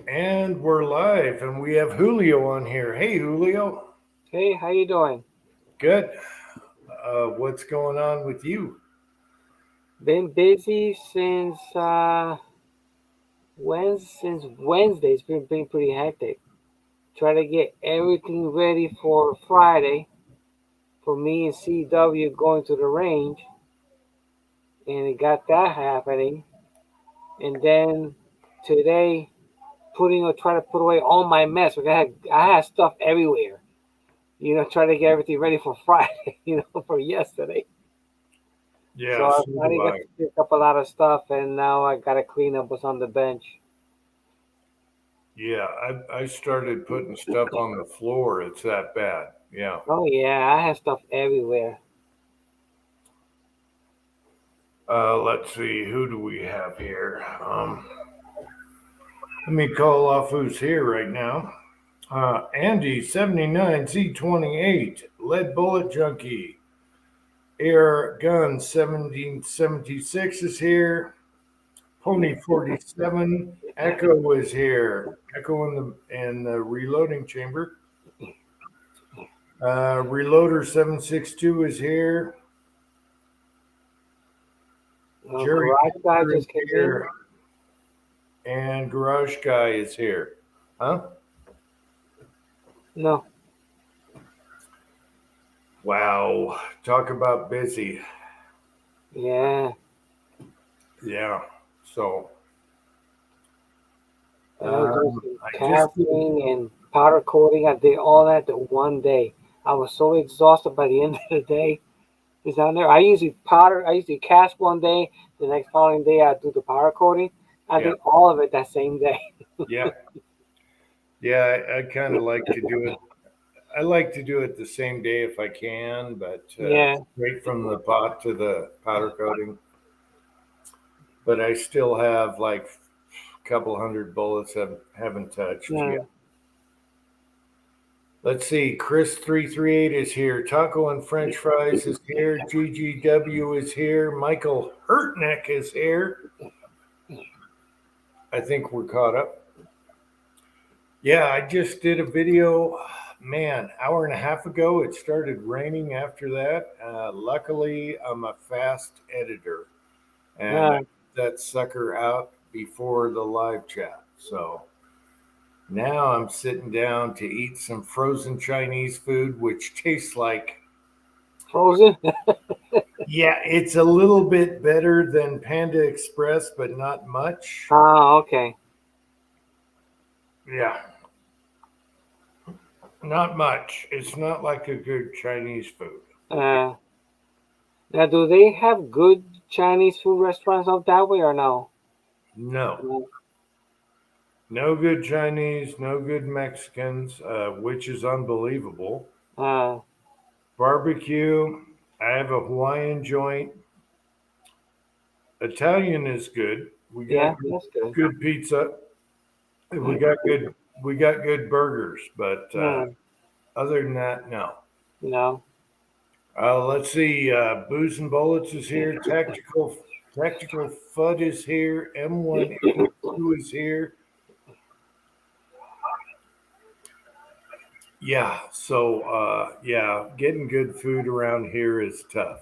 And we're live, and we have Julio on here. Hey, Julio. Hey, how you doing? Good. What's going on with you? Been busy since Wednesday. It's been pretty hectic. Try to get everything ready for Friday for me and CW going to the range, and it got that happening. And then today, try to put away all my mess. I had stuff everywhere. Try to get everything ready for Friday. For yesterday. So Yeah, I so finally do got I. to pick up a lot of stuff, and now I gotta clean up what's on the bench. Yeah, I started putting stuff on the floor. It's that bad. Yeah. Oh yeah, I have stuff everywhere. Let's see. Who do we have here? Let me call off who's here right now. Andy 79 Z28 Lead Bullet Junkie. Air Gun 1776 is here. Pony 47. Echo is here. Echo in the reloading chamber. Reloader 762 is here. Jerry Garage guy Cooper is just came in. here. And Garage Guy is here. Huh? No, Wow. Talk about busy. yeah, Yeah. So and I was doing some I just casting and powder coating. I did all that in one day. I was so exhausted by the end of the day. It's down there. I usually cast one day. The next following day, I do the powder coating. I yeah. did all of it that same day. Yeah. Yeah, I kind of like to do it. I like to do it the same day if I can, but Yeah, straight from the pot to the powder coating. But I still have like a couple hundred bullets haven't touched yet. yeah. Let's see. Chris 338 is here. Taco and French fries is here. GGW is here. Michael Hurtneck is here. I think we're caught up. Yeah, I just did a video. Man, hour and a half ago. It started raining after that. Luckily, I'm a fast editor, and I Uh, get that sucker out before the live chat. So now I'm sitting down to eat some frozen Chinese food, which tastes like, Frozen. yeah, it's a little bit better than Panda Express, but not much. Ah, okay. Yeah, not much. It's not like a good Chinese food. Uh, Now, do they have good Chinese food restaurants out that way or no? No, No. no good Chinese, no good Mexicans, which is unbelievable. Uh, Barbecue. I have a Hawaiian joint. Italian is good. We got yeah, that's good. good pizza. We got good. We got good burgers, but Mm, other than that, no. no. Let's see. Booze and Bullets is here. Tactical Fud is here. M182 is here. Yeah. So yeah, getting good food around here is tough.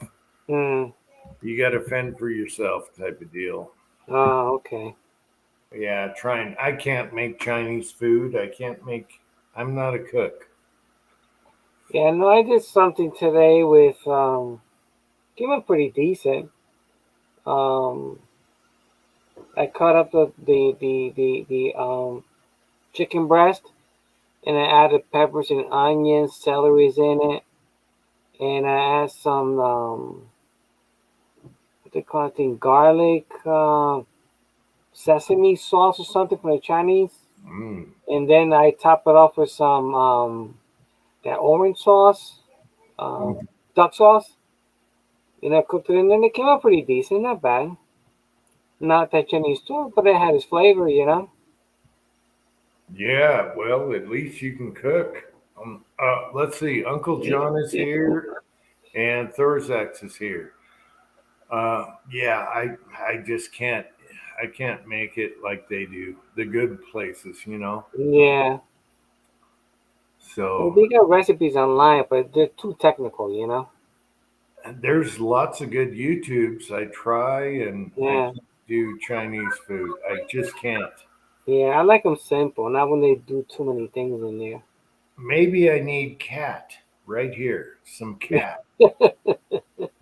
Mm, You got to fend for yourself, type of deal. okay. Yeah, trying. I can't make Chinese food. I can't make. I'm not a cook. Yeah, no, I did something today with came up pretty decent. Um, I cut up the chicken breast and I added peppers and onions, celeries in it, and I add some what they call it, thing, garlic, sesame sauce or something from the Chinese. Mm. And then I top it off with some that orange sauce, uh, Mm. duck sauce. Cooked it, and then it came out pretty decent, not bad. Not that Chinese too, but it had its flavor. Yeah, well, at least you can cook. Let's see. Uncle John is here, and Thorzax is here. Yeah, I just can't. can't make it like they do. The good places, Yeah. Well, So they got recipes online, but they're too technical, you know? there's lots of good YouTubes. I try and I Yeah. can't do Chinese food. I just can't. Yeah, I like them simple, not when they do too many things in there. Maybe I need cat right here. Some cat.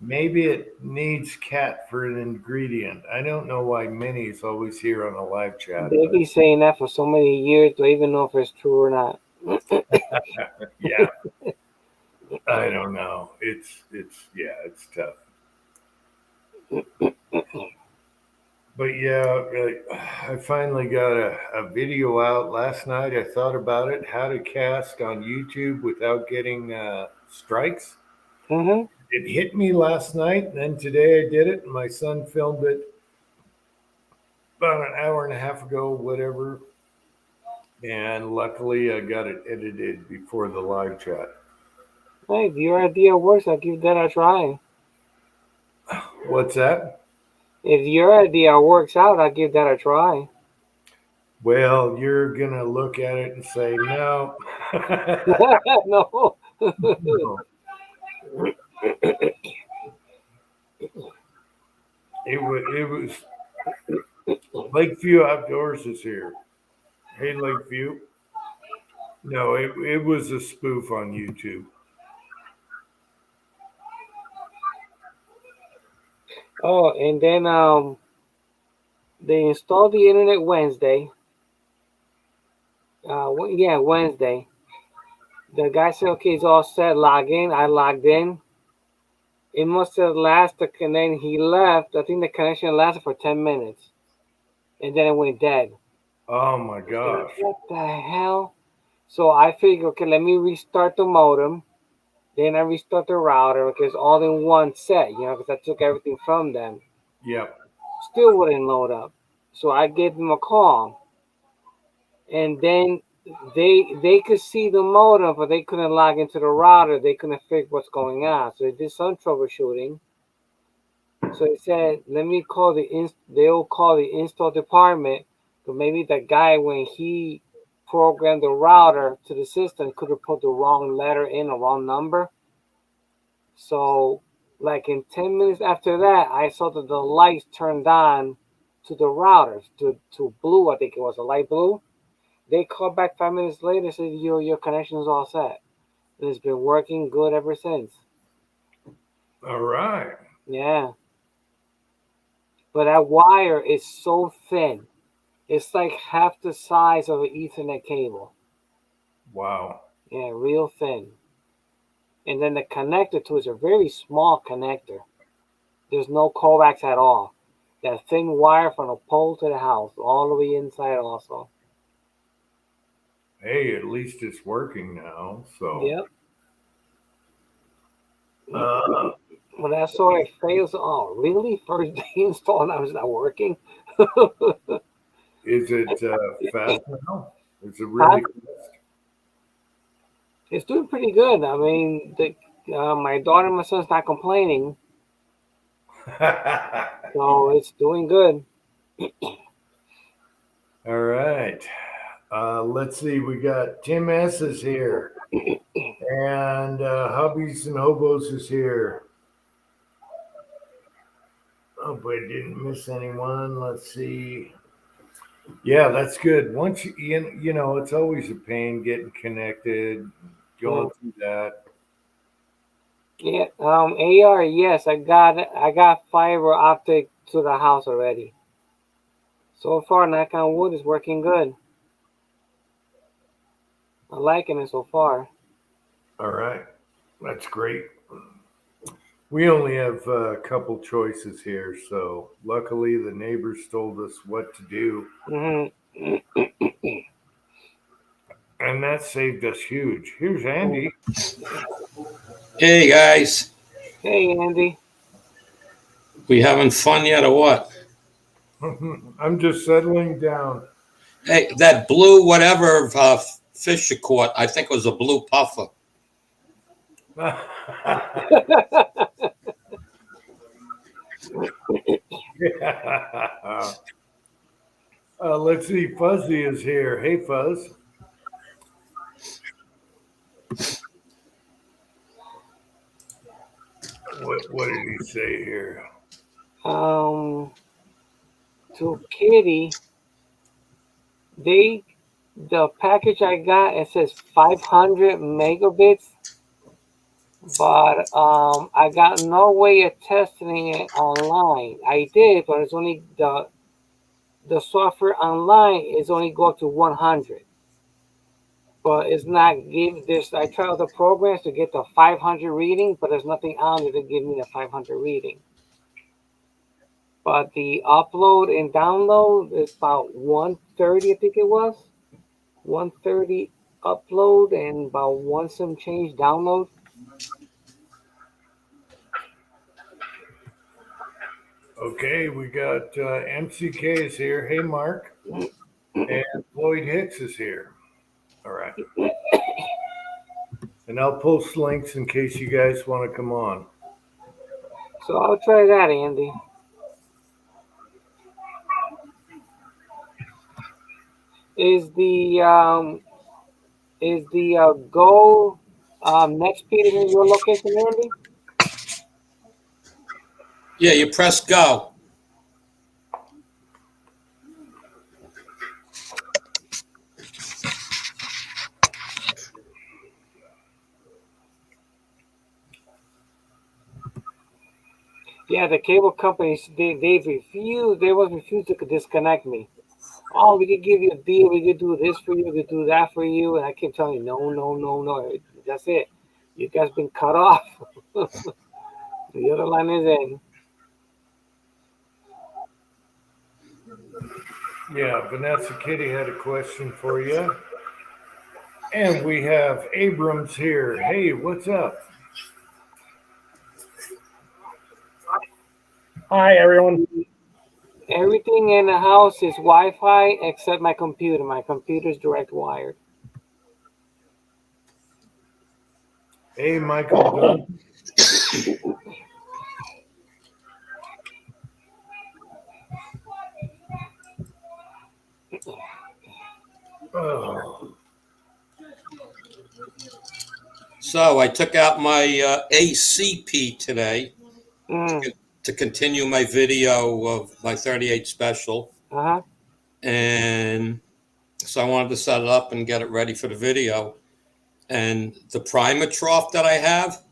Maybe it needs cat for an ingredient. I don't know why Minnie's always here on the live chat, They but be saying that for so many years, do I even know if it's true or not? yeah, I don't know. Yeah, it's tough. But yeah, I finally got a video out last night. I thought about it, how to cast on YouTube without getting strikes. Hmm. It hit me last night, and then today I did it, and my son filmed it about an hour and a half ago, whatever. And luckily, I got it edited before the live chat. Hey, if your idea works, I'll give that a try. What's that? If your idea works out, I'll give that a try. Well, you're gonna look at it and say no. No. No. It was Lakeview Outdoors is here. Hey, Lakeview. No, it was a spoof on YouTube. Oh, and then they installed the internet Wednesday. Yeah, Wednesday. The guy said, "Okay, it's all set. Log in." I logged in. It must have lasted, and then he left. I think the connection lasted for 10 minutes, and then it went dead. Oh my I said, gosh. "What the hell?" So I figured, okay, let me restart the modem. Then I restart the router because all in one set, because I took everything from them. Yep. Still wouldn't load up. So I gave them a call, and then they could see the modem, but they couldn't log into the router. They couldn't figure what's going on. So they did some troubleshooting. So they said, let me call they'll call the install department. But maybe the guy, when he programmed the router to the system, could have put the wrong letter in, a wrong number. So, like in 10 minutes after that, I saw that the lights turned on to the routers to blue. I think it was a light blue. They called back 5 minutes later, said your connection is all set. And it's been working good ever since. All right. Yeah, but that wire is so thin. It's like half the size of an Ethernet cable. Wow. Yeah, real thin. And then the connector to it is a very small connector. There's no coax at all. That thin wire from the pole to the house, all the way inside also. Hey, at least it's working now. So, Yep. uh, When I saw it fails, oh really? First day install and I was not working. is it fast now? Is it Huh? really It's doing pretty good. I mean, my daughter and my son's not complaining, fast? so it's doing good. All right. Let's see. We got Tim S is here, and Hubbies and Hobos is here. Hope I didn't miss anyone. Let's see. Yeah, that's good. Once it's always a pain getting connected, Yeah. going through that. Yeah. AR, yes, I got fiber optic to the house already. So far, knock on wood, is working good. I'm liking it so far. All right, that's great. We only have a couple choices here, so luckily the neighbors told us what to do, Hmm. and that saved us huge. Here's Andy. Hey guys, Hey, Andy. we having fun yet or what? I'm just settling down. Hey, that blue whatever fish you caught, I think it was a blue puffer. Let's see. Fuzzy is here. Hey, Fuzz. What did he say here? To Kitty, the package I got, it says 500 megabits, but I got no way of testing it online. I did, but it's only the software online is only go up to 100. But it's not give this. I tried other programs to get the 500 reading, but there's nothing on there to give me the 500 reading. But the upload and download is about 130, I think it was. 130 upload and about one some change download. Okay, we got MCK is here. Hey, Mark. And Floyd Hicks is here. All right. And I'll post links in case you guys want to come on. So I'll try that, Andy. Is the Go next speed in your location, Andy? Yeah, you press go. Yeah, the cable companies they refused to disconnect me. Oh, we could give you a deal. We could do this for you. We could do that for you. And I keep telling you, no, no, no, no. That's it. You guys been cut off. The other line is in. Yeah, Vanessa Kitty had a question for you. And we have Abrams here. Hey, what's up? Hi, everyone. Everything in the house is Wi-Fi except my computer. My computer's direct wired. Hey, Michael Dunn. Oh. So I took out my ACP today Mm. to continue my video of my 38 special. Uh-huh. And so I wanted to set it up and get it ready for the video. And the primer trough that I have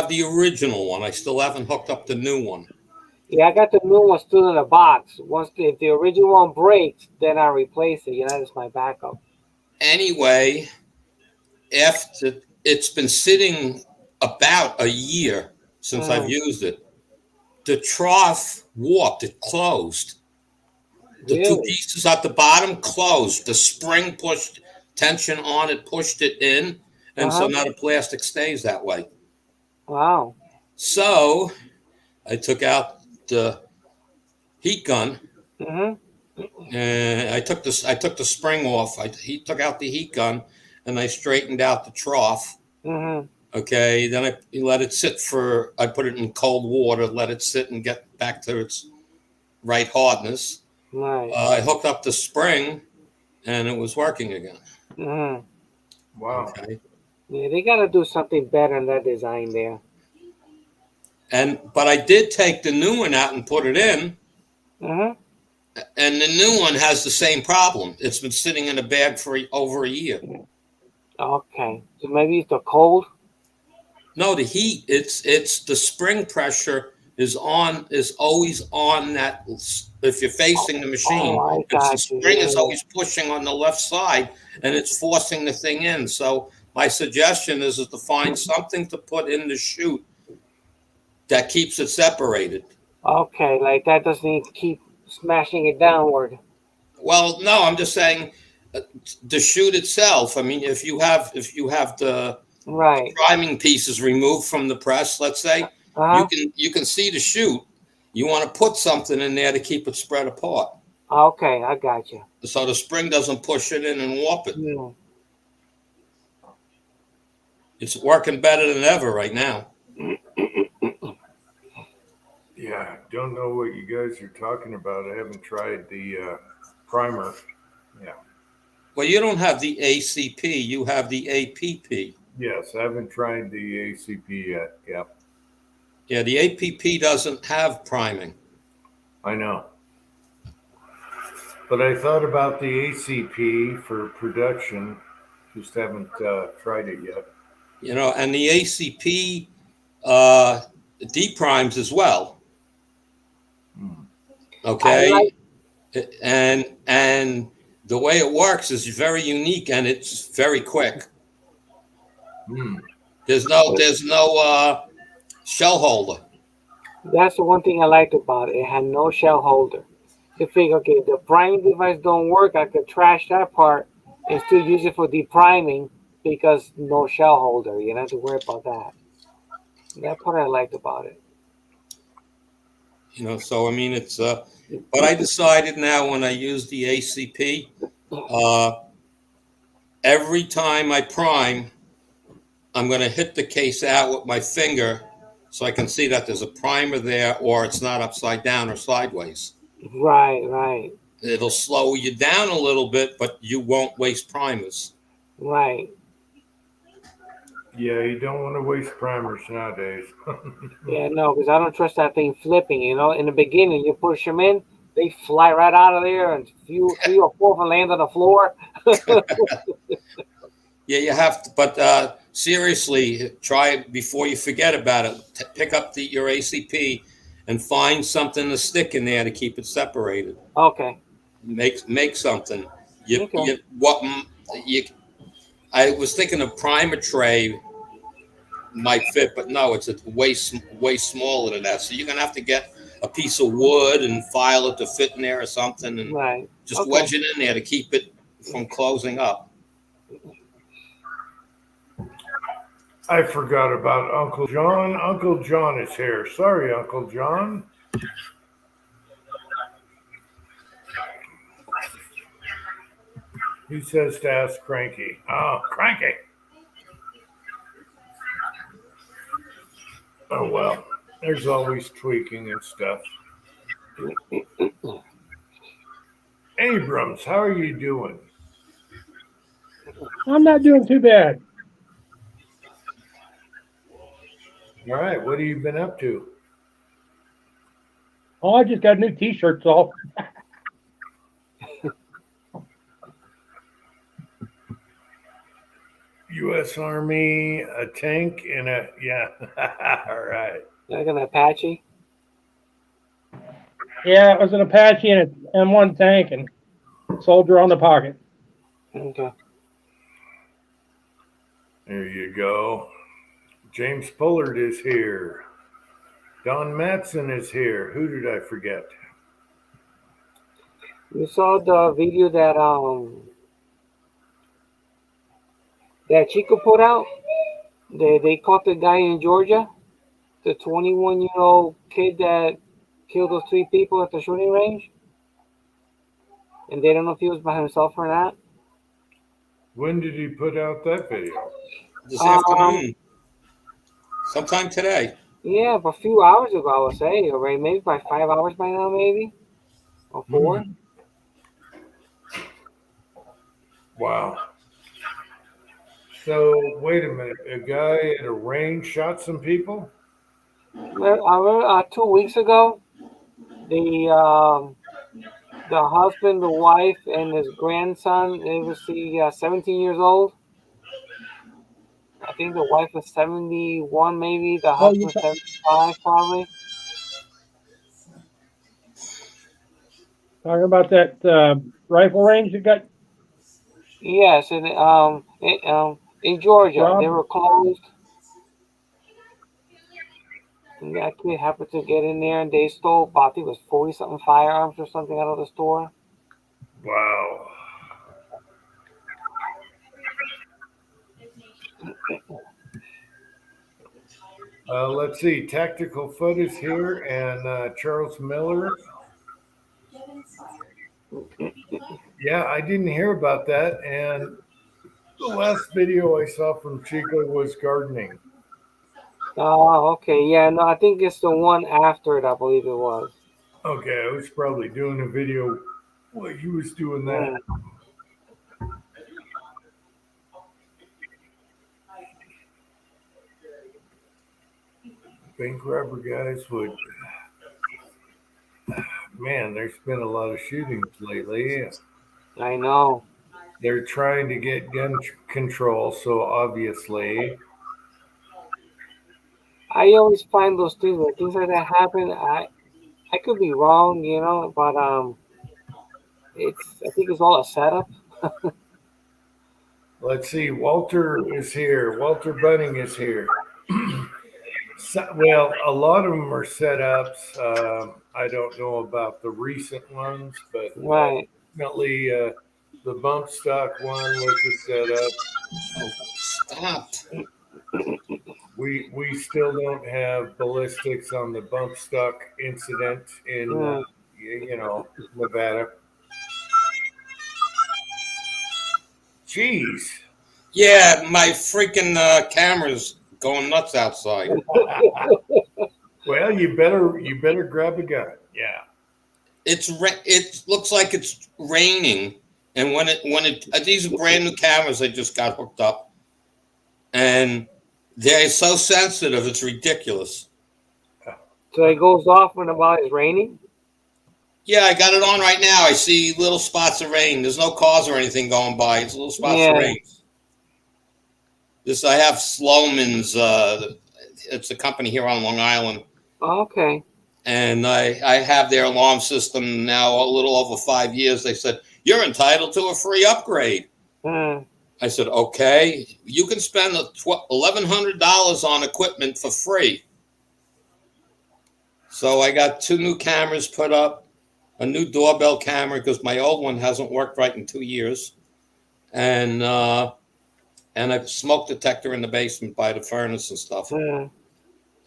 the original one. I still haven't hooked up the new one. Yeah, I got the new one still in the box. If the original one breaks, then I replace it. That's my backup. Anyway, after it's been sitting about a year since I've used it, the trough warped. It closed. The Really? two pieces at the bottom closed. The spring pushed tension on it, pushed it in, and so now the plastic stays that way. Wow. So I took out the heat gun. And I took the spring off. He took out the heat gun, and I straightened out the trough. Okay, then I let it sit I put it in cold water, let it sit and get back to its right hardness. Nice. I hooked up the spring, and it was working again. Wow. Okay. Yeah, they got to do something better in that design there. But I did take the new one out and put it in. And the new one has the same problem. It's been sitting in a bag for over a year. Okay, so maybe it's the cold. No, the heat. It's the spring pressure is always on that. If you're facing the machine, the spring is always pushing on the left side, and it's forcing the thing in. So my suggestion is to find something to put in the chute that keeps it separated. Okay, like that doesn't keep smashing it downward. Well, no, I'm just saying the chute itself. I mean, if you have the priming pieces removed from the press, let's say, you can see the chute. You want to put something in there to keep it spread apart. Okay, I got you. So the spring doesn't push it in and warp it. It's working better than ever right now. Yeah. don't know what you guys are talking about. I haven't tried the primer. Yeah. Well, you don't have the ACP, you have the APP. Yes, I haven't tried the ACP yet. Yep. Yeah, the APP doesn't have priming. I know. But I thought about the ACP for production. Just haven't tried it yet. You know, and the ACP deprimes as well. Okay, and the way it works is very unique and it's very quick. There's no shell holder. That's the one thing I liked about it. It had no shell holder. You figure, okay, if the priming device don't work, I could trash that part and still use it for depriming because no shell holder. You don't have to worry about that. That part I liked about it. You know, so I mean, it's. But I decided now when I use the ACP, every time I prime, I'm going to hit the case out with my finger so I can see that there's a primer there or it's not upside down or sideways. Right. It'll slow you down a little bit, but you won't waste primers. Right. Yeah, you don't want to waste primers nowadays. Yeah, no, because I don't trust that thing flipping. You know, in the beginning, you push them in, they fly right out of there, and three or four of them land on the floor. Yeah, you have to, but seriously, try it before you forget about it. Pick up your ACP and find something to stick in there to keep it separated. Okay. Make something. I was thinking a primer tray might fit, but no, it's way smaller than that. So you're gonna have to get a piece of wood and file it to fit in there or something, and just wedge it in there to keep it from closing up. I forgot about Uncle John. Uncle John is here. Sorry, Uncle John. He says to ask Cranky. Oh, Cranky. Oh, well, there's always tweaking and stuff. Abrams, how are you doing? I'm not doing too bad. All right, what have you been up to? Oh, I just got new T-shirts off. U.S. Army, a tank, and all right. Like an Apache? Yeah, it was an Apache and an M1 tank and soldier on the pocket. Okay. There you go. James Pullard is here. Don Matson is here. Who did I forget? You saw the video that Chico put out? They caught the guy in Georgia, the 21-year-old kid that killed those 3 people at the shooting range. And they don't know if he was by himself or not. When did he put out that video? This afternoon. Sometime today. Yeah, a few hours ago, I would say, or maybe by 5 hours by now, maybe, or 4. Wow. So wait a minute, a guy at a range shot some people? Well, 2 weeks ago, the husband, the wife, and his grandson, it was 17 years old. I think the wife was 71, maybe. The husband 75, probably. Talking about that rifle range that got. Yes, and in Georgia, they were closed. And that kid happened to get in there, and they stole about, I think it was 40-something firearms or something out of the store. Wow. Let's see. Tactical Foot is here, and Charles Miller. Yeah, I didn't hear about that. And the last video I saw from Chico was gardening. Oh, okay. Yeah, no, I think it's the one after it, I believe it was. Okay, I was probably doing a video while he was doing that. Mm. Bank robber guys would, man, there's been a lot of shootings lately. I know. They're trying to get gun control, so obviously, I always find those things when things like that happen. I could be wrong, but I think it's all a setup. let's see, Walter is here. Walter Bunning is here. Well, a lot of them are setups. I don't know about the recent ones, but Right. definitely the bump stock one was a setup. Oh, stop. We still don't have ballistics on the bump stock incident in Mm. Nevada. Jeez. Yeah, my freaking camera's going nuts outside. Well, you better grab a gun. Yeah. It looks like it's raining, and these are brand new cameras I just got hooked up, and they're so sensitive, it's ridiculous. So it goes off while it's raining. Yeah, I got it on right now. I see little spots of rain. There's no cars or anything going by. It's little spots of Yeah. rain. I have Sloman's. It's a company here on Long Island, Okay. and I have their alarm system now a little over 5 years. They said you're entitled to a free upgrade. Mm. I said, okay, you can spend $1,100 on equipment for free. So I got 2 new cameras put up, a new doorbell camera because my old one hasn't worked right in 2 years, and a smoke detector in the basement by the furnace and stuff. Mm.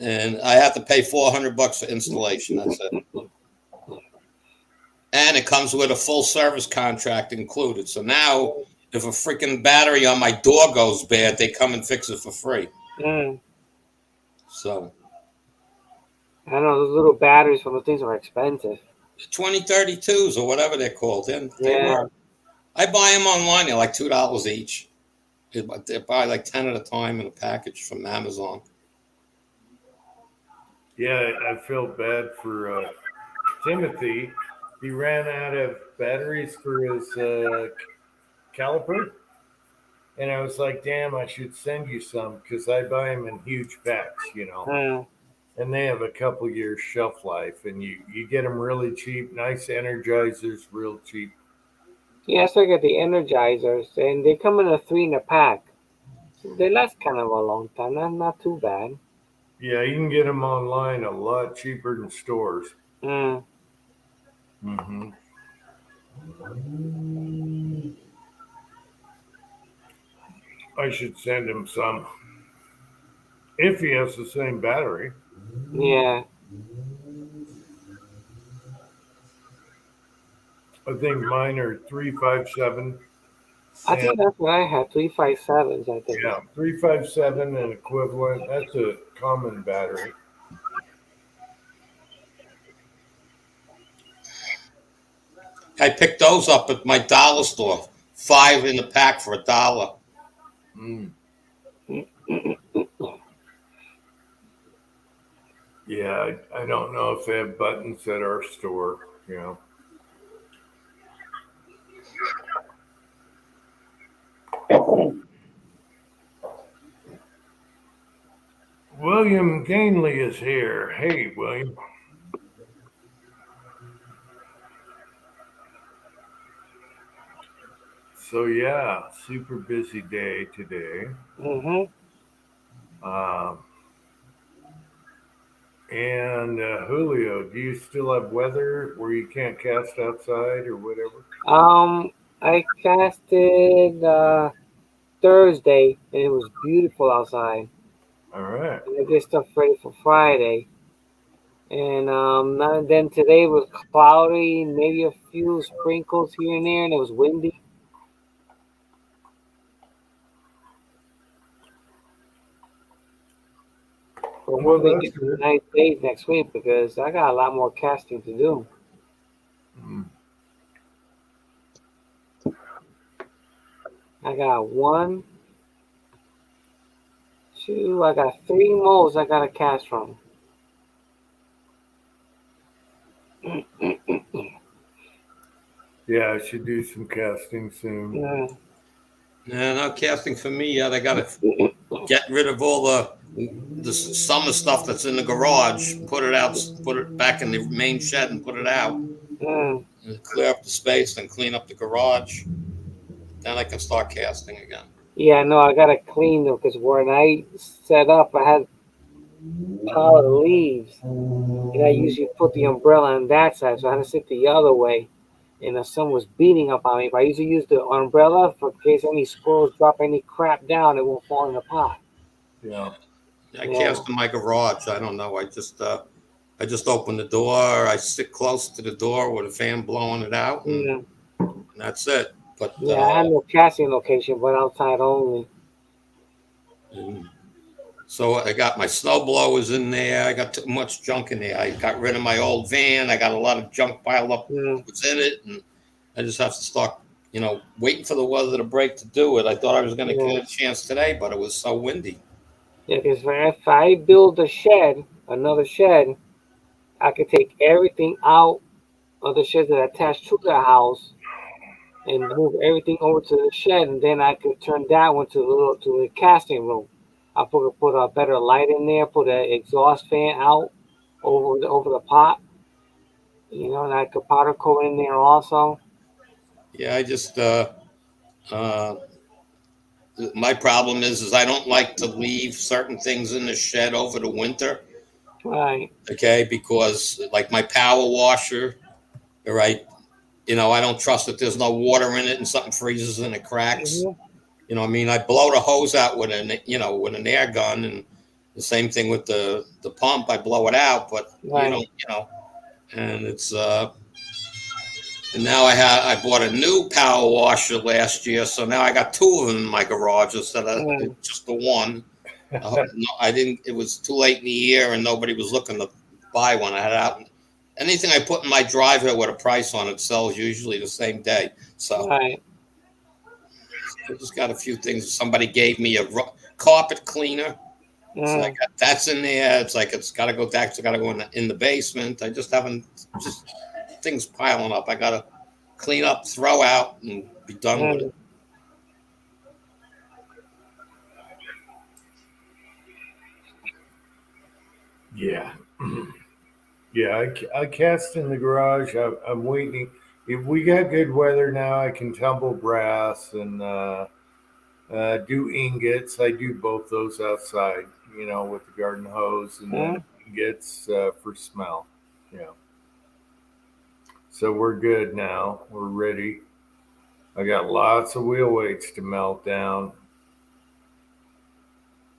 And I have to pay $400 for installation. That's it. And it comes with a full service contract included. So now, if a freaking battery on my door goes bad, they come and fix it for free. Mm. So I know those little batteries for those things are expensive. 2032s or whatever they're called. Then they Yeah. were. I buy them online. They're like $2 each. They buy like 10 at a time in a package from Amazon. Yeah, I felt bad for Timothy. He ran out of batteries for his caliper. And I was like, damn, I should send you some because I buy them in huge packs. Mm. And they have a couple years shelf life. And you get them really cheap, nice energizers, real cheap. Yeah, so I got the Energizers, and they come in a 3 in a pack. They last kind of a long time. Not too bad. Yeah, you can get them online a lot cheaper than stores. Mm. Mm-hmm. I should send him some if he has the same battery. Yeah. I think mine are 357. I think that's what I had. 357s, I think. Yeah, 357 and equivalent. That's a common battery. I picked those up at my dollar store. 5 in the pack for $1. Mm. Yeah, I don't know if they have buttons at our store. William Gainley is here. Hey, William. So yeah, super busy day today. Mm-hmm. And Julio, do you still have weather where you can't cast outside or whatever? I casted Thursday, and it was beautiful outside. All right. And I get stuff ready for Friday. And then today was cloudy, maybe a few sprinkles here and there, and it was windy. So Well, hopefully that's get good. 9 days next week because I got a lot more casting to do. Mm. I got 1, 2, I got 3 moles I gotta cast from. Yeah, I should do some casting soon. Yeah. Yeah, no casting for me yet. I gotta get rid of all the summer stuff that's in the garage, put it back in the main shed and put it out, Mm. and clear up the space, then clean up the garage. Then I can start casting again. Yeah, no, I gotta clean them because when I set up, I had a pile of leaves, and I usually put the umbrella on that side, so I had to sit the other way. And the sun was beating up on me, but I usually use the umbrella for in case any squirrels drop any crap down, it won't fall in the pot. Yeah. I Yeah. cast in my garage. I don't know. I just open the door. I sit close to the door with a fan blowing it out, Yeah, and that's it. But yeah, I have no casting location, but outside only. and so I got my snow blowers in there. I got too much junk in there. I got rid of my old van. I got a lot of junk piled up Yeah, that was in it, and I just have to start, waiting for the weather to break to do it. I thought I was going to yeah, get a chance today, but it was so windy. yeah. Because if I build a shed, another shed, I could take everything out of the sheds that are attached to the house and move everything over to the shed, and then I could turn that one to a casting room. I put a better light in there, put an exhaust fan out over the pot, and I could powder coat in there also. Yeah, I just uh, my problem is I don't like to leave certain things in the shed over the winter. Right. Okay, because like my power washer, all right, I don't trust that there's no water in it and something freezes and it cracks. Hmm. I mean, I blow the hose out with an air gun, and the same thing with the pump. I blow it out, but you Right. don't, and it's and now I bought a new power washer last year, so now I got 2 of them in my garage instead of Mm. just the one. No, I didn't. It was too late in the year, and nobody was looking to buy one. I had out anything I put in my driveway with a price on it sells usually the same day. So Right. I just got a few things. Somebody gave me a carpet cleaner. So I Mm. got that's in there. It's like it's got to go back. It's got to go in the basement. I just haven't just things piling up. I got to clean up, throw out, and be done with it. Mm. Yeah. Yeah, I cast in the garage. I'm waiting. If we got good weather now, I can tumble brass and do ingots. I do both those outside, with the garden hose and then Mm. ingots for smell. Yeah. So we're good now. We're ready. I got lots of wheel weights to melt down.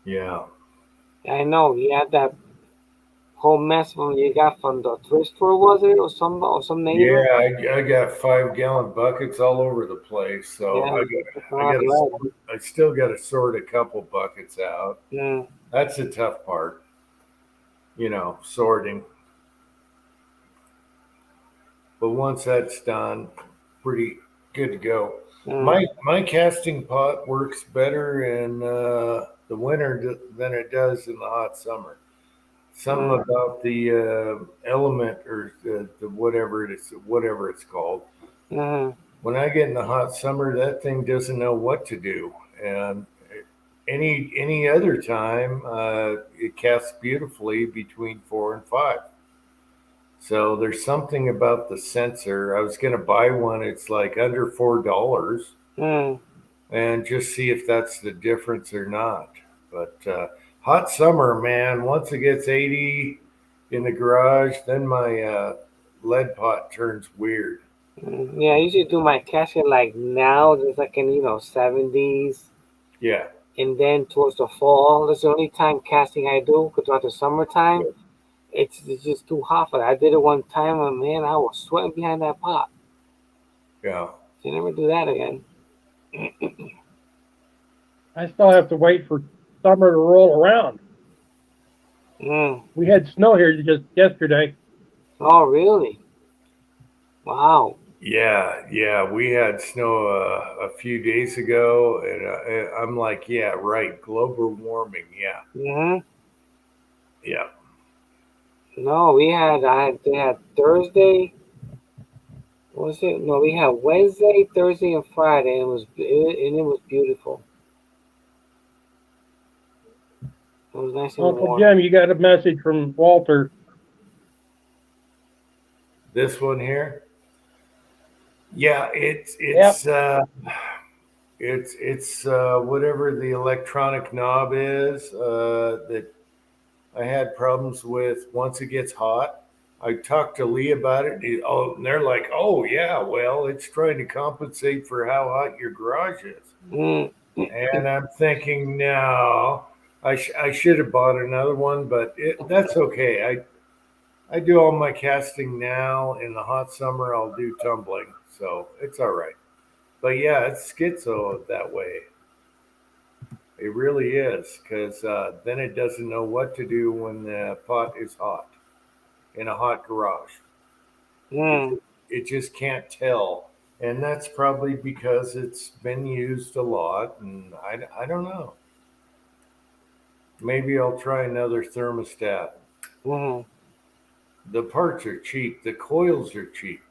Yeah. I know you had that whole mess from you got from the thrift store, was it, or some neighbor? Yeah, I got 5 gallon buckets all over the place. So Yeah, it's I not got lead. I still got to sort a couple buckets out. Mm. That's the tough part, sorting. But once that's done, pretty good to go. Mm. My casting pot works better in the winter than it does in the hot summer. Something Mm. about the element or the whatever it's called. Mm. When I get in the hot summer, that thing doesn't know what to do, and any other time, it casts beautifully between 4 and 5. So there's something about the sensor. I was going to buy one. It's like under $4, Mm. and just see if that's the difference or not. But hot summer, man. Once it gets 80 in the garage, then my lead pot turns weird. Mm. Yeah, I usually do my casting like now, just like in 70s, Yeah. and then towards the fall. That's the only time casting I do. Because throughout the summertime, it's just too hot for that. I did it one time, and man, I was sweating behind that pot. Yeah. So you never do that again. I still have to wait for summer to roll around. Mm. We had snow here just yesterday. Oh, really? Wow. Yeah, we had snow a few days ago, and I'm like, yeah, right, global warming, yeah, Hmm. yeah. No, they had Thursday. What was it? No, we had Wednesday, Thursday, and Friday. And it was beautiful. It was nice and Uncle warm. Jim, you got a message from Walter. This one here, yeah, Yep. it's whatever the electronic knob is that I had problems with once it gets hot. I talked to Lee about it. And they're like, oh, yeah, well, it's trying to compensate for how hot your garage is. Mm. And I'm thinking, no, I should have bought another one, but that's okay. I do all my casting now. In the hot summer, I'll do tumbling. So it's all right. But yeah, it's schizo that way. It really is, because then it doesn't know what to do when the pot is hot in a hot garage. Mm. It just can't tell. And that's probably because it's been used a lot. And I don't know. Maybe I'll try another thermostat. Mm. The parts are cheap, the coils are cheap,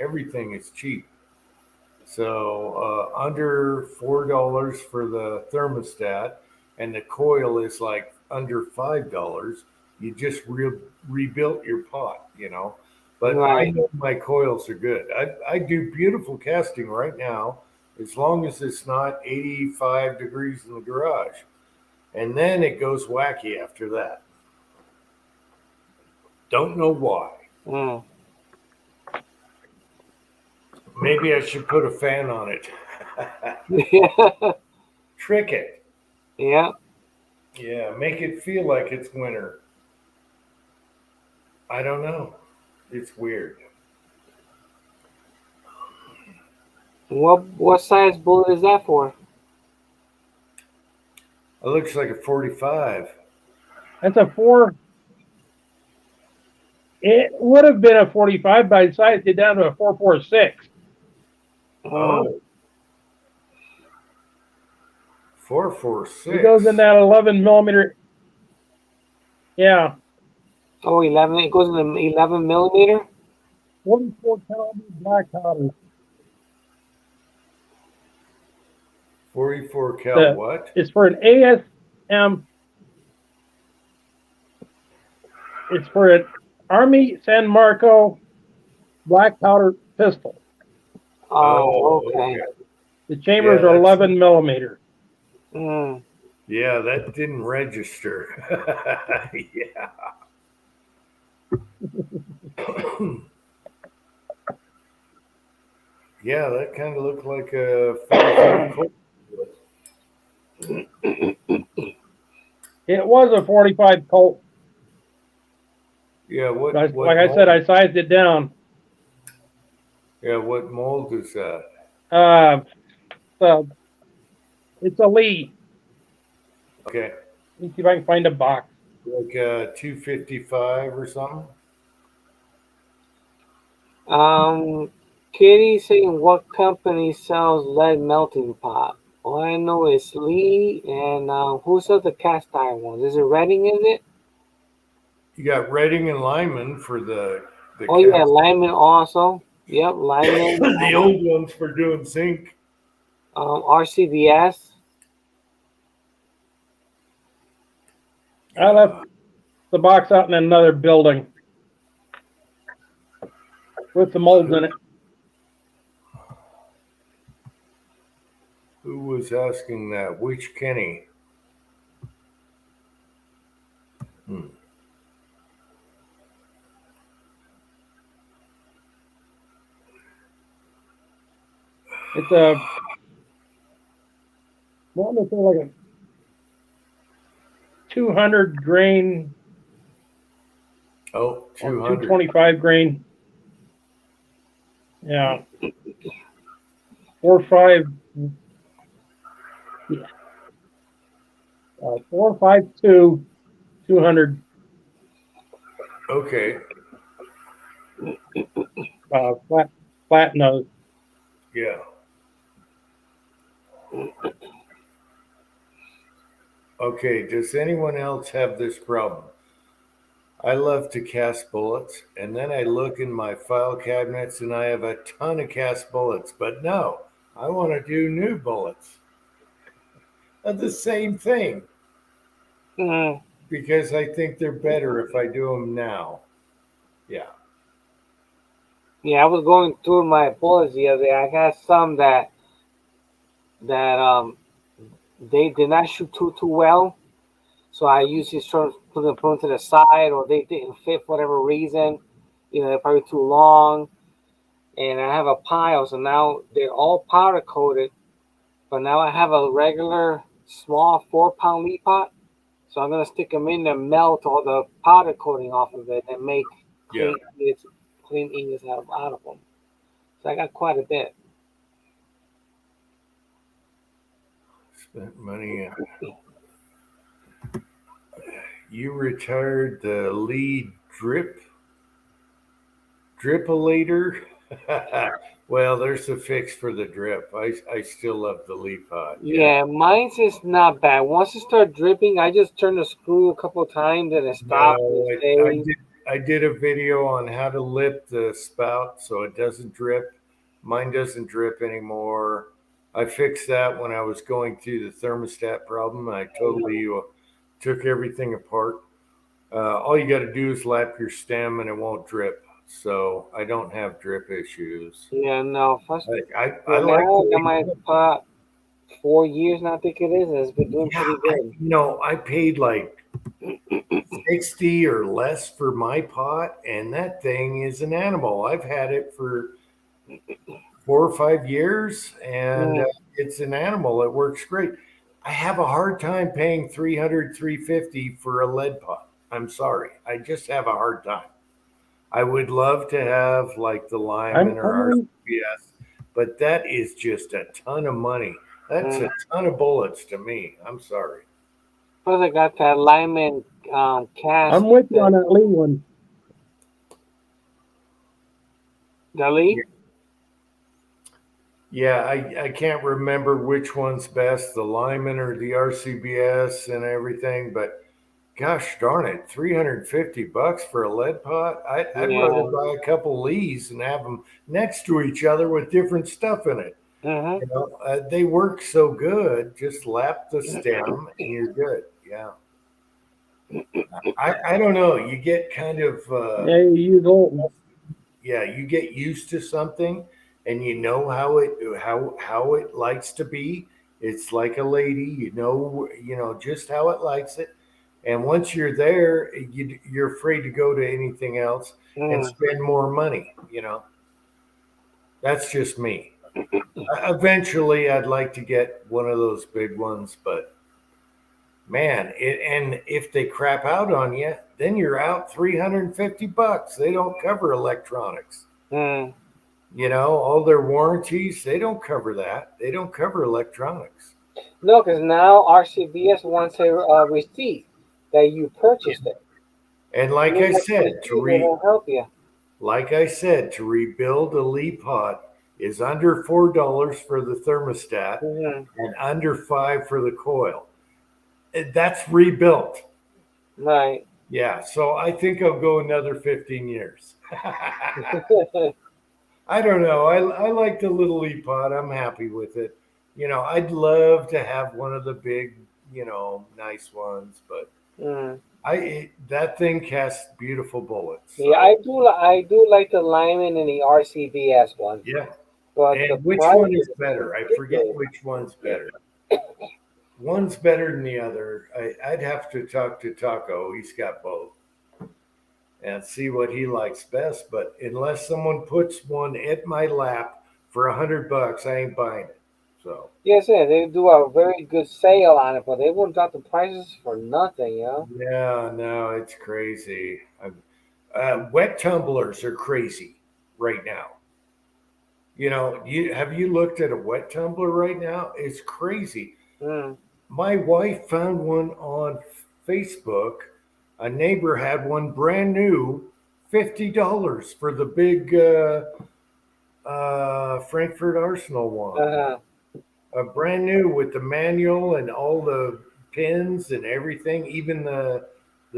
everything is cheap. So under $4 for the thermostat, and the coil is like under $5. You just rebuilt your pot, you know. But I Right. know my coils are good. I do beautiful casting right now, as long as it's not 85 degrees in the garage, and then it goes wacky after that. Don't know why. Mm. Maybe I should put a fan on it. Trick it. Yeah. Yeah, make it feel like it's winter. I don't know. It's weird. What size bullet is that for? It looks like a 45. That's a 4. It would have been a 45, but I decided to get down to a 4.46. Mm. Oh, 446. It goes in that 11 millimeter. Yeah, Oh, 11. It goes in the 11 millimeter. 44 caliber black powder. 44 cal what? It's for an ASM. It's for an Army San Marco black powder pistol. Oh, okay. The chambers Yeah, are that's- 11 millimeter. Mm. Yeah, that didn't register. Yeah. Yeah, that kind of looked like a 45 Colt. It was a 45 Colt. Yeah, what Like I said, I sized it down. Yeah, what mold is that? So it's a Lee. Okay, Let me see if I can find a box. like 255 or something. Kitty saying what company sells lead melting pot? All I know is Lee and who sells the cast iron ones? Is it Redding? Is it? You got Redding and Lyman for the Oh yeah, cast. Lyman also. Yep, Lyman. The old ones for doing zinc. RCBS. I left the box out in another building with the molds in it. Who was asking that? Which Kenny? It's a what would I say, like a 200 grain Oh, or 200. 225 grain. Yeah. 4.5. Yeah. 4.52, 200. Okay. Flat nose. Yeah. Okay. Does anyone else have this problem? I love to cast bullets, and then I look in my file cabinets and I have a ton of cast bullets, but no, I want to do new bullets. The same thing Mm. because I think they're better if I do them now. Yeah. Yeah, I was going through my bullets the other day. I got some that they did not shoot too well, so I usually sort of put them to the side, or they didn't fit for whatever reason. They're probably too long, and I have a pile. So now they're all powder coated, but now I have a regular small 4-pound lead pot. So I'm gonna stick them in there, melt all the powder coating off of it, and make Yeah. clean ingots out of them. So I got quite a bit. Spent money. You retired the lead dripillator. Well, there's a fix for the drip. I still love the lead pot. Yeah, mine's is not bad. Once it starts dripping, I just turn the screw a couple times and it stops. No, And it I stays. did. I did a video on how to lip the spout so it doesn't drip. Mine doesn't drip anymore. I fixed that when I was going through the thermostat problem. I totally took everything apart. All you got to do is lap your stem and it won't drip. So I don't have drip issues. Yeah, no. First, I like now I the got way my pot 4 years now. I think it is. And it's been doing yeah, pretty good. I paid like 60 or less for my pot, and that thing is an animal. I've had it for 4 or 5 years, and Mm, it's an animal. It works great. I have a hard time paying 300, 350 for a lead pot. I'm sorry. I just have a hard time. I would love to have like the Lyman or I'm RCBS, but that is just a ton of money. That's mm. a ton of bullets to me. I'm sorry. Plus, I got that Lyman cast. with you on that Lee one. The Lee? Yeah, I can't remember which one's best, the Lyman or the RCBS and everything, but gosh darn it, $350 for a lead pot. I'd rather Yeah. buy a couple Lees and have them next to each other with different stuff in it. Mm-hmm. They work so good. Just lap the stem and you're good. Yeah. I don't know. You get kind of Yeah, you use Olton. yeah, you get used to something and you know how it likes to be. It's like a lady, you know just how it likes it. And once you're there, you're afraid to go to anything else and Mm. spend more money. That's just me. Eventually I'd like to get one of those big ones, but man, and if they crap out on you, then you're out $350. They don't cover electronics. Mm. All their warranties, they don't cover that. They don't cover electronics. No, because now RCBS wants a receipt that you purchased it. And like I said, they won't help you. to rebuild a Lee pot is under $4 for the thermostat Mm-hmm. and under 5 for the coil. That's rebuilt. Right. Yeah, so I think I'll go another 15 years. I don't know. I like the little Lee pot. I'm happy with it. I'd love to have one of the big, nice ones, but Mm. that thing casts beautiful bullets. So, Yeah, I do like the Lyman and the RCBS one, yeah. but the And which price one is is better? I forget ridiculous. which one's better. One's better than the other. I'd have to talk to Taco. He's got both. And see what he likes best. But unless someone puts one at my lap for $100, I ain't buying it. So Yes, yeah, they do a very good sale on it, but they won't drop the prices for nothing. yeah, no, it's crazy. Wet tumblers are crazy right now. Have you looked at a wet tumbler right now? It's crazy. Mm. My wife found one on Facebook A neighbor had one brand new, $50 for the big Frankfurt Arsenal one. Uh-huh. A brand new with the manual and all the pins and everything, even the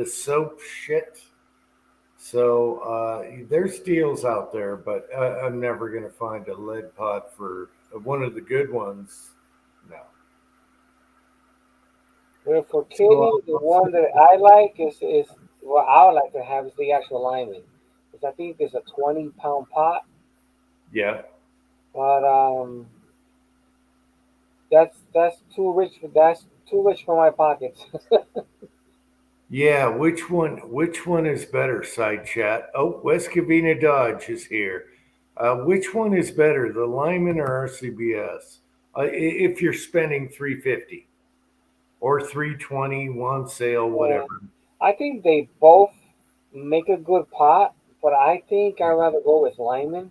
soap shit. So there's deals out there, but I'm never going to find a lead pot for one of the good ones. No. Well, for kitty, the one that I like is what I would like to have is the actual lineman. Because I think it's a 20-pound pot, Yeah. but that's too rich for my pockets. Yeah, which one is better, side chat? Oh, West Covina Dodge is here. Which one is better, the Lyman or RCBS? If you're spending 350 or 320, one sale, Yeah. whatever. I think they both make a good pot, but I think I'd rather go with lineman.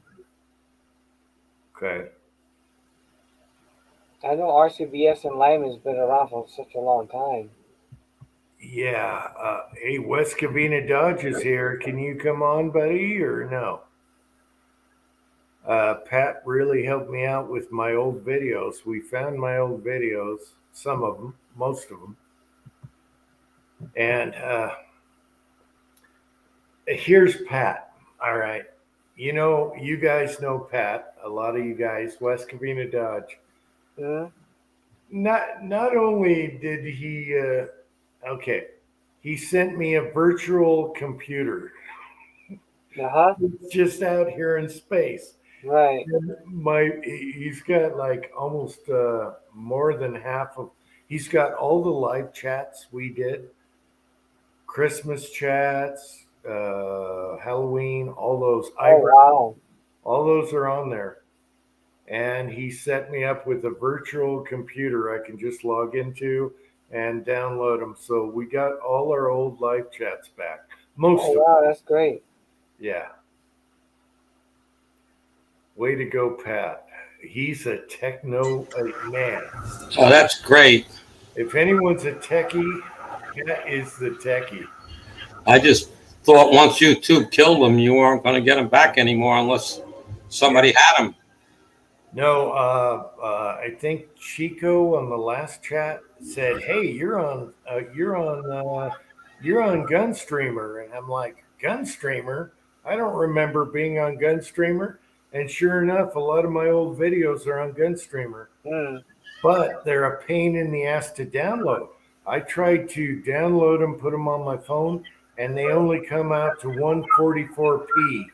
Okay. I know RCBS and lineman's been around for such a long time. Yeah. Hey, West Covina Dodge is here. Can you come on, buddy, or no? Pat really helped me out with my old videos. We found my old videos, some of them, most of them. And here's Pat. All right. You guys know Pat. A lot of you guys, West Covina Dodge. Yeah. Not only did he okay, he sent me a virtual computer Uh-huh. just out here in space. Right. He's got like almost more than half of. He's got all the live chats we did, Christmas chats, Halloween, all those. Oh wow. All those are on there. And he set me up with a virtual computer I can just log into and download them. So we got all our old live chats back. Most Oh of wow, them. that's great. Yeah. Way to go, Pat. He's a techno man. Oh, that's great. If anyone's a techie, Pat is the techie. I just thought once YouTube killed them, you weren't going to get them back anymore unless somebody had them. No, I think Chico on the last chat said, "Hey, you're on Gunstreamer," and I'm like, "Gunstreamer? I don't remember being on Gunstreamer." And sure enough, a lot of my old videos are on Gunstreamer, but they're a pain in the ass to download. I tried to download them, put them on my phone, and they only come out to 144p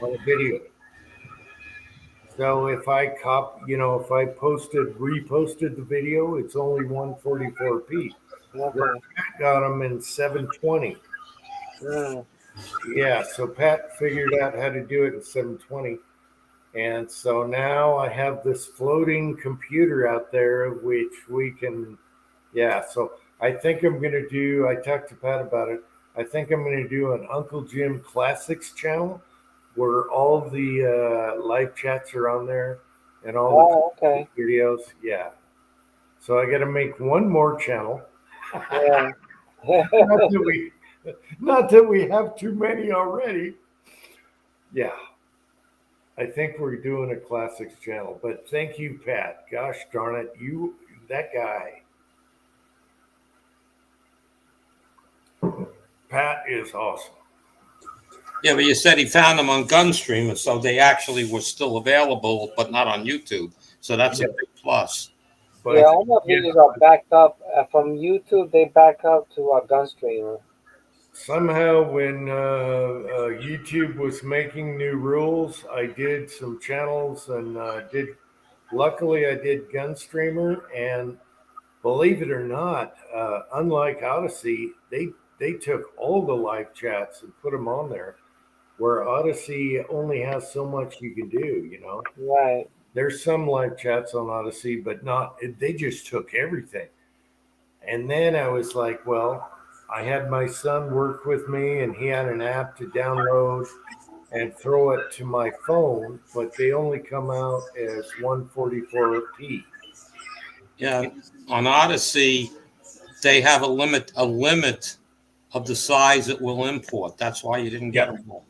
on a video. So if I if I reposted the video, it's only 144p. Okay. Pat got them in 720. Mm. Yeah, so Pat figured out how to do it in 720. And so now I have this floating computer out there, which we can, so I think I'm going to do, I talked to Pat about it. I think I'm going to do an Uncle Jim Classics channel where all the live chats are on there and all the videos. Yeah. So I got to make one more channel. Yeah. not that we have too many already. Yeah. I think we're doing a classics channel, but thank you, Pat. Gosh darn it. That guy. Pat is awesome. Yeah, but you said he found them on Gunstreamer, so they actually were still available, but not on YouTube. So that's a big plus. But, yeah, all my videos are backed up from YouTube. They back up to a Gunstreamer. Somehow, when YouTube was making new rules, I did some channels and luckily I did Gunstreamer, and believe it or not, unlike Odyssey, they took all the live chats and put them on there, where Odyssey only has so much you can do, Right. There's some live chats on Odyssey, but they just took everything. And then I was like, well, I had my son work with me and he had an app to download and throw it to my phone, but they only come out as 144p. Yeah, on Odyssey, they have a limit of the size it will import. That's why you didn't get them all.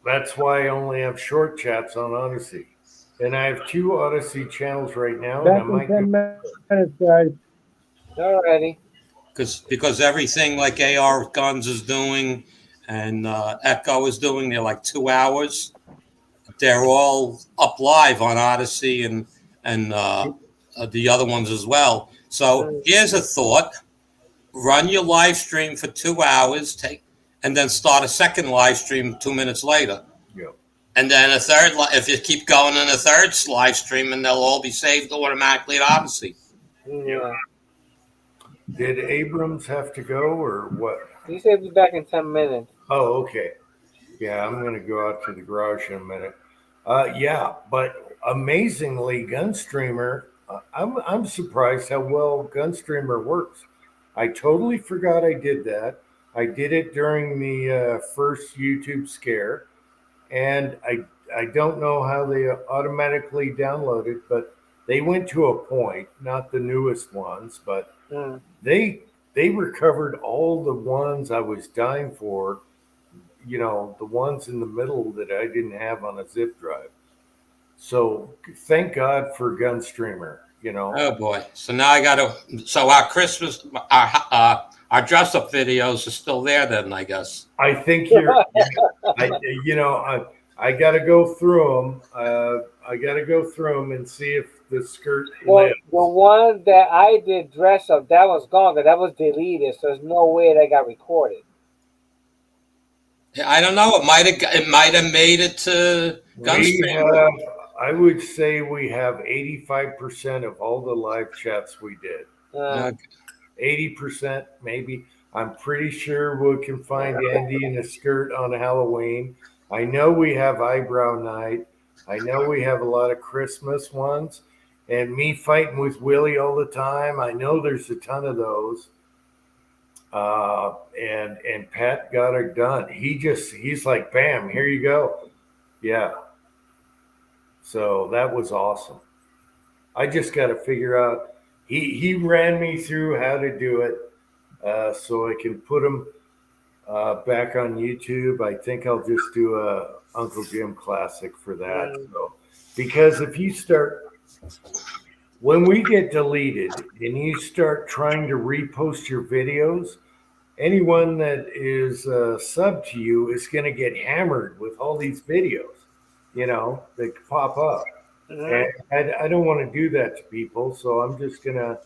That's why I only have short chats on Odyssey. And I have 2 Odyssey channels right now. And I Back in might 10 minutes, guys. Alrighty. Because everything like AR Guns is doing and Echo is doing, they're like 2 hours. They're all up live on Odyssey and the other ones as well. So here's a thought: run your live stream for 2 hours, and then start a second live stream 2 minutes later. Yeah. And then a third, if you keep going in a third live stream, and they'll all be saved automatically at Odyssey. Yeah. Did Abrams have to go or what? He said be back in 10 minutes. Oh, okay. Yeah, I'm going to go out to the garage in a minute. Yeah, but amazingly, Gunstreamer, I'm surprised how well Gunstreamer works. I totally forgot I did that. I did it during the first YouTube scare, and I don't know how they automatically downloaded, but they went to a point, not the newest ones, but they recovered all the ones I was dying for, you know, the ones in the middle that I didn't have on a zip drive. So thank God for Gunstreamer, you know. Oh boy! So now I got to. So our Christmas, our dress-up videos are still there. Then I guess. I think you're. I got to go through them. I got to go through them and see if the skirt. Well, lives. the one that I did dress up, that was gone. That was deleted. So there's no way that got recorded. I don't know. It might have made it to Gunstreamer. I would say we have 85% of all the live chats we did. 80% maybe. I'm pretty sure we can find Andy in a skirt on Halloween. I know we have eyebrow night. I know we have a lot of Christmas ones. And me fighting with Willie all the time. I know there's a ton of those. And Pat got it done. He's like, bam, here you go. Yeah. So that was awesome. I just got to figure out. He ran me through how to do it, so I can put them back on YouTube. I think I'll just do a Uncle Jim classic for that. So, because if you start, when we get deleted and you start trying to repost your videos, anyone that is sub to you is going to get hammered with all these videos, you know, that pop up. And I don't want to do that to people, so I'm just going to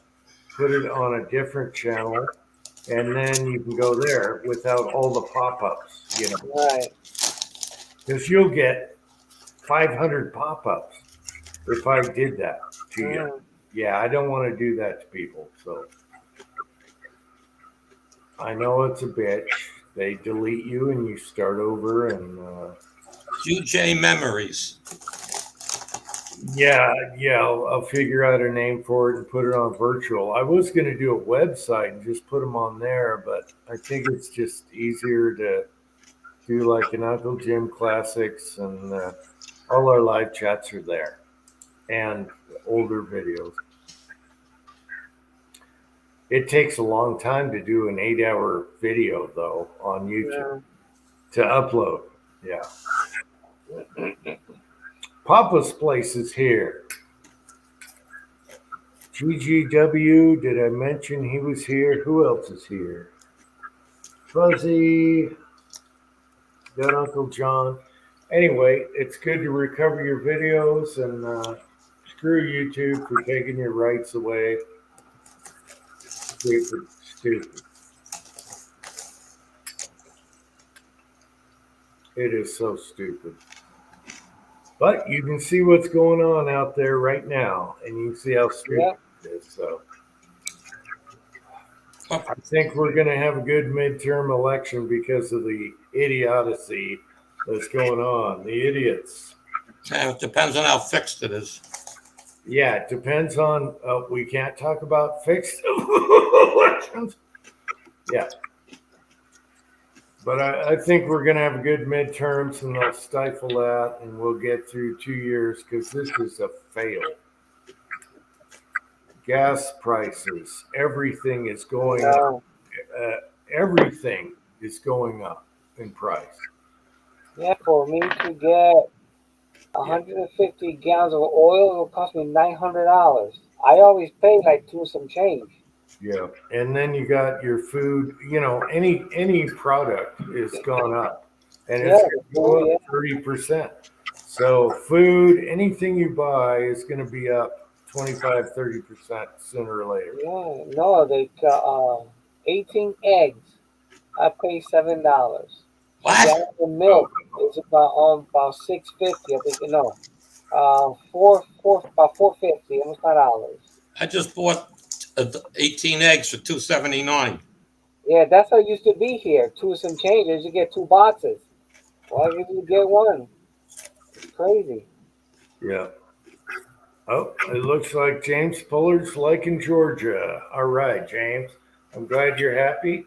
put it on a different channel, and then you can go there without all the pop-ups, you know. Right. Because you'll get 500 pop-ups if I did that to you. Yeah, I don't want to do that to people, so. I know it's a bitch. They delete you and you start over and UJ Memories. Yeah, I'll figure out a name for it and put it on virtual. I was going to do a website and just put them on there, but I think it's just easier to do like an Uncle Jim Classics, and all our live chats are there and older videos. It takes a long time to do an 8-hour video, though, on YouTube to upload. Yeah. Papa's Place is here. GGW, did I mention he was here? Who else is here? Fuzzy, got Uncle John. Anyway, it's good to recover your videos, and screw YouTube for taking your rights away. Stupid. It is so stupid. But you can see what's going on out there right now, and you can see how stupid it is. So I think we're going to have a good midterm election because of the idiocy that's going on. The idiots. Yeah, it depends on how fixed it is. Yeah, it depends on. We can't talk about fixed elections. Yeah. But I think we're going to have a good midterms, and they'll stifle that, and we'll get through 2 years, because this is a fail. Gas prices, everything is going up. Everything. is going up in price. Yeah, for me to get 150 gallons of oil, it will cost me $900. I always pay like two some change. Yeah, and then you got your food. You know, any product is gone up, and Yeah, it's the going to food, go yeah. up 30%. So food, anything you buy is going to be up 25-30% sooner or later. Yeah, no, they 18 eggs. I pay $7. A What? gallon of Oh, milk is about 6.50. I think no, four about 4.50, almost $5. I just bought 18 eggs for 279. Yeah, that's how it used to be here. Two some changes, you get two boxes. Why did you get one? It's crazy. yeah. Oh, it looks like James Fuller's liking Georgia. All right, James. I'm glad you're happy.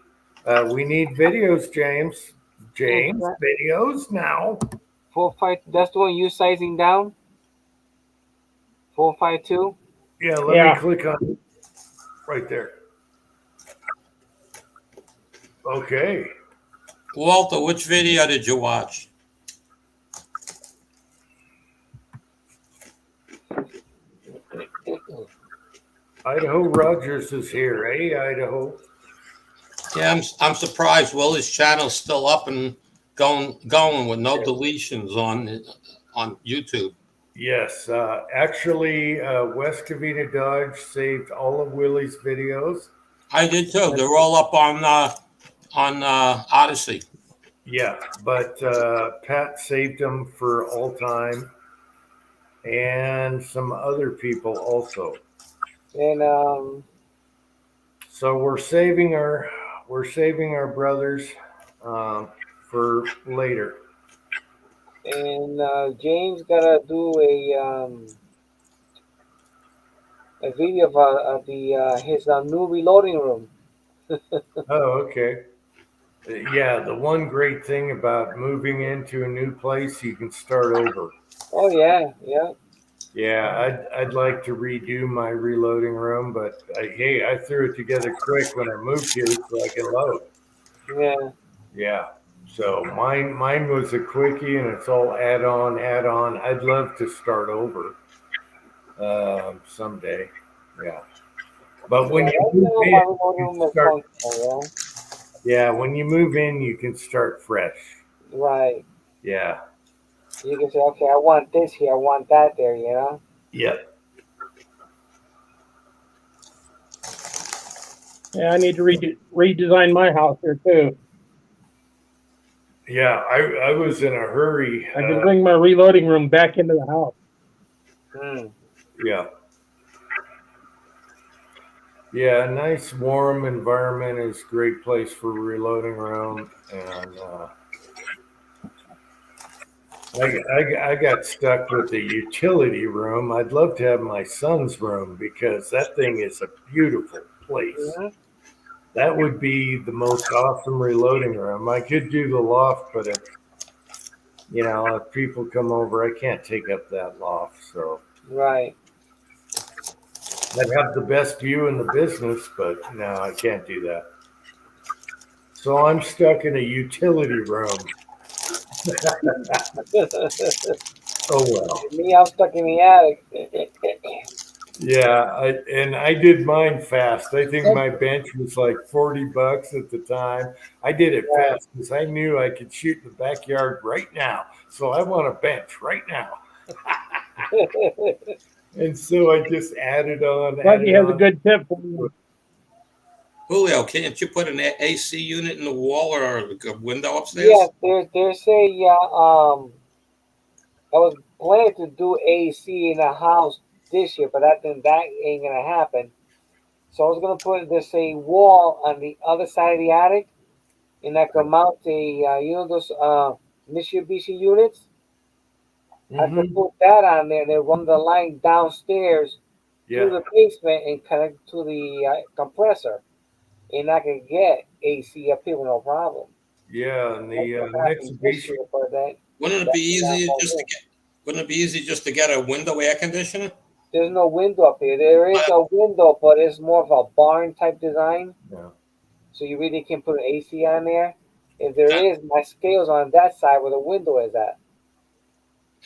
We need videos, James. Is James, that videos now. 4.5? That's the one you sizing down. 4.52. Yeah, let me Yeah. click on it right there. Okay. Walter, which video did you watch? Idaho Rogers is here. Hey, Idaho. Yeah, I'm surprised Willie's channel's still up and going with no deletions on YouTube. Yes, actually, West Covina Dodge saved all of Willie's videos. I did too. They're all up on Odyssey. Yeah, but Pat saved them for all time, and some other people also. And So we're saving our brothers for later. James gotta do a video of the his new reloading room. Oh, okay. Yeah, the one great thing about moving into a new place, you can start over. Oh yeah, yeah, Yeah, I'd like to redo my reloading room, but hey, I threw it together quick when I moved here so I can load. yeah. Yeah, so mine was a quickie, and it's all add on. I'd love to start over someday. Yeah, but when Yeah, you right move now in, my reloading you room can is start. functional. Yeah, when you move in, you can start fresh. Yeah, right. Yeah, You can say, okay, I want this here, I want that there. You know. yep. Yeah, I need to redesign my house here too. Yeah, I was in a hurry. I can bring my reloading room back into the house. Hmm. Yeah. Yeah, a nice warm environment is a great place for reloading room. And I got stuck with the utility room. I'd love to have my son's room because that thing is a beautiful place. Hmm. That would be the most awesome reloading room. I could do the loft, but if people come over, I can't take up that loft. So Right. I'd have the best view in the business, but no, I can't do that. So I'm stuck in a utility room. Oh well. Me, I'm stuck in the attic. Yeah, I did mine fast. I think my bench was like $40 at the time. I did it fast because I knew I could shoot in the backyard right now. So I want a bench right now. And so I just added on. Lucky has a good tip for you. Julio, can't you put an AC unit in the wall or a window upstairs? Yes, there's I was planning to do AC in a house this year, but that ain't gonna happen. So I was gonna put this a wall on the other side of the attic, and I could mount those Mitsubishi units. I could put that on there. They run the line downstairs through Yeah, the basement and connect to the compressor, and I could get AC up here with no problem. yeah, and That's the what happened this Mitsubishi. year, but Wouldn't it be easy just to get? Wouldn't it be easy just to get a window air conditioner? there's no window up here. There is a window, but it's more of a barn type design. Yeah. So you really can't put an AC on there. If there is, my scale's on that side where the window is at.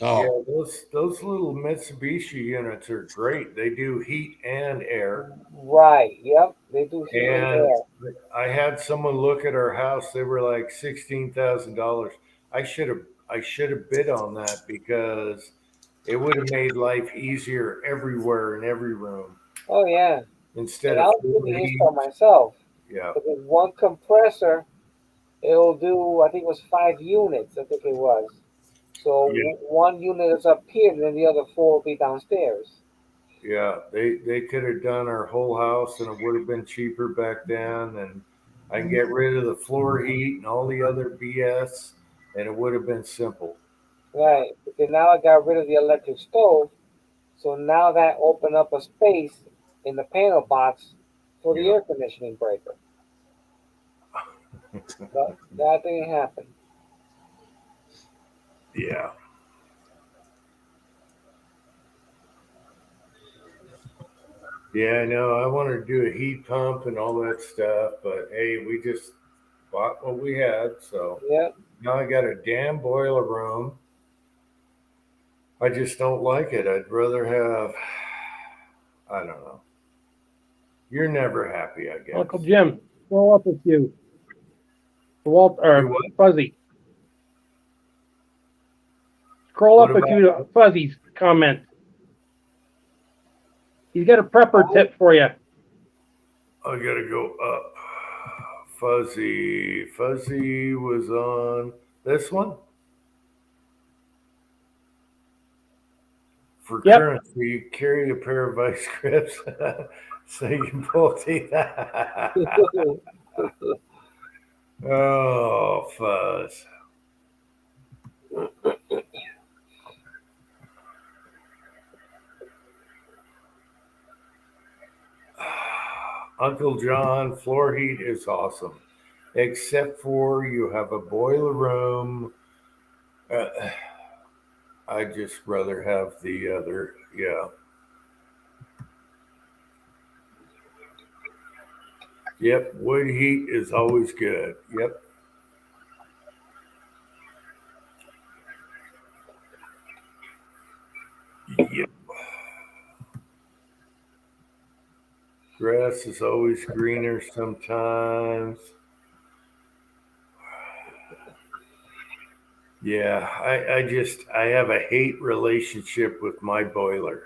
Oh, Yeah, those little Mitsubishi units are great. They do heat and air. Right. Yep. They do heat and And air. I had someone look at our house. They were like $16,000. I should have bid on that because it would have made life easier everywhere in every room Oh yeah. instead And I of was doing floor the heat. install myself. Yeah, But with one compressor, it'll do. I think it was 5 units. I think it was. So yeah, one unit is up here, and then the other four will be downstairs. yeah. They could have done our whole house, and it would have been cheaper back then. And I can get rid of the floor heat and all the other BS, and it would have been simple. Right. Because now I got rid of the electric stove. So now that opened up a space in the panel box for the Yeah, air conditioning breaker. But that didn't happen. yeah. Yeah, I know. I wanted to do a heat pump and all that stuff, but hey, we just bought what we had. So Yeah. now I got a damn boiler room. I just don't like it. I'd rather have, I don't know. You're never happy, I guess. Uncle Jim, scroll up with you. Walt You or what? Fuzzy. Scroll What up with about? you to Fuzzy's comment. He's got a prepper tip for you. I gotta go up. Fuzzy. Fuzzy was on this one. For Yep. currency, carry a pair of vice grips so you can pull teeth. Oh, fuzz. Uncle John, floor heat is awesome, except for you have a boiler room. Uh, I'd just rather have the other. Yeah. Yep. Wood heat is always good. Yep. Yep. Grass is always greener sometimes. Yeah, I have a hate relationship with my boiler.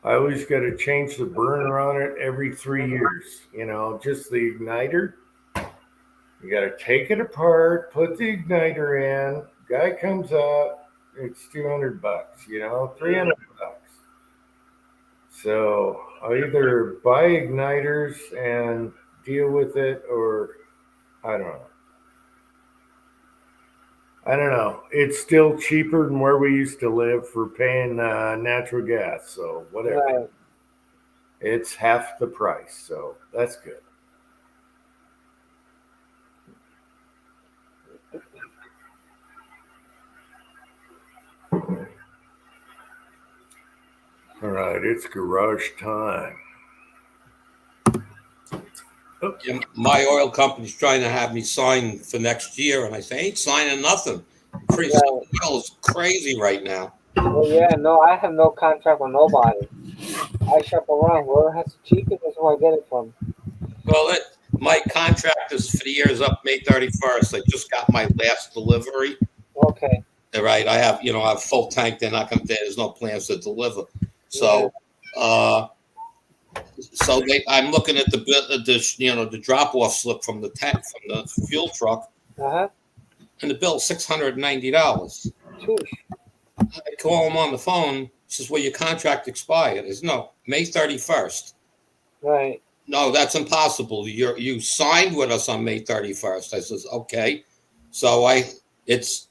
I always got to change the burner on it every 3 years. Just the igniter. You got to take it apart, put the igniter in. Guy comes out, it's $200. 300 bucks. So I either buy igniters and deal with it, or I don't know. I don't know. It's still cheaper than where we used to live for paying natural gas. So whatever. Right. It's half the price. So that's good. All right. It's garage time. yeah, my oil company's trying to have me sign for next year, and I say, I ain't signing nothing. Increase Right. oil is crazy right now. Well, yeah. No, I have no contract with nobody. I shop around. Whoever has the cheapest, that's who I get it from. Well, my contract is for the year is up May 31st. I just got my last delivery. Okay. All right, I have full tank. They're not going to. There's no plans to deliver. Yeah. So, I'm looking at the drop off slip from the tank from the fuel truck, Uh-huh. and the bill $690. Choosh. I call him on the phone. He says, "Well, your contract expired." I said, "No, May 31st." Right. No, that's impossible. You signed with us on May 31st. I says, "Okay." So I says,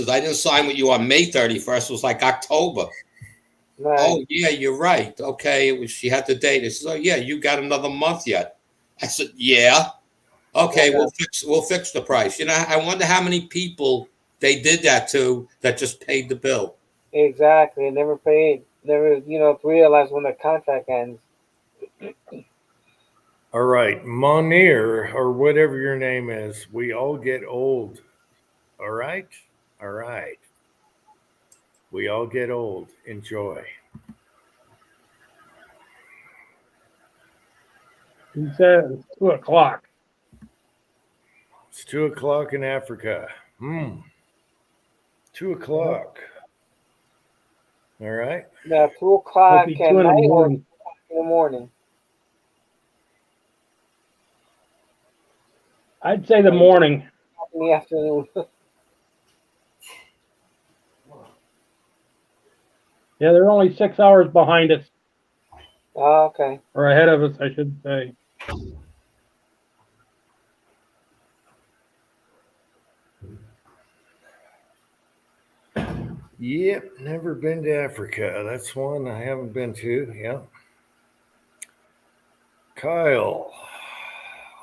"I didn't sign with you on May 31st. It was like October." Right. Oh yeah, you're right. Okay, she had the date. I says, "Oh yeah, you got another month yet?" I said, "Yeah." Okay, Yeah. we'll fix the price. I wonder how many people they did that to that just paid the bill. Exactly. Never paid. Never, realized when the contract ends. All right, Monir, or whatever your name is. We all get old. All right? All right. We all get old. Enjoy. He says 2:00. It's 2:00 in Africa. 2:00. All right. Now, 2 Must o'clock be at 2 in the night or morning. in the morning? I'd say the morning. In the afternoon. Yeah, they're only 6 hours behind us, Oh, okay. or ahead of us, I should say. Yep, never been to Africa. That's one I haven't been to. Yeah. Kyle.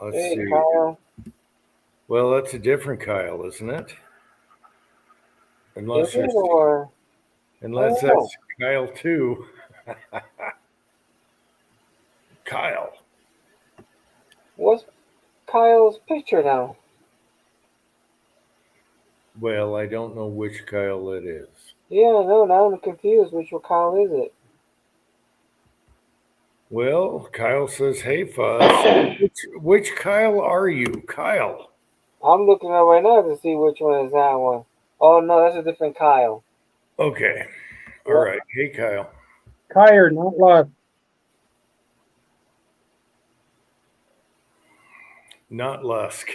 Let's Hey, see. Kyle. Well, that's a different Kyle, isn't it? Is Unless it it's, or? unless I don't know. that's Kyle too. Kyle. What's Kyle's picture now? Well, I don't know which Kyle it is. Yeah, no, now I'm confused. Which one Kyle is it? Well, Kyle says, "Hey, Fuzz. Which Kyle are you, Kyle?" I'm looking at it right now to see which one is that one. Oh no, that's a different Kyle. Okay. All Yep. right. Hey, Kyle. Kyer, not Lusk. Not Lusk.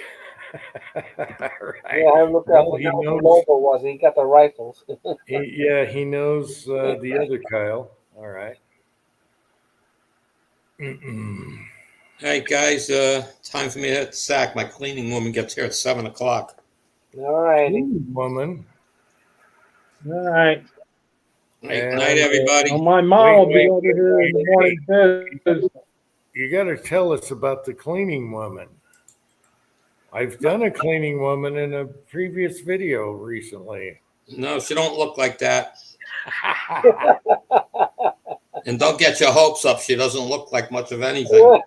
Right. Yeah, I looked Well, up he what the knows. logo was. He got the rifles. He knows the other Kyle. All right. Mm-mm. All right, guys. Time for me to hit the sack. My cleaning woman gets here at 7:00. All righty. Woman. All right. All right, And, night, everybody. Well, my mom will be over here in the wait. morning too. You got to tell us about the cleaning woman. I've done a cleaning woman in a previous video recently. No, she don't look like that. And don't get your hopes up. She doesn't look like much of anything.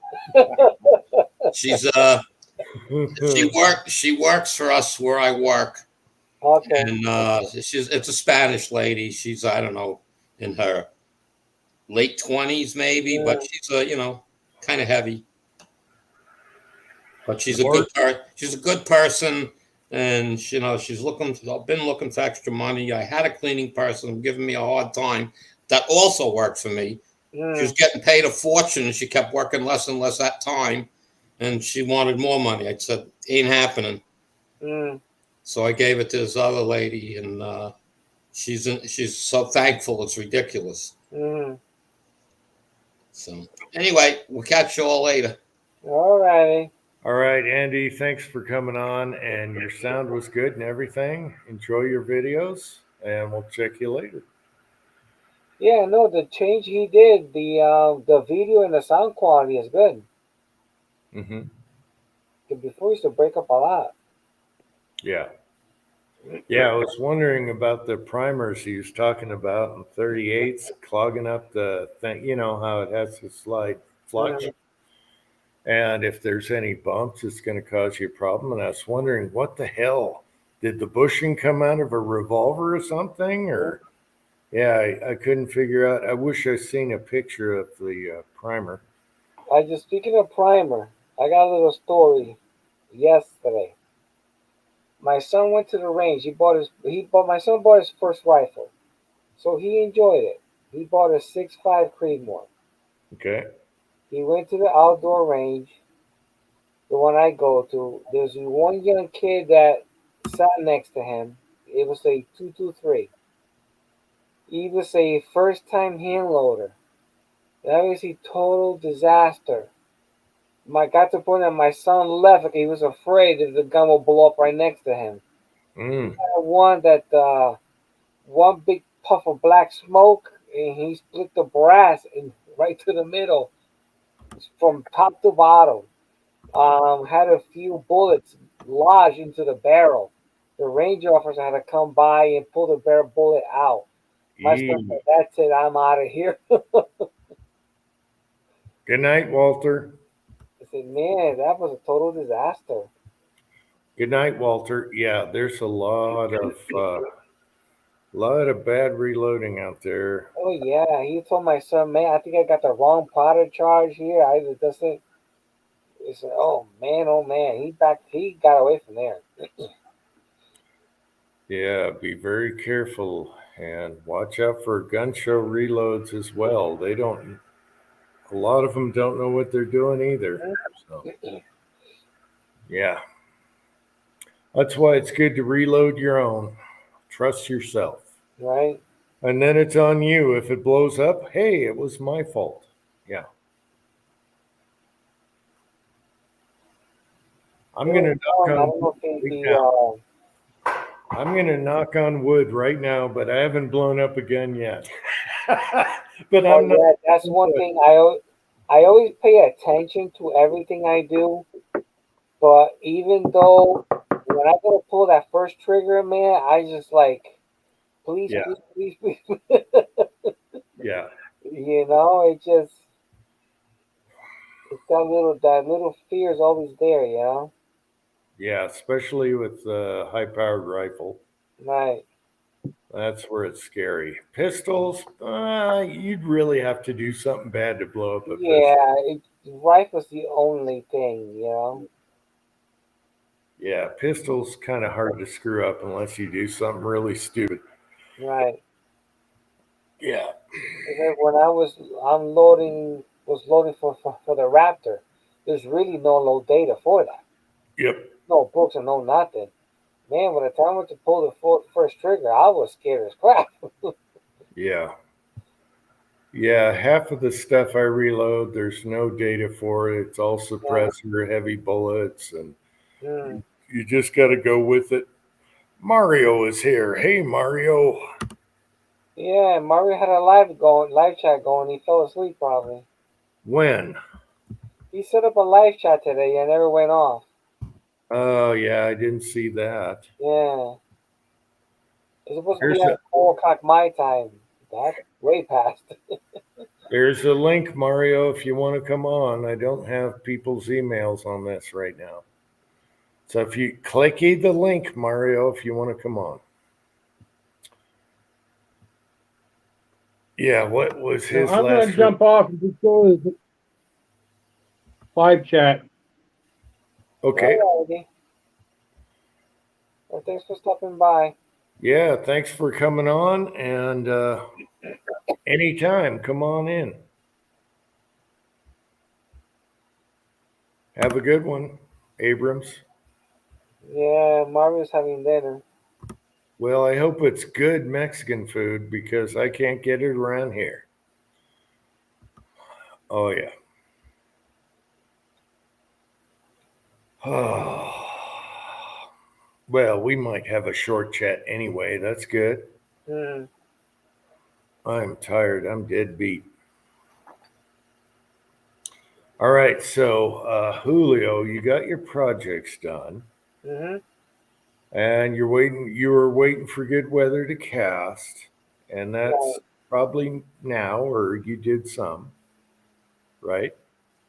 She's she works for us where I work. Okay. And it's a Spanish lady. She's, I don't know, in her late 20s maybe, Yeah. but she's kind of heavy. But she's she's a good person, and she's been looking for extra money. I had a cleaning person giving me a hard time that also worked for me. She was getting paid a fortune, and she kept working less and less that time, and she wanted more money. I said, ain't happening. So I gave it to this other lady, and she's so thankful it's ridiculous. So anyway, we'll catch you all later. All righty. All right, Andy, thanks for coming on, and your sound was good and everything. Enjoy your videos, and we'll check you later. Yeah, no, the change he did, the video and the sound quality is good. Mm-hmm. Before he used to break up a lot. Yeah. Yeah, I was wondering about the primers he was talking about in 38s, clogging up the thing. You know how it has to slide flux. And if there's any bumps, it's going to cause you a problem. And I was wondering, what the hell? Did the bushing come out of a revolver or something? Or, yeah, I couldn't figure out. I wish I'd seen a picture of the primer. Speaking of primer, I got a little story yesterday. My son went to the range. My son bought his first rifle. So he enjoyed it. He bought a 6.5 Creedmoor. Okay. He went to the outdoor range, the one I go to. There's one young kid that sat next to him. It was a 223. He was a first-time hand loader. That was a total disaster. Got to the point that my son left because he was afraid that the gun will blow up right next to him. He had one big puff of black smoke, and he split the brass right to the middle, from top to bottom. Had a few bullets lodged into the barrel. The ranger officer had to come by and pull the bullet out. My son said, "That's it. I'm out of here." Good night, Walter. I said, man, that was a total disaster. Good night, Walter. Yeah, there's a lot of bad reloading out there. Oh yeah, he told my son, man, I think I got the wrong product charge here. I it doesn't. He said, oh man, he got away from there. Yeah, be very careful and watch out for gun show reloads as well. A lot of them don't know what they're doing either. So, yeah, that's why it's good to reload your own. Trust yourself. Right? And then it's on you. If it blows up, hey, it was my fault. Yeah. I'm going to knock I on don't know if wood he'd right be. now. I'm going to knock on wood right now, but I haven't blown up a gun yet. But I'm not. Yeah, that's one thing I always pay attention to everything I do. But even though when I go to pull that first trigger, man, I just like, please, Yeah. please, please, please. Yeah. You know, it's that little fear is always there. You know, Yeah, especially with the high-powered rifle. right? That's where it's scary. Pistols, you'd really have to do something bad to blow up a pistol. Yeah, rifle's the only thing. You know, Yeah, pistols kind of hard to screw up unless you do something really stupid. right? Yeah. Because when was loading for the Raptor, there's really no load data for that. Yep. No books and no nothing. Man, by the time I went to pull the first trigger, I was scared as crap. Yeah. Yeah, half of the stuff I reload, there's no data for it. It's all suppressor, heavy bullets, and Mm. you just got to go with it. Mario is here. Hey, Mario. Yeah, Mario had a live chat going. He fell asleep probably. When? He set up a live chat today and it never went off. Oh, yeah, I didn't see that. Yeah, it's supposed to There's be a at 4 o'clock my time. That's way past. there's a link, Mario, if you want to come on. I don't have people's emails on this right now. So if you clicky the link, Mario, if you want to come on. Yeah, what was Now, his I'm going last? to jump off and just go to the live chat. Okay. Alrighty. Well, thanks for stopping by. Yeah, thanks for coming on, and anytime, come on in. Have a good one, Abrams. Yeah, Mario's having dinner. Well, I hope it's good Mexican food because I can't get it around here. Oh, yeah. Oh. Well, we might have a short chat anyway. That's good. Mm. I'm tired. I'm dead beat. All right. So, Julio, you got your projects done. Mm-hmm. And you were waiting for good weather to cast, and that's Right. probably now, or you did some, right?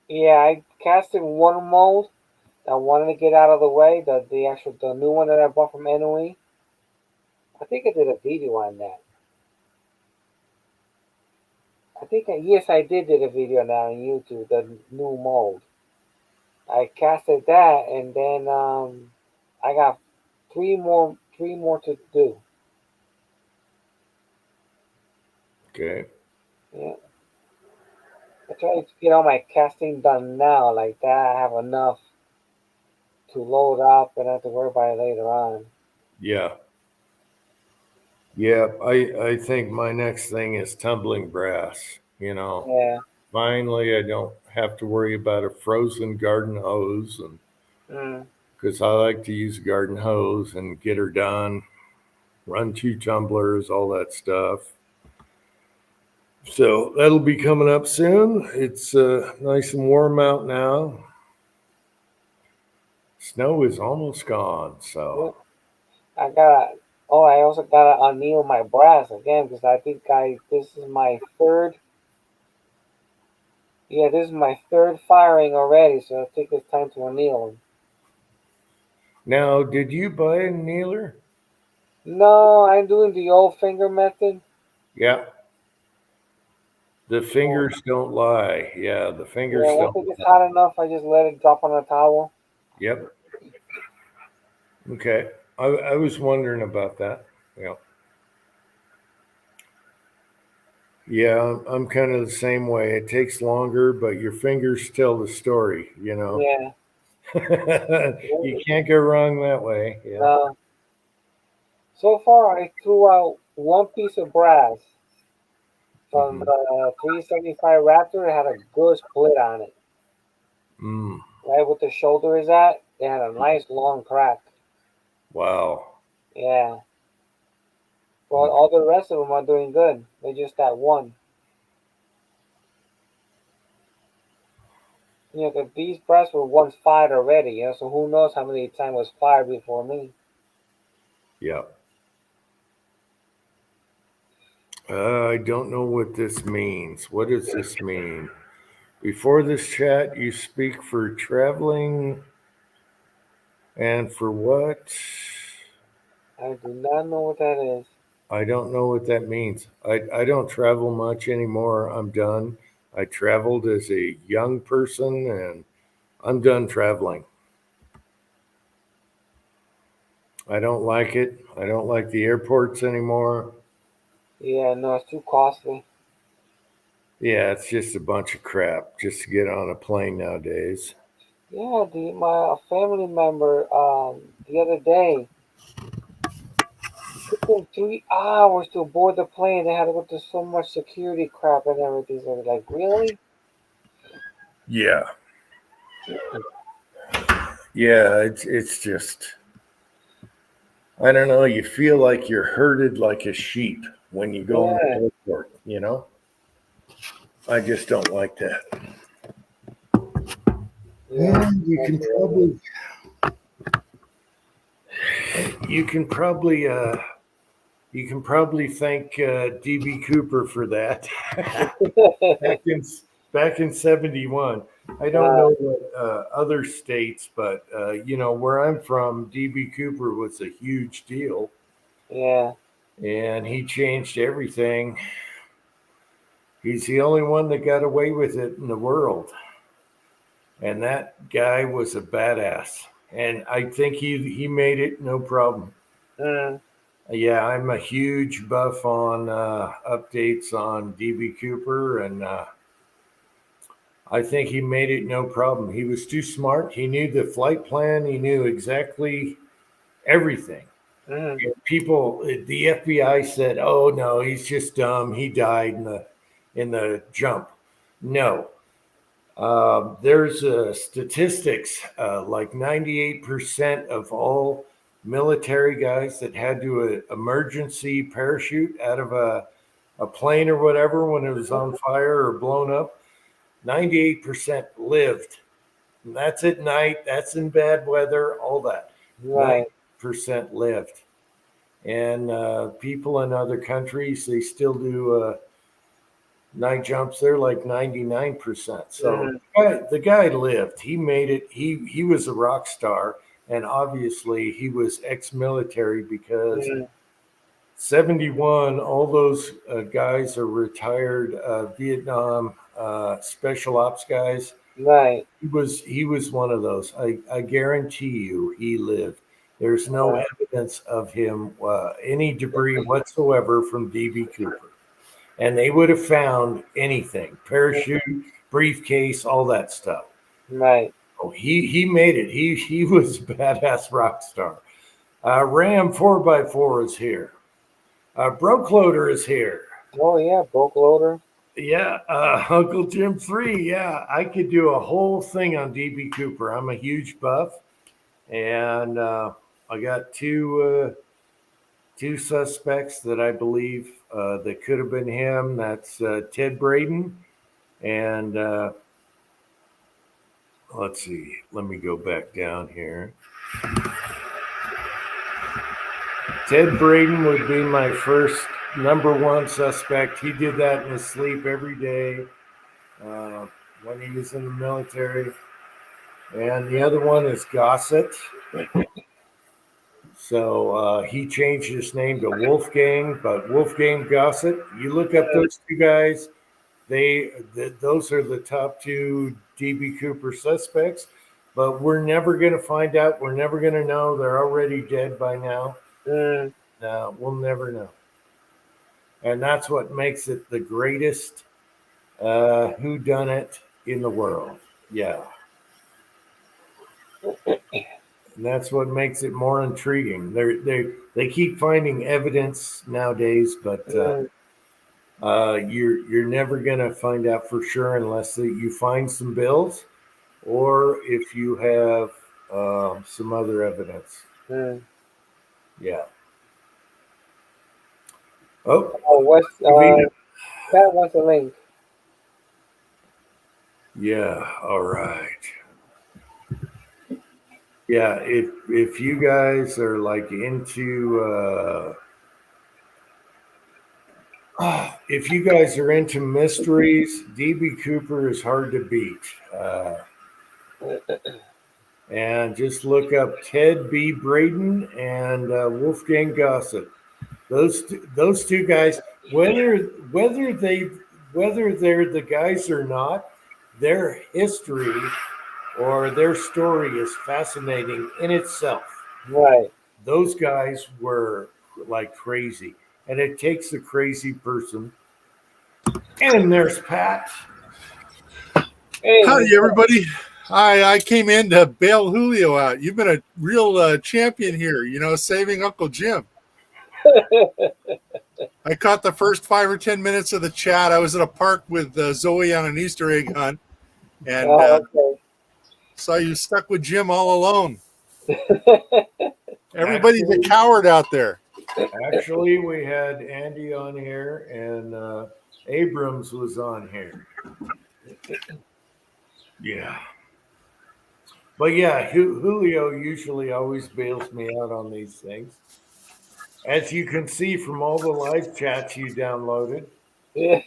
Yeah, I casted one mold. I wanted to get out of the way. The new one that I bought from NOE. I think I did a video on that. Yes, I did a video on that on YouTube. The new mold. I casted that, and then I got three more to do. Okay. Yeah, I try to get all my casting done now, like that. I have enough to load up and not have to worry about it later on. Yeah. Yeah. I think my next thing is tumbling brass. Yeah. Finally, I don't have to worry about a frozen garden hose, and Mm. because I like to use a garden hose and get her done, run 2 tumblers, all that stuff. So that'll be coming up soon. It's nice and warm out now. Snow is almost gone, so I got. Oh, I also gotta anneal my brass again because I think this is my third. Yeah, this is my third firing already, so I think it's time to anneal him. Now, did you buy a kneeler? No, I'm doing the old finger method. Yeah. The fingers don't lie. Yeah, the fingers Yeah, once don't it gets lie. hot enough, I just let it drop on a towel. Yep. Okay. I was wondering about that. Yeah. Yeah, I'm kind of the same way. It takes longer, but your fingers tell the story, you know. Yeah. You can't go wrong that way. Yeah. No. So far, I threw out one piece of brass from Mhm. the 375 Raptor. It had a good split on it. Mm. Right where the shoulder is at, it had a nice long crack. Wow. Yeah. Well, all the rest of them are doing good. They just that one. You know, 'cause these brass were once fired already, you know, so who knows how many times was fired before me. Yeah. I don't know what this means. What does this mean? Before this chat, you speak for traveling and for what? I do not know what that is. I don't know what that means. I don't travel much anymore. I'm done. I traveled as a young person and I'm done traveling. I don't like it. I don't like the airports anymore. Yeah, no, it's too costly. Yeah, it's just a bunch of crap just to get on a plane nowadays. Yeah, my family member the other day took them 3 hours to board the plane. They had to go through so much security crap and everything. So they're like, really? Yeah. Yeah, it's just I don't know, you feel like you're herded like a sheep when you go in Yeah, the airport, you know? I just don't like that. yeah. And That's what it you can probably thank DB Cooper for that. is. back in back in '71. I don't uh, know what other states, but you know where I'm from, DB Cooper was a huge deal, yeah. and he changed everything. He's the only one that got away with it in the world, and that guy was a badass. And I think he made it no problem. Mm, Yeah, I'm a huge buff on updates on DB Cooper, and I think he made it no problem. He was too smart. He knew the flight plan. He knew exactly everything. mm, And people, the FBI said, "Oh no, he's just dumb. He died in the jump." No, there's statistics like 98% of all military guys that had to emergency parachute out of a plane or whatever when it was on fire or blown up. 98% lived. And that's at night. That's in bad weather. All that. right. 90% lived. And people in other countries, they still do night jumps. They're like 99%. So Mm, the guy lived. He made it. He was a rock star. And obviously, he was ex-military because mm, 71, all those guys are retired Vietnam special ops guys. right. He was one of those. I guarantee you he lived. There's no Right. evidence of him any debris whatsoever from DB Cooper, and they would have found anything: parachute, briefcase, all that stuff. Right. Oh, he made it. He was a badass rock star. Ram 4x4 is here. Broke Loader is here. Oh yeah, bulk loader. Yeah, Uncle Jim 3. Yeah, I could do a whole thing on DB Cooper. I'm a huge buff, and I got two suspects that I believe that could have been him. That's Ted Braden, and let's see. Let me go back down here. Ted Braden would be my first number one suspect. He did that in his sleep every day. when he was in the military. And the other one is Gossett. So he changed his name to Wolfgang, but Wolfgang Gossett. You look up those two guys; those are the top two DB Cooper suspects. But we're never going to find out. We're never going to know. They're already dead by now. No, we'll never know. And that's what makes it the greatest whodunit in the world. Yeah. And that's what makes it more intriguing. They keep finding evidence nowadays, but you're never gonna find out for sure unless you find some bills, or if you have some other evidence. Yeah. Oh, what's Pat wants a link. Yeah. All right. Yeah, if you guys are like into if you guys are into mysteries, DB Cooper is hard to beat. And just look up Ted B. Braden and Wolfgang Gossett. Those two guys, whether they're the guys or not, their history or their story is fascinating in itself. Right. Those guys were like crazy, and it takes a crazy person. And there's Pat. Hey, howdy, everybody. I came in to bail Julio out. You've been a real champion here, saving Uncle Jim. I caught the first 5 or 10 minutes of the chat. I was at a park with Zoe on an Easter egg hunt, and okay. saw you stuck with Jim all alone. Everybody's a coward out there. Actually, we had Andy on here, and Abrams was on here. Yeah. But yeah, Julio usually always bails me out on these things. As you can see from all the live chats you downloaded. Yeah.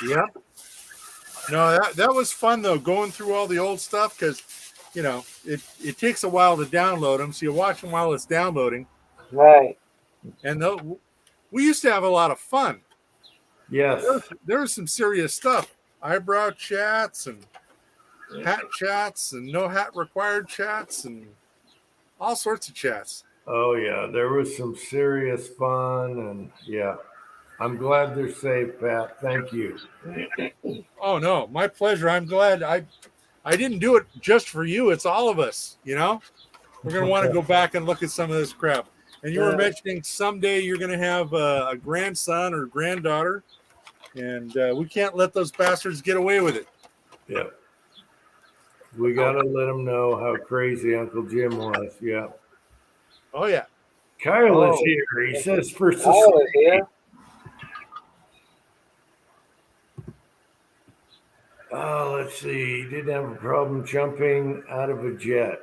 Yeah. No, that was fun though, going through all the old stuff, because it takes a while to download them, so you watch them while it's downloading. Right. And we used to have a lot of fun. Yes. There was some serious stuff. Eyebrow chats and hat chats and no hat required chats and all sorts of chats. Oh yeah, there was some serious fun, and yeah, I'm glad they're safe, Pat. Thank you. Oh no, my pleasure. I'm glad I didn't do it just for you. It's all of us, We're going to want to go back and look at some of this crap. And you were mentioning someday you're going to have a grandson or granddaughter, and we can't let those bastards get away with it. Yeah. We got to let them know how crazy Uncle Jim was. Yeah. Oh, yeah. Kyle is here. He says for Kyle is here. Oh, let's see. He didn't have a problem jumping out of a jet.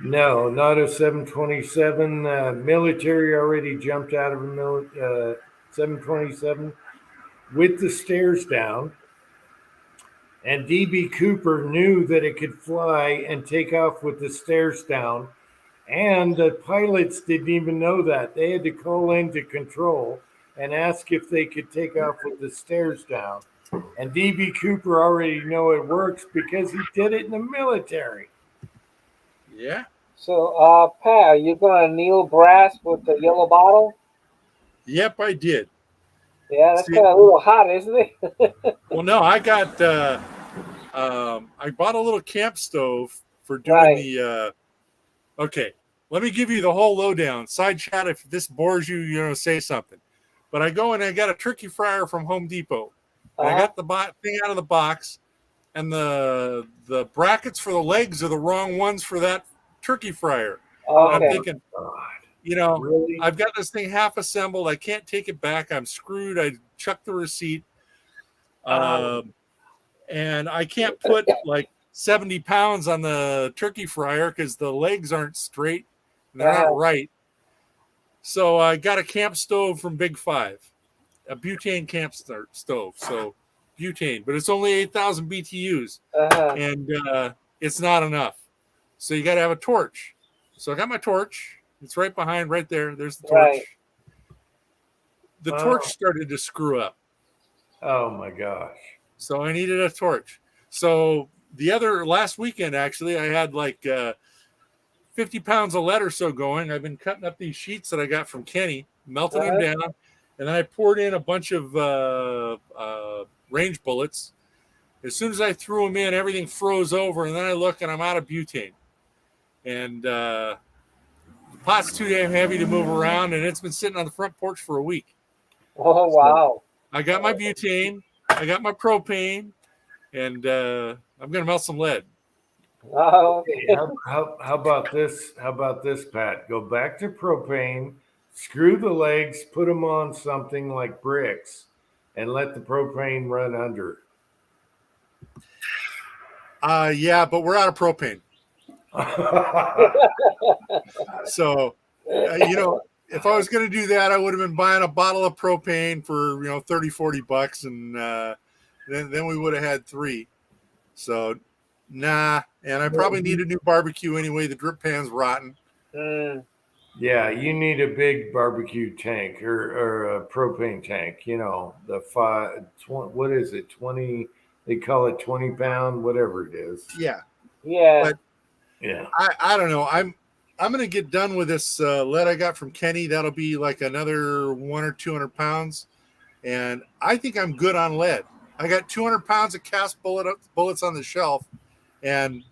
No, not a 727. Military already jumped out of a 727 with the stairs down. And DB Cooper knew that it could fly and take off with the stairs down. And the pilots didn't even know that. They had to call into control and ask if they could take off with the stairs down. And DB Cooper already know it works because he did it in the military. Yeah. So, Pat, are you going to kneel brass with the yellow bottle? Yep, I did. Yeah, that's kind of a little hot, isn't it? Well, no, I got I bought a little camp stove for doing the okay, let me give you the whole lowdown. Side chat, if this bores you, say something. But I go and I got a turkey fryer from Home Depot. And I got the thing out of the box, and the brackets for the legs are the wrong ones for that turkey fryer. Okay. I'm thinking, Really? I've got this thing half assembled. I can't take it back. I'm screwed. I chucked the receipt. And I can't put like 70 pounds on the turkey fryer because the legs aren't straight. They're not right. So I got a camp stove from Big Five. a butane camp stove. So butane, but it's only 8,000 BTUs, and it's not enough. So you got to have a torch. So I got my torch. It's right behind, right there. There's the torch. Right. The torch started to screw up. Oh my gosh. So I needed a torch. So last weekend, actually, I had like 50 pounds of lead or so going. I've been cutting up these sheets that I got from Kenny, melting them down, and then I poured in a bunch of range bullets. As soon as I threw them in, everything froze over, and then I look and I'm out of butane. And the pot's too damn heavy to move around, and it's been sitting on the front porch for a week. Oh, wow. So I got my butane, I got my propane, and I'm going to melt some lead. Oh, okay. How about this? How about this, Pat? Go back to propane, screw the legs, put them on something like bricks, and let the propane run under. Yeah, but we're out of propane. So, if I was going to do that, I would have been buying a bottle of propane for, $30-$40, and then we would have had 3. So, nah. And I probably need a new barbecue anyway. The drip pan's rotten. Yeah, you need a big barbecue tank or a propane tank. What is it? 20? They call it 20-pound, whatever it is. Yeah. Yeah. But yeah, I don't know. I'm going to get done with this lead I got from Kenny. That'll be like another 100 or 200 pounds. And I think I'm good on lead. I got 200 pounds of cast bullets on the shelf, and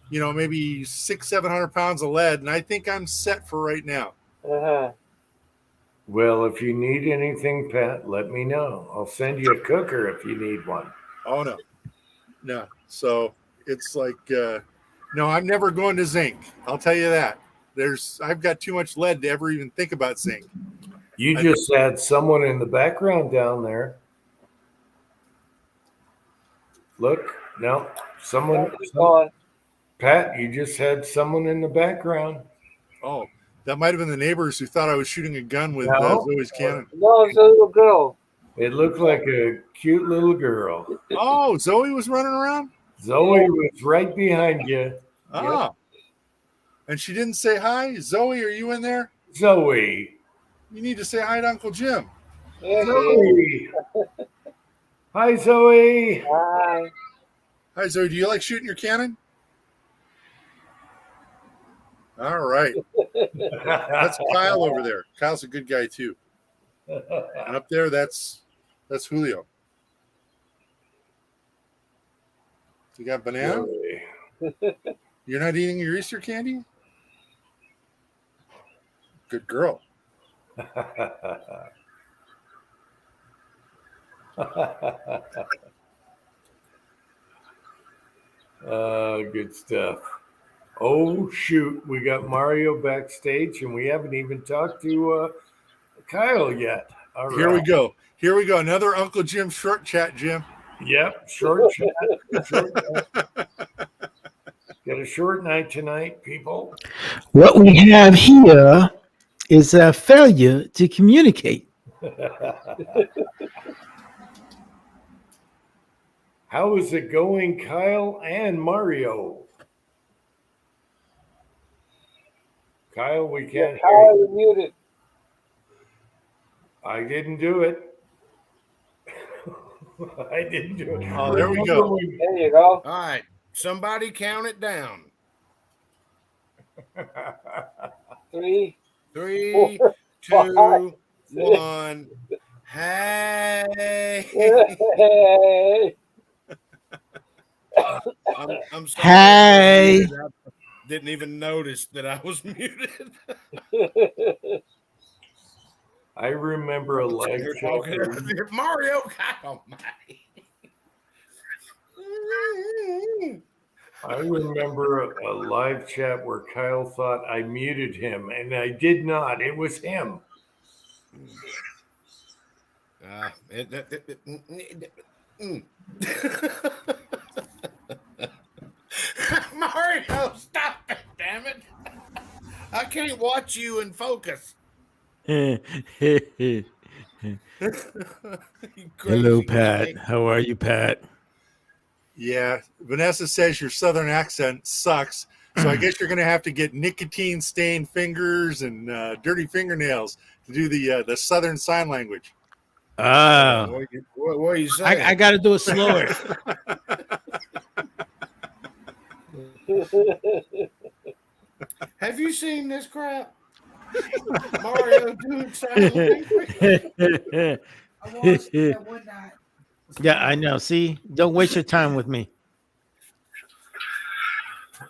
maybe 600-700 pounds of lead, and I think I'm set for right now. Well, if you need anything, Pat, let me know. I'll send you a cooker if you need one. Oh no. So it's like no, I'm never going to zinc. I'll tell you that. I've got too much lead to ever even think about zinc. You just had someone in the background down there. Look, no, someone. Pat, you just had someone in the background. Oh, that might have been the neighbors who thought I was shooting a gun with Zoe's cannon. No, it's a little girl. It looked like a cute little girl. Oh, Zoe was running around? Zoe was right behind you. Oh. Yep. And she didn't say hi? Zoe, are you in there? Zoe. You need to say hi to Uncle Jim. Zoe. Hi, Zoe. Hi. Hi, Zoe. Do you like shooting your cannon? All right. That's Kyle over there. Kyle's a good guy, too. And up there, that's Julio. You got banana? You're not eating your Easter candy? Good girl. Good stuff. Oh, shoot. We got Mario backstage, and we haven't even talked to Kyle yet. All right. Here we go. Another Uncle Jim short chat, Jim. Yep, short chat. Got a short night tonight, people. What we have here is a failure to communicate. How is it going, Kyle and Mario? Kyle, we can't hear Kyle, you're muted. I didn't do it. I didn't do it. Oh, there we go. There you go. All right. Somebody count it down. 3, 3, 2, 1. Hey. Hey. I'm sorry. Hey. I didn't even notice that I was muted. I remember a live chat. Mario, oh my. I remember a live chat where Kyle thought I muted him, and I did not. It was him. Mario, stop it, damn it. I can't watch you and focus. You Hello, crazy Pat. guy. How are you, Pat? Yeah, Vanessa says your southern accent sucks. So I guess you're going to have to get nicotine stained fingers and dirty fingernails to do the southern sign language. Oh, What are you saying? I got to do it slower. Have you seen this crap? Mario doing sign language. Yeah, I know. See, don't waste your time with me.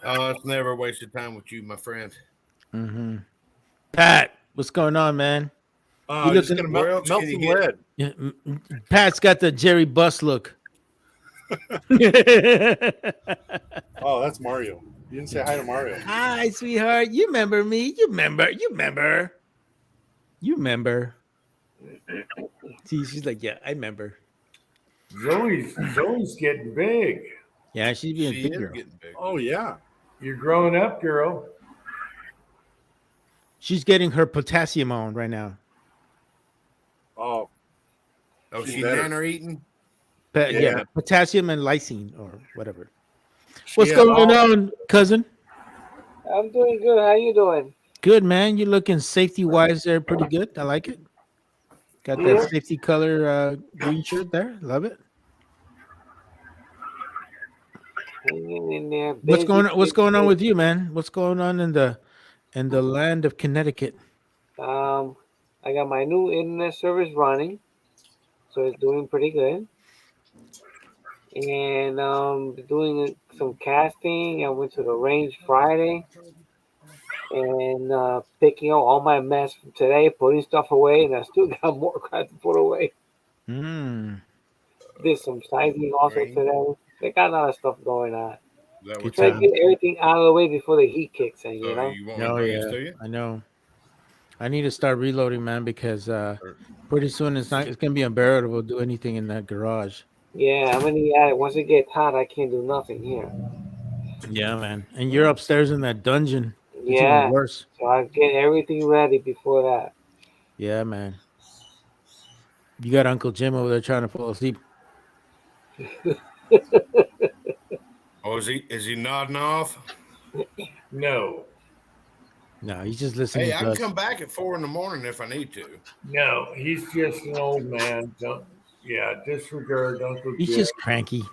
Oh, it's never wasted time with you, my friend. Hmm. Pat, what's going on, man? Oh, You just looking- going to Where melt, else melt can some you get- lead. Yeah, Pat's got the Jerry Buss look. Oh, that's Mario. You didn't say hi to Mario. Hi, sweetheart. You remember me? You remember. See, she's like, yeah, I remember. Zoe's getting big. Yeah, she's being She big is girl. getting big. Oh, yeah. You're growing up, girl. She's getting her potassium on right now. Oh, Oh, She's she better. nanner eating? But yeah, Yeah. potassium and lysine or whatever. she What's had going all- on, cousin? I'm doing good. How you doing? Good, man. You're looking safety wise there, pretty good. I like it. Got that Yeah. safety color green shirt there. Love it. Hanging in there. What's busy, going on busy. with you, man? What's going on in the land of Connecticut? I got my new internet service running, so it's doing pretty good. And doing some casting. I went to the range Friday and picking up all my mess from today, putting stuff away, and I still got more crap to put away. Mm, Did some sizing also Range. today. They got a lot of stuff going on. Is that Good what Try to time. get everything out of the way before the heat kicks in, you So know? you want me to oh bring yeah, this to you? I know. I need to start reloading, man, because pretty soon it's gonna be unbearable to do anything in that garage. Yeah, I'm gonna need it. Once it gets hot, I can't do nothing here. Yeah, man. And you're upstairs in that dungeon. It's Yeah, even worse. so I get everything ready before that. Yeah, man. You got Uncle Jim over there trying to fall asleep. Oh, is he nodding off? No, No, he's just listening Hey, to I can us. come back at 4 a.m. if I need to. no, he's just an old man. Disregard Uncle He's Jim. just cranky.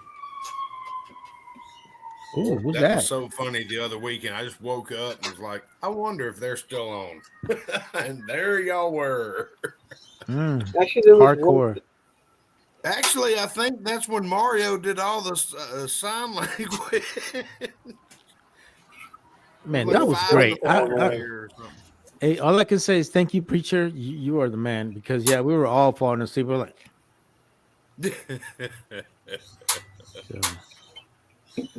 Ooh, who's That that? was so funny the other weekend. I just woke up and was like, I wonder if they're still on. And there y'all were. Mm, Actually, there was hardcore. Actually, I think that's when Mario did all the sign language. Man, Like that was 5 great. in the morning or something. Hey, all I can say is thank you, preacher. You are the man because yeah, we were all falling asleep. We're like, so,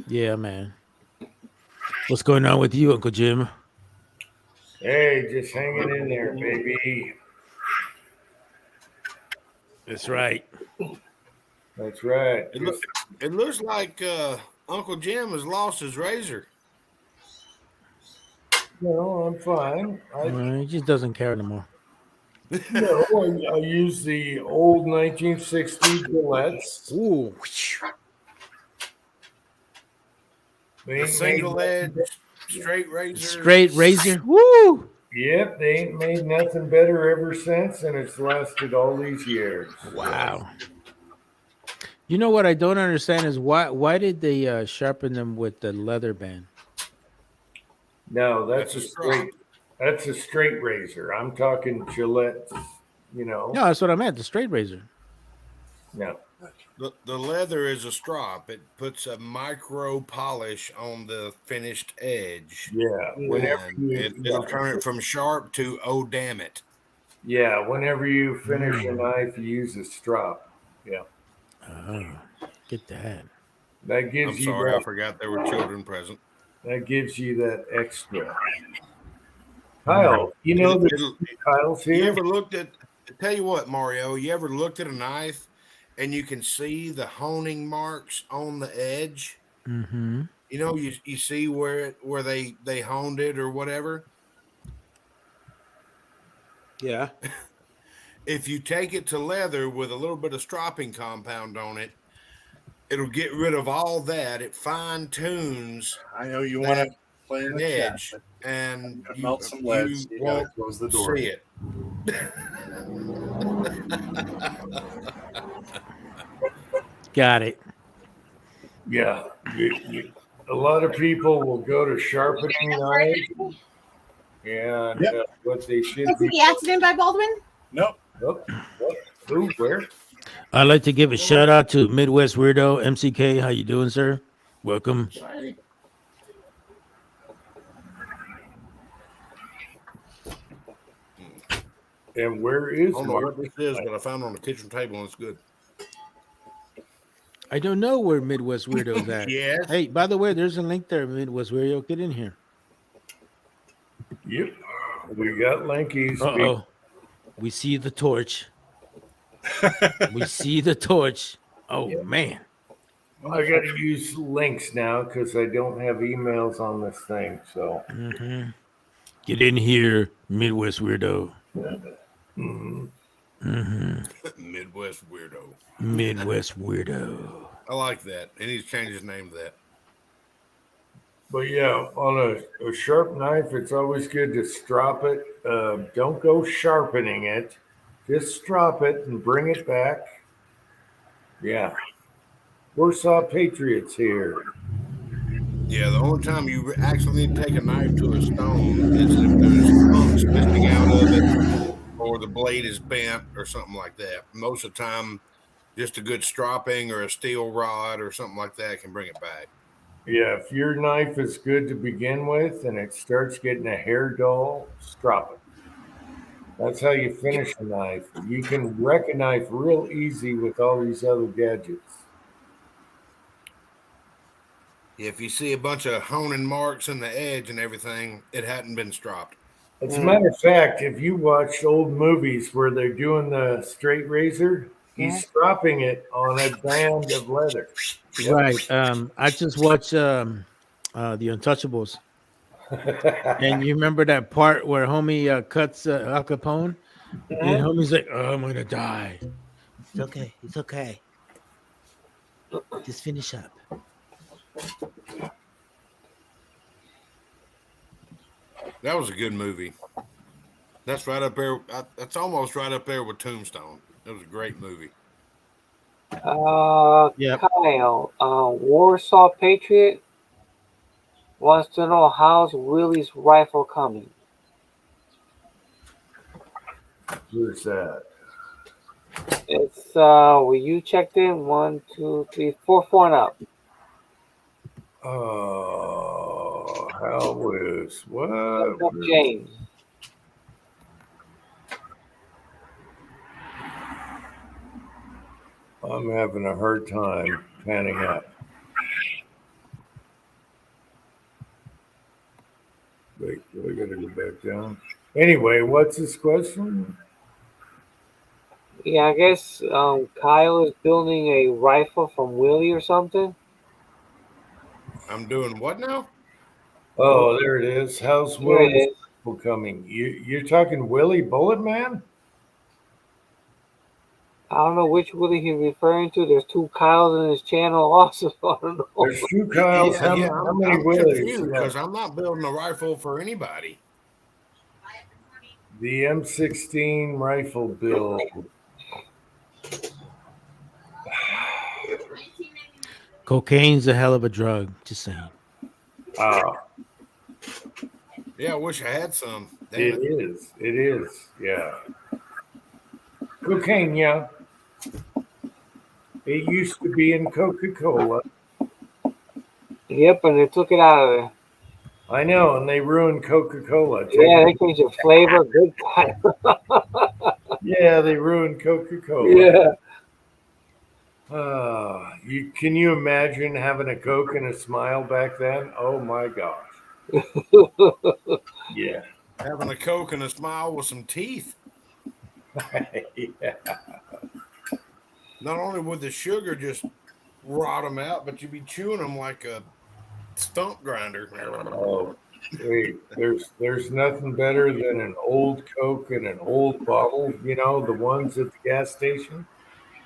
yeah, man. What's going on with you, Uncle Jim? Hey, just hanging in there, baby. That's right. That's right. It looks like Uncle Jim has lost his razor. No, I'm fine. He just doesn't care anymore. I use the old 1960 Gillettes. Ooh, They The ain't single made edge nothing- straight razor. straight razor. Woo! Yep, they ain't made nothing better ever since, and it's lasted all these years. Wow. You know what I don't understand is why did they sharpen them with the leather band? No, that's That's a a strap. straight. That's a straight razor. I'm talking Gillette. You know. No, that's what I meant. The straight razor. No. The leather is a strop. It puts a micro polish on the finished edge. Yeah. Whenever And it'll turn it from sharp to oh damn it. Yeah. Whenever you finish a knife, you use a strop. Yeah. Oh, get that. That gives I'm you sorry, I that. forgot there were children present. That gives you that extra. Kyle, you know that Kyle's You here. ever looked at? Tell you what, Mario. You ever looked at a knife and you can see the honing marks on the edge? Mm-hmm. You know, you see where they honed it or whatever. Yeah. if you take it to leather with a little bit of stropping compound on it, it'll get rid of all that. It fine tunes I know you want to play in the the chat, edge, but and melt some lead. you So you gotta won't close the door. see it. Got it. Yeah. A lot of people will go to sharpening knives. And Yep. what they should Is it the accident by Baldwin? Nope. What? Who? Where? I'd like to give a shout out to Midwest Weirdo MCK. How you doing, sir? Welcome. And where is I don't know Mark? what this is, but I found it on the kitchen table and it's good. I don't know where Midwest Weirdo's at. Yes. Hey, by the way, there's a link there, Midwest Weirdo. Get in here. Yep. We got Lankies. Uh-oh. We see the torch. We see the torch. Oh, man. I got to use links now because I don't have emails on this thing. So Mhm. Get in here, Midwest Weirdo. mhm. Midwest weirdo. Midwest Weirdo. I like that. He needs to change his name to that. But yeah, on a sharp knife, it's always good to strop it. Don't go sharpening it. Just strop it and bring it back. Yeah. Warsaw Patriots here. Yeah, the only time you actually need to take a knife to a stone is if there's chunks missing out of it or the blade is bent or something like that. Most of the time, just a good stropping or a steel rod or something like that can bring it back. Yeah, if your knife is good to begin with and it starts getting a hair dull, strop it. That's how you finish a knife. You can wreck a knife real easy with all these other gadgets. If you see a bunch of honing marks in the edge and everything, it hadn't been stropped. As a matter of fact, if you watch old movies where they're doing the straight razor, he's stropping it on a band of leather. Yep. Right. I just watched The Untouchables. And you remember that part where homie cuts Al Capone? And homie's like, oh, I'm going to die. It's okay. It's okay. Just finish up. That was a good movie. That's right up there. That's almost right up there with Tombstone. It was a great movie. Yep. Kyle, Warsaw Patriot wants to know how's Willie's rifle coming. Where's that? It's well, you checked in 1, 2, 3, 4, 4 and up. Oh, how is what? Look up James. I'm having a hard time panning out. Wait, I gotta go back down. Anyway, what's his question? Yeah, I guess Kyle is building a rifle from Willie or something. I'm doing what now? Oh, there it is. How's Here it Willie's is. rifle coming? You're talking Willie Bullet Man? I don't know which Willie he's referring to. There's two Kyles in his channel also. I don't know. There's two Kyles. How many Willies? Because I'm not building a rifle for anybody. The M16 rifle build. Cocaine's a hell of a drug. Just saying. Yeah, I wish I had some. Damn It is. It is. Yeah. Cocaine, yeah. It used to be in Coca-Cola. Yep, and they took it out of there. I know, and they ruined Coca-Cola. Yeah, they changed the flavor. Good time. Yeah, they ruined Coca-Cola. Yeah. Can you imagine having a Coke and a smile back then? Oh my gosh. Yeah. Having a Coke and a smile with some teeth. Yeah. Not only would the sugar just rot them out, but you'd be chewing them like a stump grinder. Oh, Hey, there's nothing better than an old Coke in an old bottle. You know, the ones at the gas station.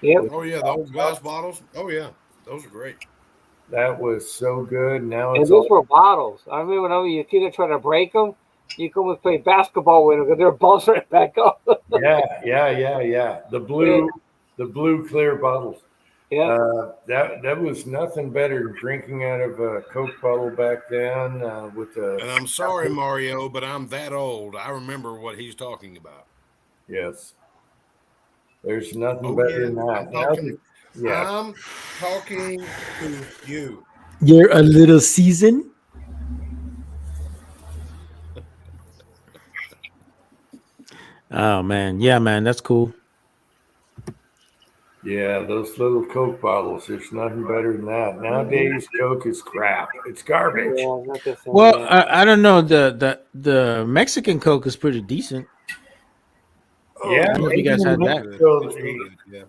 Yep. Oh yeah, the old glass bottles. Oh yeah, those are great. That was so good. Now And it's those all were bottles. I remember when I was a kid, I tried to break them. You come and play basketball with them because they're bouncing right back up. yeah. The blue clear bottles. Yeah. That was nothing better than drinking out of a Coke bottle back then with a And I'm sorry, Mario, but I'm that old. I remember what he's talking about. yes. There's nothing Oh better yeah, than that. I'm Now talking. yeah. I'm talking to you. You're a little seasoned. Oh man, yeah, man, that's cool. Yeah, those little Coke bottles. There's nothing better than that. Nowadays, Coke is crap. It's garbage. Yeah, not the same. Well, Yeah. I don't know. The Mexican Coke is pretty decent. Yeah, I don't know if you guys had that. It's real good, yeah.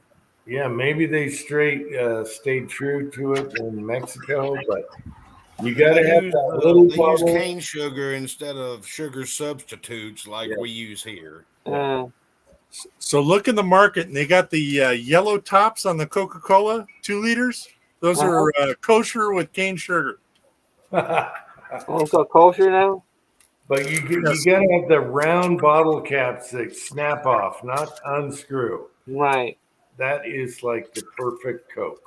Yeah, maybe they stayed true to it in Mexico, but you got to have that little They use bottle. cane sugar instead of sugar substitutes like Yeah. we use here. So look in the market, and they got the yellow tops on the Coca-Cola 2 liters. Those are kosher with cane sugar. Also kosher now. But you got to have the round bottle caps that snap off, not unscrew. Right. That is like the perfect Coke.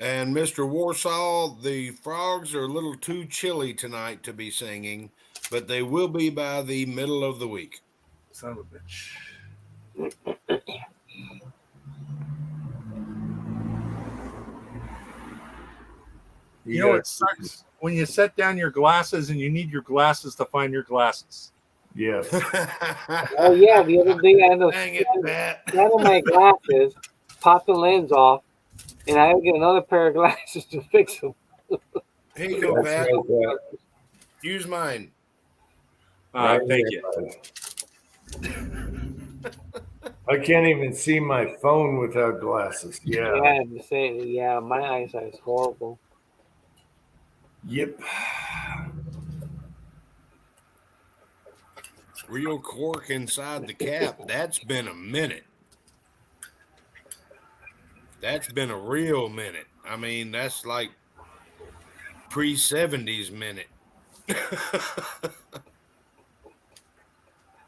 And Mr. Warsaw, the frogs are a little too chilly tonight to be singing, but they will be by the middle of the week. Son of a bitch. You know, it sucks when you set down your glasses and you need your glasses to find your glasses. Yes. Oh yeah, the other day I had Dang it, Pat. one of my glasses, popped the lens off, and I had to get another pair of glasses to fix them. Here you go, That's Pat. right, Pat. Use mine. Right Thank here, you. bud. I can't even see my phone without glasses. Yeah. Yeah, the same. Yeah, my eyesight is horrible. Yep. Real cork inside the cap. That's been a minute. That's been a real minute. I mean, that's like pre-70s minute.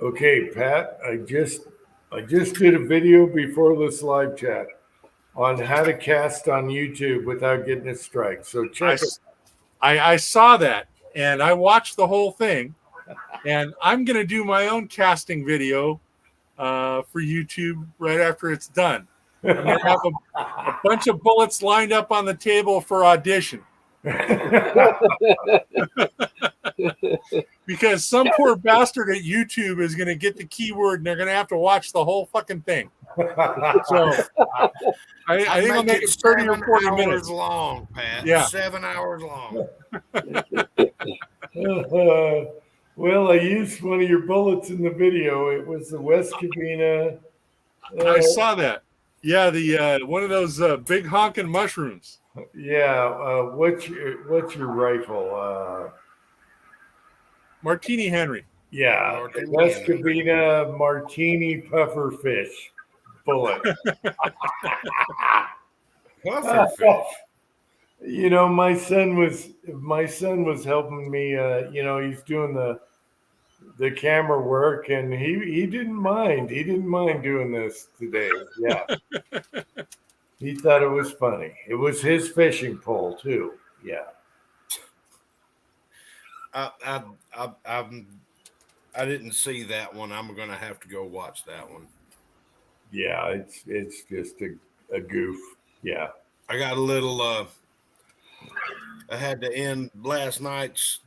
Okay, Pat, I just did a video before this live chat on how to cast on YouTube without getting a strike. So check it. I saw that, and I watched the whole thing, and I'm going to do my own casting video for YouTube right after it's done. I'm going to have a bunch of bullets lined up on the table for audition. Because some poor bastard at YouTube is going to get the keyword and they're going to have to watch the whole fucking thing. So I think I'll make it 30 or 40 minutes long, Pat. Yeah. 7 hours long. Well, I used one of your bullets in the video. It was the West Covina. I saw that. Yeah, the one of those big honking mushrooms. Yeah. What's your rifle? Martini Henry. Yeah, Martini West Henry. Covina Martini puffer fish bullet. Pufferfish. You know, my son was helping me. He's doing the camera work, and he didn't mind. He didn't mind doing this today. Yeah, he thought it was funny. It was his fishing pole too. Yeah. I didn't see that one. I'm gonna have to go watch that one. Yeah, it's just a goof. Yeah. I got a little. I had to end last night's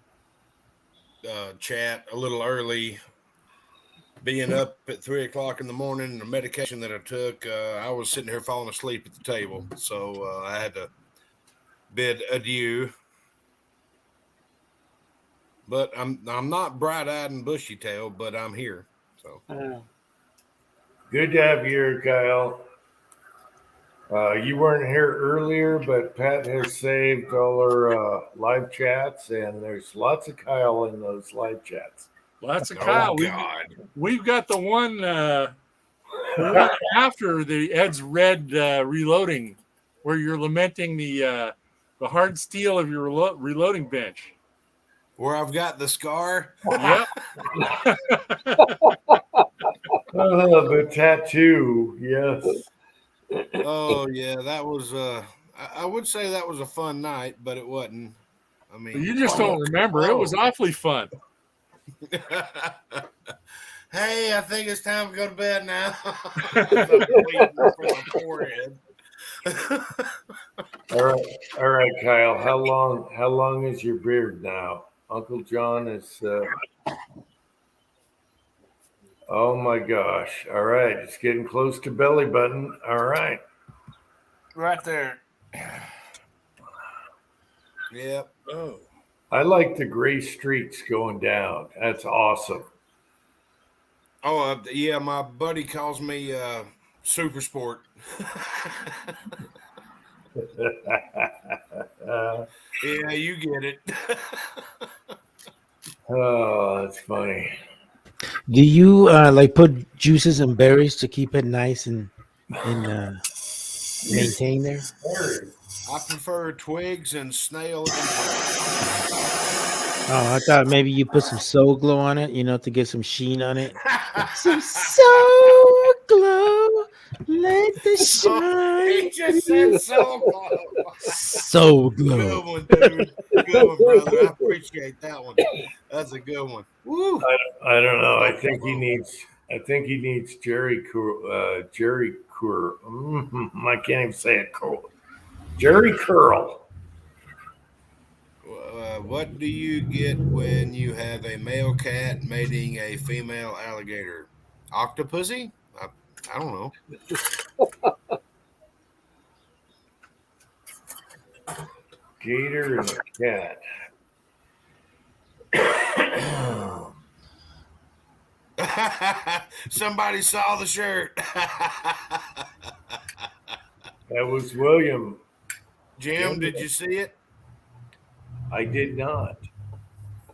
chat a little early. Being up at 3 o'clock in the morning, the medication that I took, I was sitting here falling asleep at the table, so I had to bid adieu. But I'm not bright-eyed and bushy-tailed, but I'm here. So Good to have you here, Kyle. You weren't here earlier, but Pat has saved all our live chats, and there's lots of Kyle in those live chats. Lots of Oh, Kyle. God. We've got the one after the Ed's Red reloading, where you're lamenting the hard steel of your reloading bench. Where I've got the scar. Yep. The tattoo, yes. Oh yeah, that was I would say that was a fun night, but it wasn't. I mean, You just don't remember. It was awfully fun. Hey, I think it's time to go to bed now. I'm bleeding from my forehead. All right, Kyle. How long is your beard now? Uncle John is. Oh my gosh! All right, it's getting close to belly button. All right, Right there. Yep. Oh. I like the gray streaks going down. That's awesome. Oh yeah, my buddy calls me Super Sport. Yeah, you get it. Oh, that's funny. Do you like put juices and berries to keep it nice and maintain there? I prefer twigs and snail. Oh, I thought maybe you put some Soul Glow on it, to get some sheen on it. Some Soul Glow, let the He shine. just said so. Soul Good Glow. one, dude. Good one, brother. I appreciate that one. That's a good one. Woo. I don't know. I think he needs Jerry Curl. Jerry Curl. I can't even say it. Jerry Curl. What do you get when you have a male cat mating a female alligator? Octopussy? I don't know. Gator and a cat. Somebody saw the shirt. That was William. Jim, did you see it? I did not.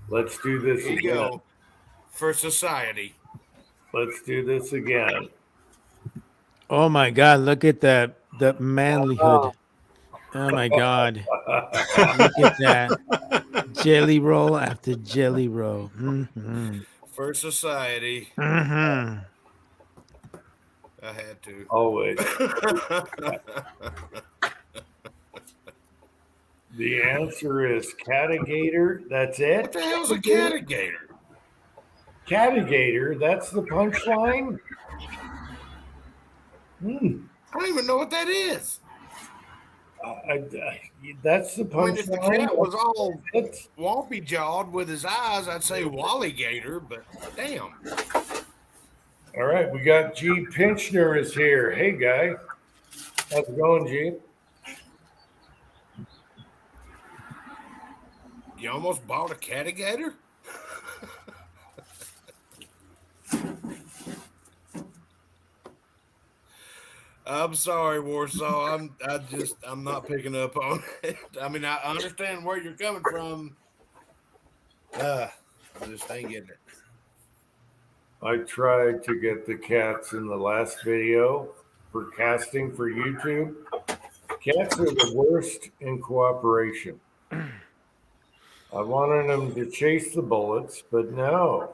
Let's do this Here you again. go. For society. Let's do this again. Oh my God! Look at that manlyhood. Oh my God! Look at that jelly roll after jelly roll. Mm-hmm. For society. Mm-hmm. I had to. Always. The answer is catigator. That's it. What the hell's a catigator? Catigator. That's the punchline. I don't even know what that is. That's the I mean, if the punchline. cat was all It's- wompy jawed with his eyes, I'd say Wallygator, but damn. All right, we got G. Pinchner is here. Hey, guy. How's it going, G? You almost bought a catigator? I'm sorry, Warsaw. I'm not picking up on it. I mean, I understand where you're coming from. I just ain't getting it. I tried to get the cats in the last video for casting for YouTube. Cats are the worst in cooperation. I wanted them to chase the bullets, but no.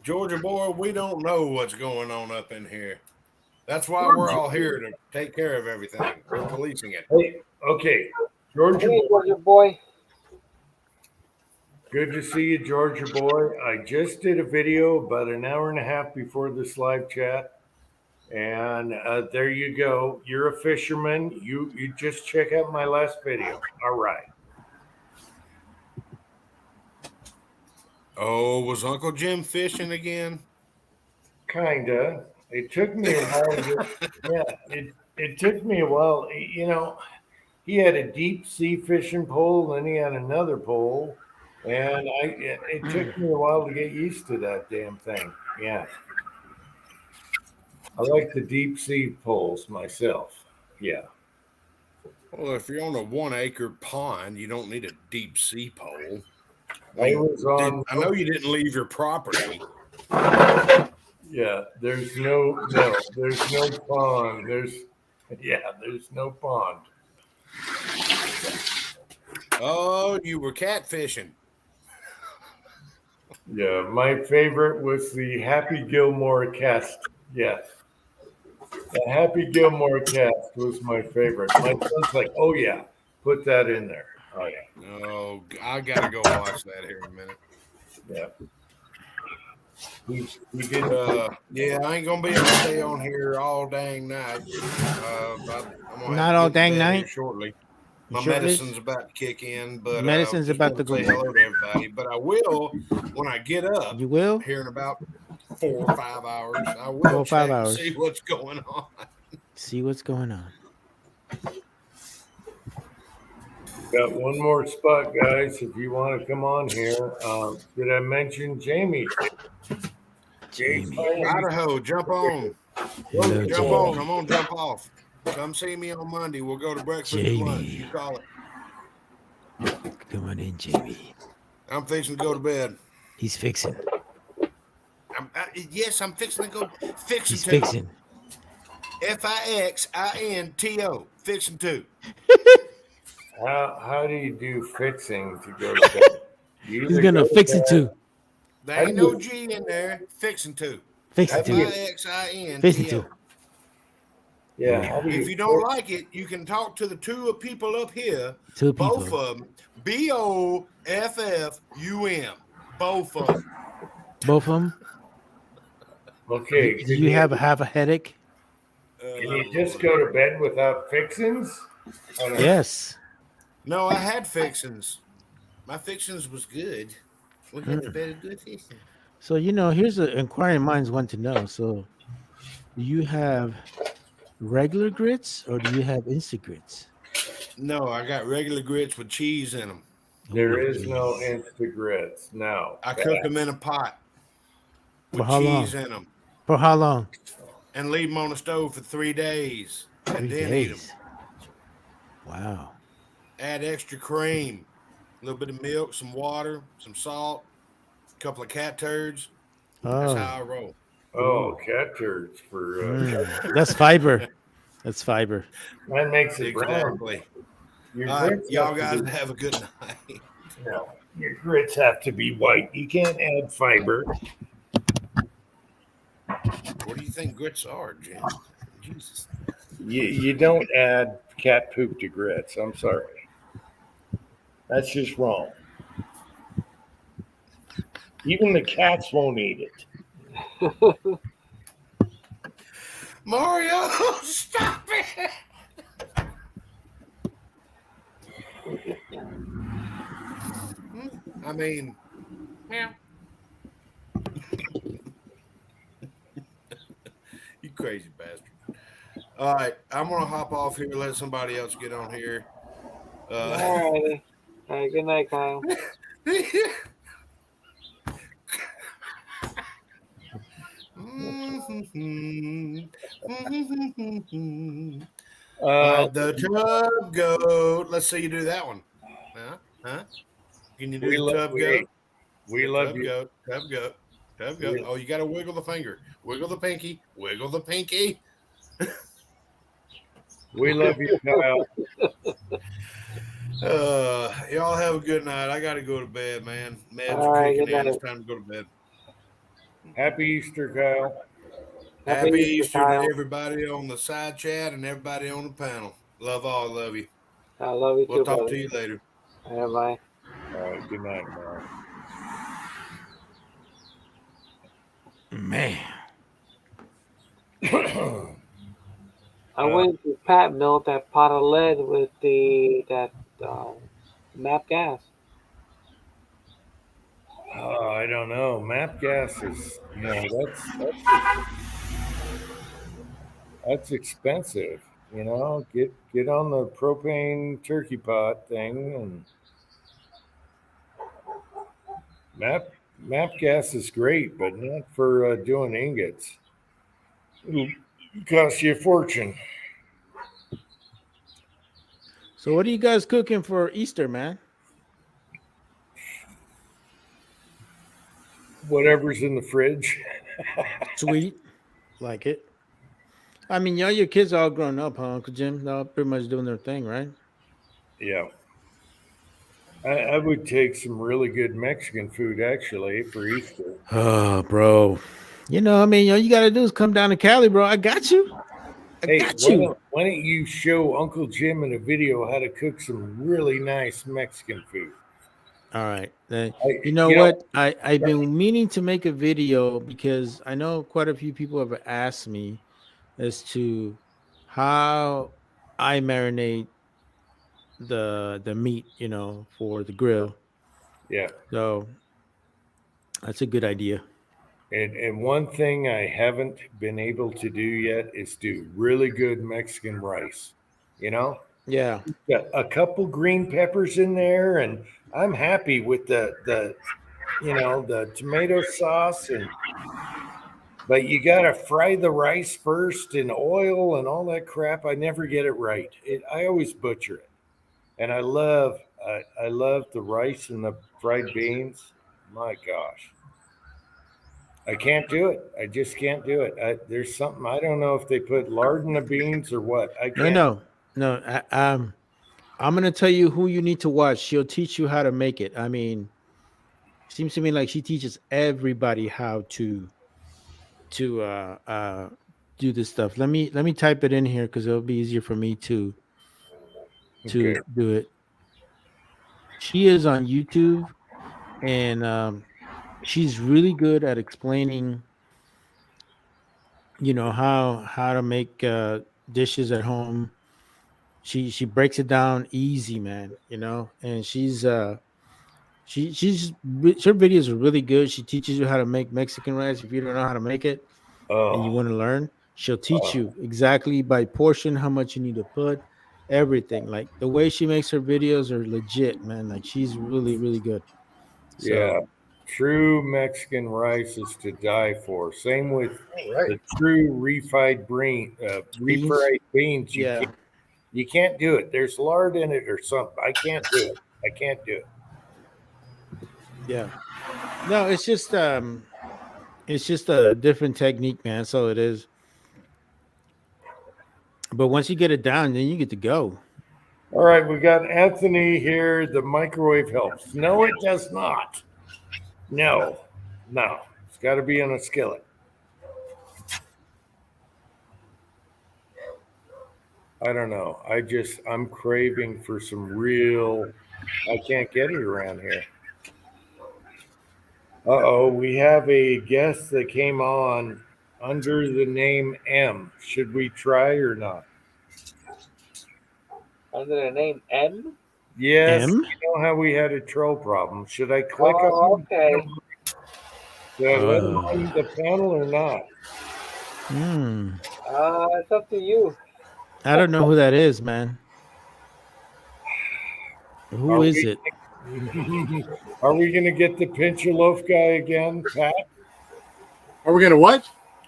Georgia boy, we don't know what's going on up in here. That's why we're all here to take care of everything. We're policing it. Hey, okay, Georgia. Hey, Georgia boy. Good to see you, Georgia boy. I just did a video about an hour and a half before this live chat. And there you go. You're a fisherman. You just check out my last video. All right. Oh, was Uncle Jim fishing again? Kinda. It took me a while. It took me a while. You know, he had a deep sea fishing pole, then he had another pole, and it took me a while to get used to that damn thing. Yeah. I like the deep sea poles myself. Yeah. Well, if you're on a 1 acre pond, you don't need a deep sea pole. I was on. I know you didn't leave your property. Yeah, there's no pond. There's no pond. Oh, you were catfishing. Yeah, my favorite was the Happy Gilmore cast. Yes. The Happy Gilmore cast was my favorite. My son's like, oh yeah, put that in there. Oh yeah. Oh, I gotta go watch that here in a minute. Yeah. We did. Yeah, I ain't gonna be able to stay on here all dang night. I'm gonna Not have to all get to dang bed night? here shortly. My sure it is? medicine's about to kick in, but Medicine's just about wanna to go- say hello to everybody. But I will when I get up You will? here in about 4 or 5 hours. I will 4 or 5 check and hours. see what's going on. See what's going on. Got one more spot, guys. If you want to come on here, did I mention Jamie? Jamie. Idaho, jump on. Hello, Jump Jamie. on. I'm gonna jump off. Come see me on Monday. We'll go to breakfast and lunch. Jamie. You call it. Come on in, Jamie. I'm fixing to go to bed. He's fixing. Yes, I'm fixing to go. Fixing He's to. fixing. Fixinto. Fixing to. How do you do fixing to go to bed? You He's either gonna go to fix it bed- too. There How ain't do no you- G in there. Fixing to. Fix it too. Fixinto. Fix it too. Yeah. How do If you don't like it, you can talk to the two people up here. Two Both people. of them. BOFFUM. Both of them. Both of them. Okay. Do you have a headache? Can you just go to bed without fixings? I don't know. Yes. No, I had fixings. My fixings was good. We had Mm. to bed good fixings. So here's an inquiring minds want to know. So, do you have regular grits or do you have instant grits? No, I got regular grits with cheese in them. There Ooh, is no geez. instant grits. No. I cook them in a pot For with how long? cheese in them For how long? and leave them on the stove for 3 days and 3 then eat them. days. Wow. Add extra cream, a little bit of milk, some water, some salt, a couple of cat turds. That's how Oh, I roll. Oh, cat turds for that's fiber. That's fiber. that makes it brown. Exactly. Your All right, grits y'all have to guys be- have a good night. no, your grits have to be white. You can't add fiber. What do you think grits are, Jim? Jesus. You don't add cat poop to grits. I'm sorry. That's just wrong. Even the cats won't eat it. Mario, stop it! I mean, yeah. You crazy bastard. All right, I'm gonna hop off here. Let somebody else get on here. Alrighty. All right, good night, Kyle. The tub goat. Let's see you do that one. Huh? Can you do the tub goat? We love Tub you. goat. Tub goat. Tub goat. Oh, you got to wiggle the finger. Wiggle the pinky. Wiggle the pinky. We love you, Kyle. Y'all have a good night. I got to go to bed, man. Meds All are right, kicking good in. It's night. time to go to bed. Happy Easter, Kyle. Happy Easter Kyle. to everybody on the side chat and everybody on the panel. Love all. Love you. I love you We'll too, talk brother. to you later. Bye bye. All right, good night, Mark. Man. I went to Pat Mill that pot of lead with that map gas. Oh, I don't know. Map gas is, that's expensive. Get on the propane turkey pot thing, and map gas is great, but not for doing ingots. It'll cost you a fortune. So what are you guys cooking for Easter, man? Whatever's in the fridge. Sweet. Like it. I mean, y'all, your kids are all grown up, huh, Uncle Jim? They're all pretty much doing their thing, right? Yeah. I would take some really good Mexican food actually for Easter. Oh, bro. You know, I mean, all you got to do is come down to Cali, bro. I got you. I got you. Why don't you show Uncle Jim in a video how to cook some really nice Mexican food? All right. You know what? I've been meaning to make a video because I know quite a few people have asked me as to how I marinate the meat, you know, for the grill. Yeah. So that's a good idea. And one thing I haven't been able to do yet is do really good Mexican rice. You know? Yeah. Got a couple green peppers in there, and I'm happy with the tomato sauce but you gotta fry the rice first in oil and all that crap. I never get it right. I always butcher it. And I love the rice and the fried beans. My gosh. I can't do it. I just can't do it. There's something, I don't know if they put lard in the beans or what. I can't. No. I'm gonna tell you who you need to watch. She'll teach you how to make it. I mean, seems to me like she teaches everybody how to do this stuff. Let me type it in here because it'll be easier for me to Okay. do it. She is on YouTube, and she's really good at explaining, you know, how to make dishes at home. She breaks it down easy, man, you know, and she's her videos are really good. She teaches you how to make Mexican rice if you don't know how to make it and you want to learn. She'll teach you exactly by portion how much you need to put, everything. Like the way she makes her videos are legit, man. Like she's really, really good. So, Yeah. True Mexican rice is to die for. Same with the true refried beans. You can't do it. There's lard in it or something. I can't do it. Yeah. No, it's just a different technique, man. So it is. But once you get it down, then you get to go. All right, we got Anthony here. The microwave helps. No, it does not. No. It's got to be on a skillet. I don't know. I'm craving for some real. I can't get it around here. We have a guest that came on under the name M. Should we try or not? Under the name M? Yes. M? You know how we had a troll problem. Should I click on okay. Should I let him on the panel or not? It's up to you. I don't know who that is, man. Who is it? Are we going to get the pinch a loaf guy again, Pat? Are we going to what?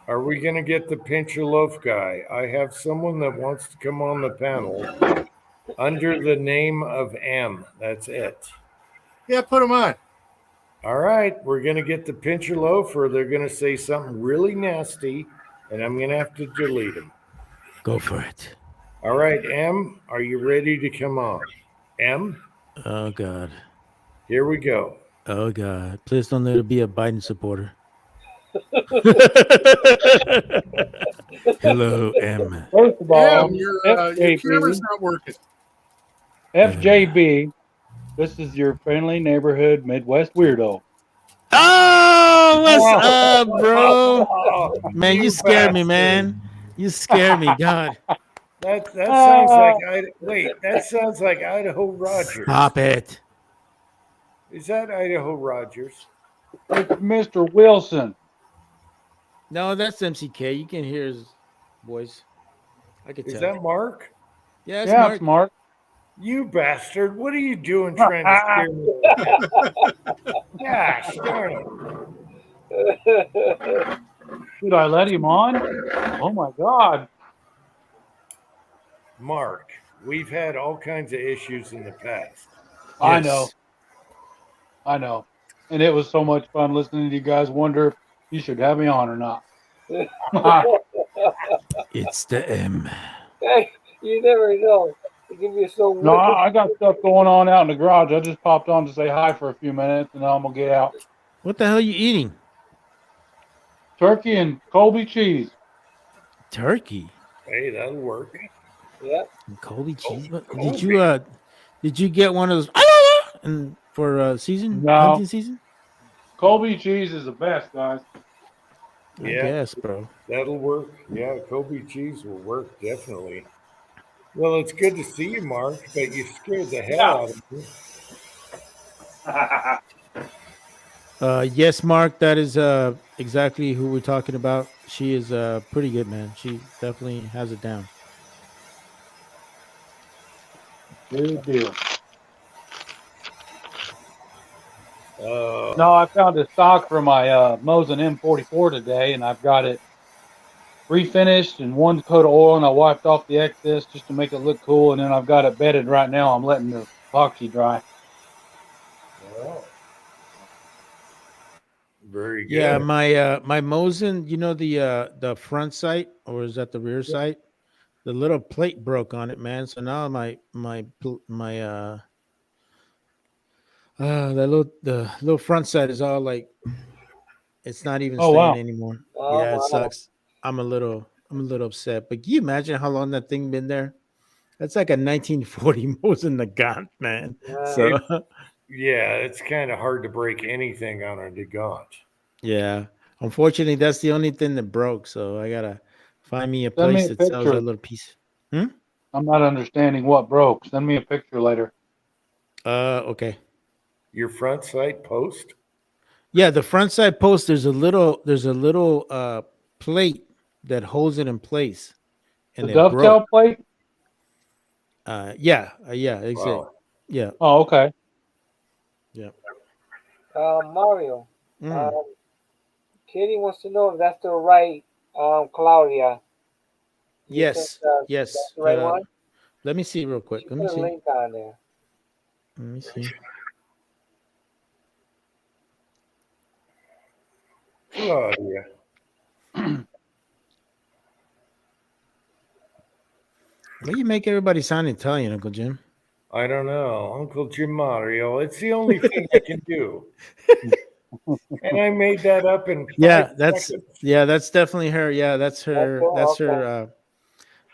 Are we going to get the pinch a loaf guy? I have someone that wants to come on the panel under the name of M. That's it. Yeah, put him on. All right. We're going to get the pinch a loaf, or they're going to say something really nasty, and I'm going to have to delete them. Go for it. All right, M, are you ready to come on? M? Oh, God. Here we go. Oh, God. Please don't let it be a Biden supporter. Hello, M. First of all, Your FJB, camera's not working. FJB, this is your friendly neighborhood Midwest weirdo. Oh, what's up, bro? Man, you scared me, man. You scared me, God. That sounds like that sounds like Idaho Rogers. Stop it. Is that Idaho Rogers? It's Mr. Wilson. No, that's MCK. You can hear his voice. I can tell. Is that Mark? Yeah, It's Mark. You bastard! What are you doing trying to scare me? Gosh darn it! Should I let him on? Oh my God. Mark, we've had all kinds of issues in the past. I Yes. know. I know. And it was so much fun listening to you guys wonder if you should have me on or not. It's the M. Hey, you never know. It can be so No, wicked. I got stuff going on out in the garage. I just popped on to say hi for a few minutes and then I'm going to get out. What the hell are you eating? Turkey and Colby cheese. Turkey. Hey, that'll work. Yeah. And Colby cheese. What- Colby. Did you get one of those and for season No. hunting season? Colby cheese is the best, guys. I Yeah. guess, bro. That'll work. Yeah, Kobe cheese will work, definitely. Well, it's good to see you, Mark, but you scared the hell out of me. Yes, Mark, that is exactly who we're talking about. She is pretty good, man. She definitely has it down. Good deal. Uh, No, I found a stock for my Mosin M44 today, and I've got it refinished and one coat of oil, and I wiped off the excess just to make it look cool, and then I've got it bedded right now. I'm letting the epoxy dry. well, very good. Yeah, my Mosin, you know the front sight, or is that the rear sight? The little plate broke on it, man. So now the little front sight is all like it's not even Oh, staying wow. anymore. Oh, Yeah, it wow. sucks. I'm a little upset. But can you imagine how long that thing been there? That's like a 1940 Mosin Nagant, man. So Yeah, it's kind of hard to break anything on a Nagant. yeah. Unfortunately, that's the only thing that broke. So I gotta find me a Send me place a that sells picture. that little piece. I'm not understanding what broke. Send me a picture later. Okay. Your front sight post? Yeah, the front side post, there's a little plate that holds it in place. And The it dovetail broke. plate? Yeah, exactly. Wow. Yeah. Oh, okay. Mario. Mm. Katie wants to know if that's the right Claudia. You Yes. think, Yes. that's the right one? Let me see real She quick. put Let me a see. link on there. Let me see. Claudia. Why you make everybody sound Italian, Uncle Jim? I don't know. Uncle Jim Mario. It's the only thing I can do. And I made that up in 5 seconds. That's definitely her. Yeah, that's her. Okay, That's okay. her.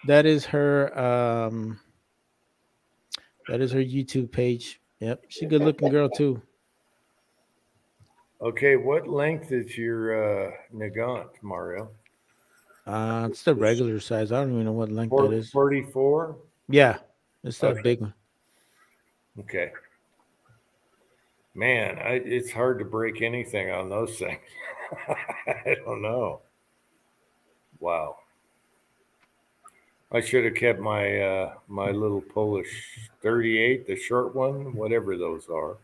That is her. That is her YouTube page. Yep, she's a good looking girl too. Okay, what length is your Nagant, Mario? It's the regular size. I don't even know what length that is. 44? Yeah, it's that Okay. big one. Okay. Man, it's hard to break anything on those things. I don't know. Wow. I should have kept my my little Polish 38, the short one, whatever those are.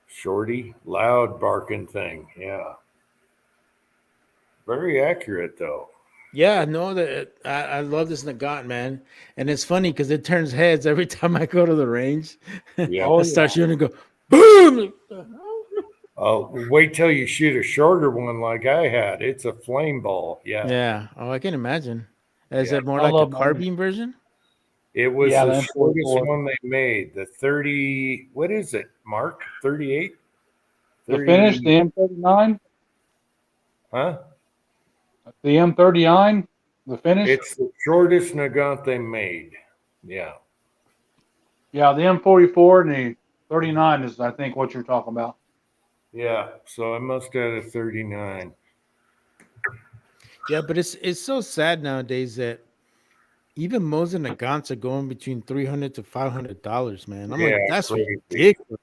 Shorty, loud barking thing. Yeah. Very accurate though. Yeah, no, that I love this Nagant, man, and it's funny because it turns heads every time I go to the range. Yeah. I start shooting and go boom. Oh, wait till you shoot a shorter one like I had. It's a flame ball. Yeah. Yeah. Oh, I can imagine. Is Yeah. it more I like a love mine. carbine version? It was Yeah, the the shortest M44. one they made. The 30, what is it, Mark? 38? The finish, the M39? Huh? The M39? The finish? It's the shortest Nagant they made. Yeah. Yeah, the M44 and the 39 is, I think, what you're talking about. Yeah. So I must have a 39. Yeah, but it's so sad nowadays that even Mosin Nagants are going between $300 to $500, man. I'm Yeah, like, that's crazy. ridiculous.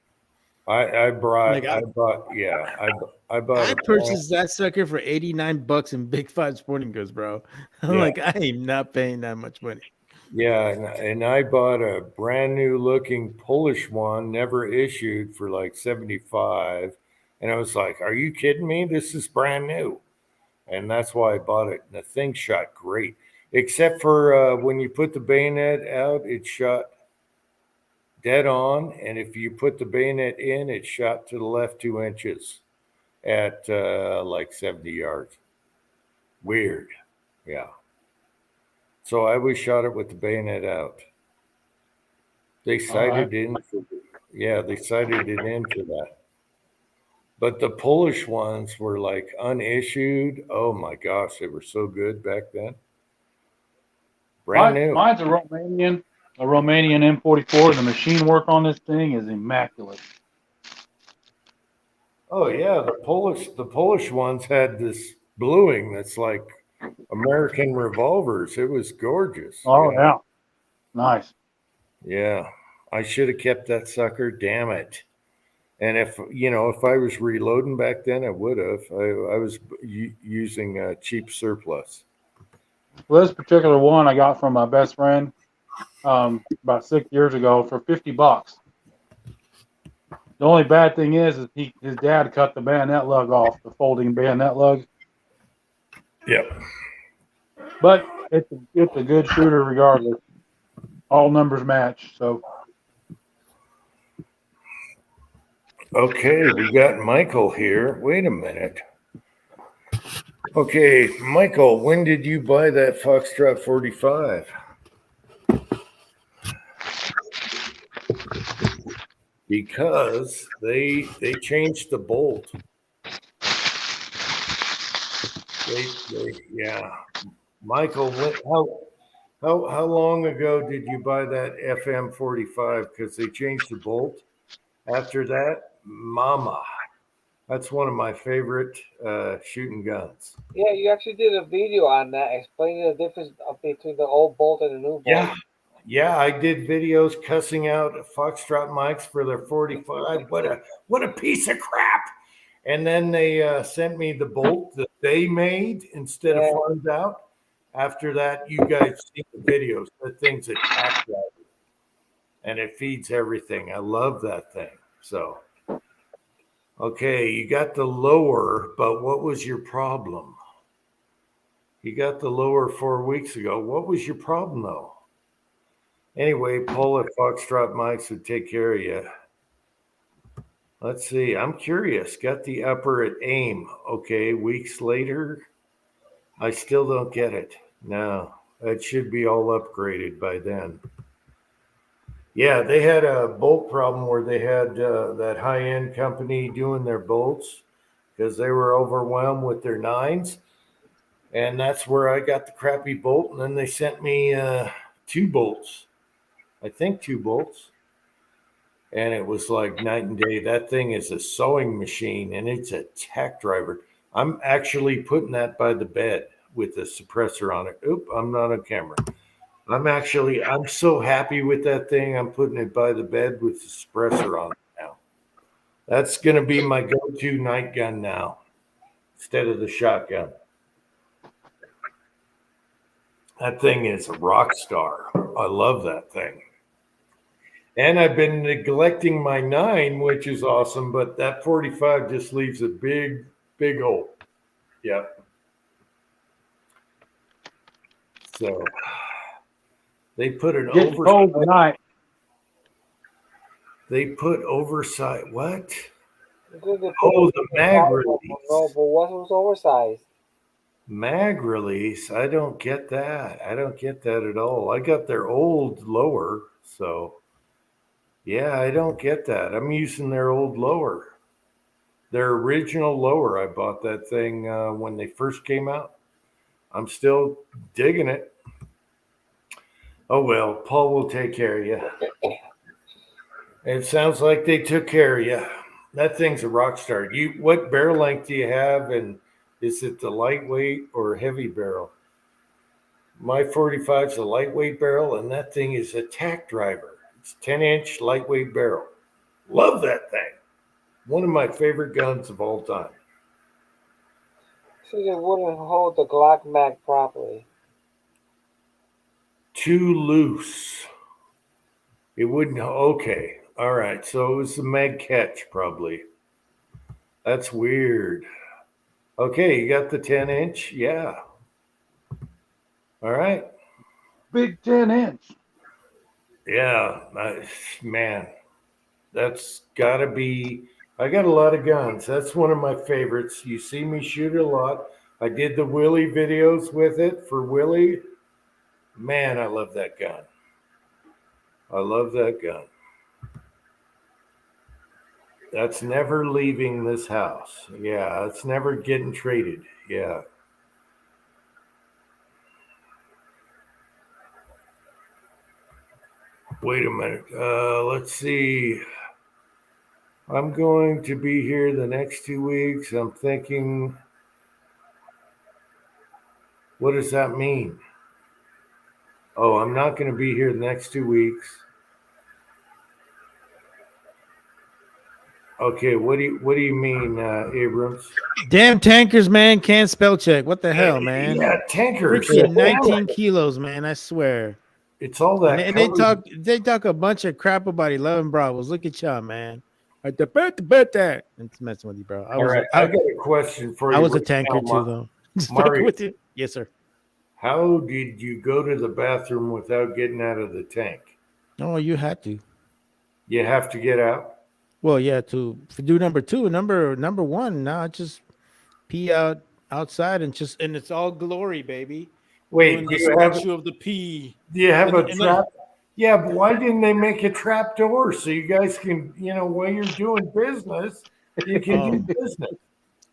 I bought Like, I bought I a purchased that sucker for $89 in Big Five Sporting Goods, bro. I'm Yeah. like, I am not paying that much money. yeah, and I bought a brand new looking Polish one, never issued, for like 75. And I was like, are you kidding me? This is brand new. and that's why I bought it. And the thing shot great, except for when you put the bayonet out, it shot dead on, and if you put the bayonet in, it shot to the left 2 inches at like 70 yards. Weird. Yeah. So I always shot it with the bayonet out. They sighted in. Yeah, they sighted it into that. But the Polish ones were like unissued. Oh my gosh, they were so good back then. Brand new. Mine's a Romanian M44. The machine work on this thing is immaculate. Oh yeah, the Polish ones had this bluing that's like American revolvers. It was gorgeous. Oh yeah, nice. Yeah, I should have kept that sucker. Damn it! And if I was reloading back then, I would have. I was using a cheap surplus. Well, this particular one I got from my best friend about 6 years ago for $50. The only bad thing is his dad cut the bayonet lug off, the folding bayonet lug. Yep. But it's a good shooter regardless. All numbers match. So. Okay, we got Michael here. Wait a minute. Okay, Michael, when did you buy that Foxtrot 45? Because they changed the bolt. Yeah. Michael, how long ago did you buy that FM 45? Because they changed the bolt. After that, Mama. That's one of my favorite shooting guns. Yeah, you actually did a video on that explaining the difference between the old bolt and the new bolt. Yeah, I did videos cussing out Foxtrot mics for their 45. What a piece of crap! And then they sent me the bolt that they made instead of farmed out. After that, you guys see the videos. That thing's a tack driver, and it feeds everything. I love that thing. So, okay, you got the lower, but what was your problem? You got the lower 4 weeks ago. What was your problem, though? Anyway, Paul at Foxtrot Mics would take care of you. Let's see. I'm curious. Got the upper at AIM. Okay, weeks later, I still don't get it. No, it should be all upgraded by then. Yeah, they had a bolt problem where they had that high-end company doing their bolts because they were overwhelmed with their 9s. And that's where I got the crappy bolt. And then they sent me 2 bolts. I think 2 bolts. And it was like night and day. That thing is a sewing machine and it's a tack driver. I'm actually putting that by the bed with a suppressor on it. Oop, I'm not on camera. I'm so happy with that thing. I'm putting it by the bed with the suppressor on it now. That's going to be my go-to night gun now instead of the shotgun. That thing is a rock star. I love that thing. And I've been neglecting my 9, which is awesome, but that 45 just leaves a big, big hole. Yep. So they put an oversight. They put oversight. What? Oh, the mag release. No, but what was oversized? Mag release. I don't get that. I don't get that at all. I got their old lower, so yeah, I don't get that. I'm using their old lower. Their original lower. I bought that thing when they first came out. I'm still digging it. Oh, well, Paul will take care of you. It sounds like they took care of you. That thing's a rock star. What barrel length do you have? And is it the lightweight or heavy barrel? My 45 is a lightweight barrel, and that thing is a tack driver. It's 10-inch lightweight barrel. Love that thing. One of my favorite guns of all time. So it wouldn't hold the Glock mag properly. Too loose. It wouldn't. Okay. All right. So it was the mag catch, probably. That's weird. Okay, you got the 10-inch. Yeah. All right. Big 10-inch. Yeah, man, that's got to be. I got a lot of guns. That's one of my favorites. You see me shoot a lot. I did the Willie videos with it for Willie. Man, I love that gun. I love that gun. That's never leaving this house. Yeah, it's never getting traded. Yeah. Wait a minute. Let's see. I'm going to be here the next 2 weeks. I'm thinking, what does that mean? Oh, I'm not going to be here the next 2 weeks. Okay, what do you mean, Abrams? Damn tankers, man, can't spell check. What the hell, man? Yeah, tankers. Freaking 19 kilos, man. I swear. It's all that. And they talk a bunch of crap about 11 Bravos. Look at y'all, man. Like the bet that. It's messing with you, bro. All right, I got a question for you. I was a right tanker now, too, though. Mario. With you. Yes, sir. How did you go to the bathroom without getting out of the tank? Oh, you had to. You have to get out. Well, yeah, to do number two, number one. Now just pee outside and it's all glory, baby. Wait, Doing do the you have statue of the pee. Do you have a And trap? Yeah, but why didn't they make a trap door so you guys can, while you're doing business, you can do business?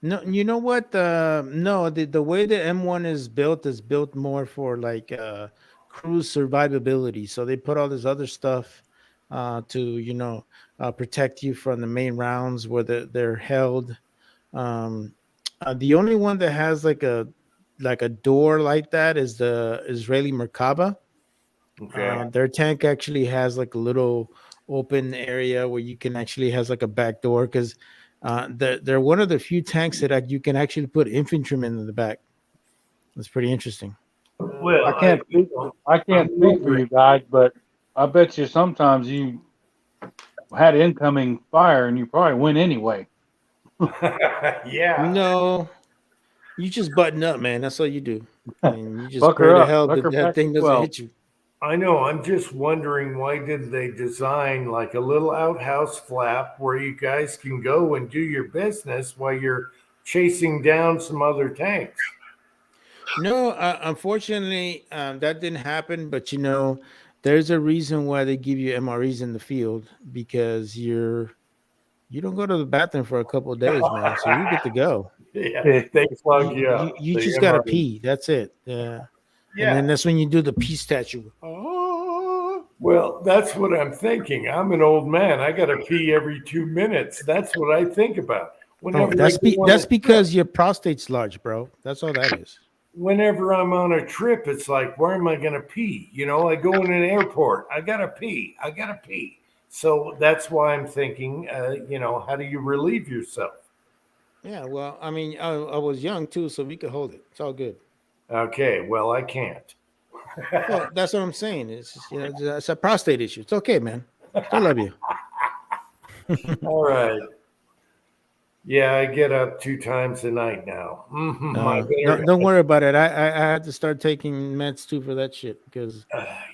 No, you know what? No, the way the M1 is built more for like cruise survivability. So they put all this other stuff to protect you from the main rounds where they're held. The only one that has like a door like that is the Israeli Merkaba. Okay. Their tank actually has like a little open area where you can actually has like a back door because they're one of the few tanks that you can actually put infantrymen in the back. That's pretty interesting. Well, I can't speak for you guys, but I bet you sometimes you had incoming fire and you probably went anyway. Yeah. No, you just button up, man. That's all you do. And you just Buck pray her to up. hell Buck that her that back thing doesn't well. hit you. I know. I'm just wondering why didn't they design like a little outhouse flap where you guys can go and do your business while you're chasing down some other tanks? No, unfortunately, that didn't happen. But there's a reason why they give you MREs in the field because you don't go to the bathroom for a couple of days, man. So you're good to go. Yeah, they plug you up. You The just gotta MRE. pee. That's it. Yeah. Yeah. And then that's when you do the pee statue. Well, that's what I'm thinking. I'm an old man. I got to pee every 2 minutes. That's what I think about. Whenever That's I go on a because trip. your prostate's large, bro. That's all that is. Whenever I'm on a trip, it's like, where am I going to pee? I go in an airport. I got to pee. I got to pee. So that's why I'm thinking, how do you relieve yourself? Yeah, well, I mean, I was young too, so we could hold it. It's all good. Okay, well, I can't. Well, that's what I'm saying. It's just, it's a prostate issue. It's okay, man. Still love you. All right. Yeah, I get up 2 times a night now. Don't worry about it. I had to start taking meds too for that shit because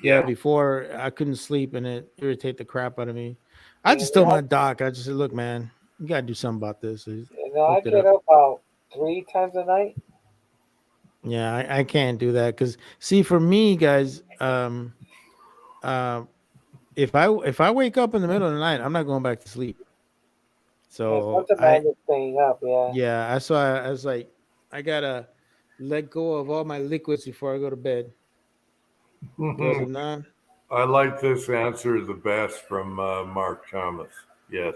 before I couldn't sleep and it irritated the crap out of me. I just told my doc, I just said, look, man, you gotta do something about this. I get up about 3 times a night. Yeah, I can't do that because see, for me, guys, if I wake up in the middle of the night, I'm not going back to sleep. So staying up, yeah. That's why I was like, I gotta let go of all my liquids before I go to bed. I like this answer the best from Mark Thomas. Yes.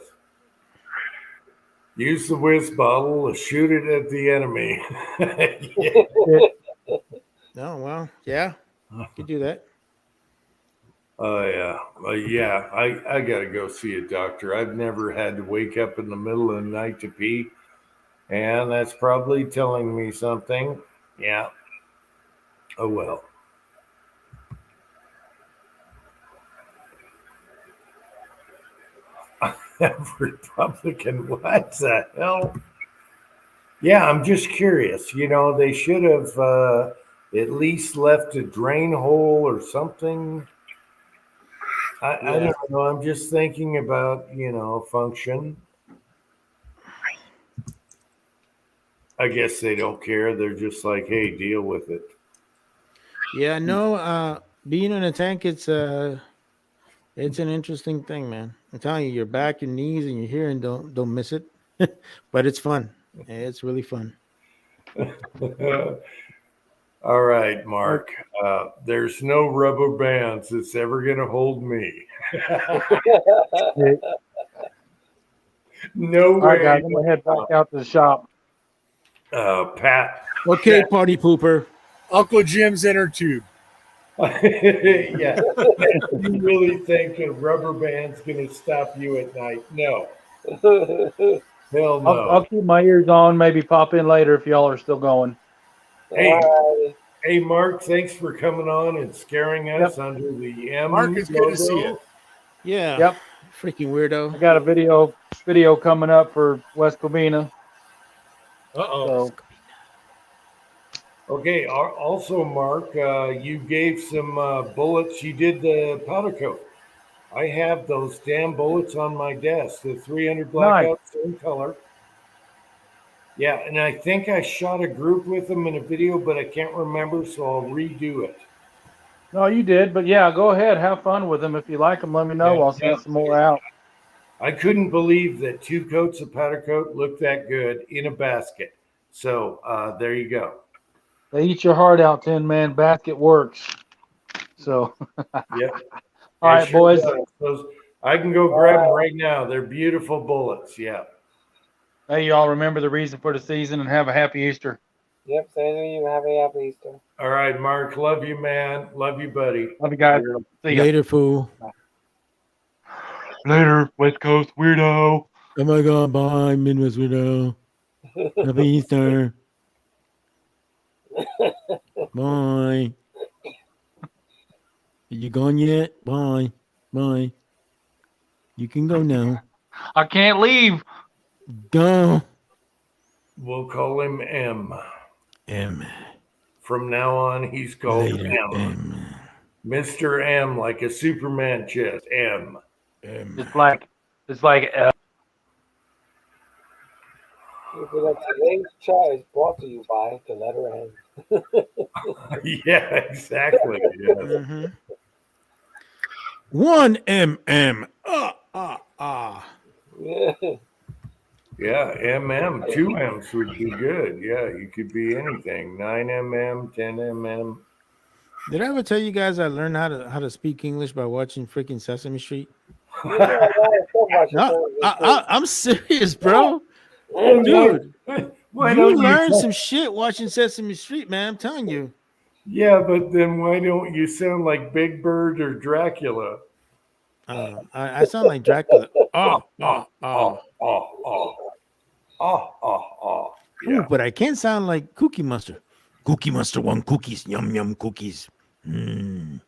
Use the whiz bottle to shoot it at the enemy. No, well, yeah, you could do that. Oh yeah. I gotta go see a doctor. I've never had to wake up in the middle of the night to pee, and that's probably telling me something. Yeah. Oh well. Republican, what the hell? Yeah, I'm just curious. They should have at least left a drain hole or something. I don't know. I'm just thinking about, function. I guess they don't care. They're just like, hey, deal with it. Yeah, no, being in a tank, it's an interesting thing, man. I'm telling you, your back, your knees, and your hearing don't miss it. But it's fun. It's really fun. All right, Mark. There's no rubber bands that's ever going to hold me. No All right, way. guys, I'm gonna head back out to the shop. Pat. Okay, party pooper. Uncle Jim's inner tube. Yeah. You really think a rubber band's going to stop you at night? No. Hell no. I'll keep my ears on. Maybe pop in later if y'all are still going. Hey, Mark, thanks for coming on and scaring us under the M. Mark, it's good to see you. Yeah. Yep. Freaking weirdo. I got a video coming up for West Covina. Uh-oh. So Okay. Also, Mark, you gave some bullets. You did the powder coat. I have those damn bullets on my desk. The 300 blackout, same color. Yeah, and I think I shot a group with them in a video, but I can't remember, so I'll redo it. no, you did, but yeah, go ahead, have fun with them. If you like them, let me know. Yeah, I'll send some more out. I couldn't believe that 2 coats of powder coat looked that good in a basket. So there you go. They eat your heart out, 10-man basket works. So, Yep. all right, boys. Those, I can go grab them right now. They're beautiful bullets. Yeah. Hey, y'all remember the reason for the season and have a happy Easter. Yep, same to you. Have a happy Easter. All right, Mark. Love you, man. Love you, buddy. Love you guys. See ya. Later, fool. Later, West Coast weirdo. Oh my God, bye, Midwest weirdo. Happy Easter. Bye. Are you gone yet? Bye. Bye. You can go now. I can't leave. Go. We'll call him M. M. From now on, he's called Later, M. M. Mr. M, like a Superman chest. M. M. It's like Today's chat is brought to you by the letter N. Yeah, exactly. Yes. Mm-hmm. 1 MM. Yeah. Yeah, MM, 2 M's would be good. Yeah, you could be anything. 9 mm, 10 mm. Did I ever tell you guys I learned how to speak English by watching freaking Sesame Street? No, I'm serious, bro. Dude, Why you don't learn some shit watching Sesame Street, man. I'm telling you. Yeah, but then why don't you sound like Big Bird or Dracula? I sound like Dracula. Oh. Ooh, Yeah. but I can't sound like Cookie Monster. Cookie Monster want cookies. Yum, yum, cookies. Did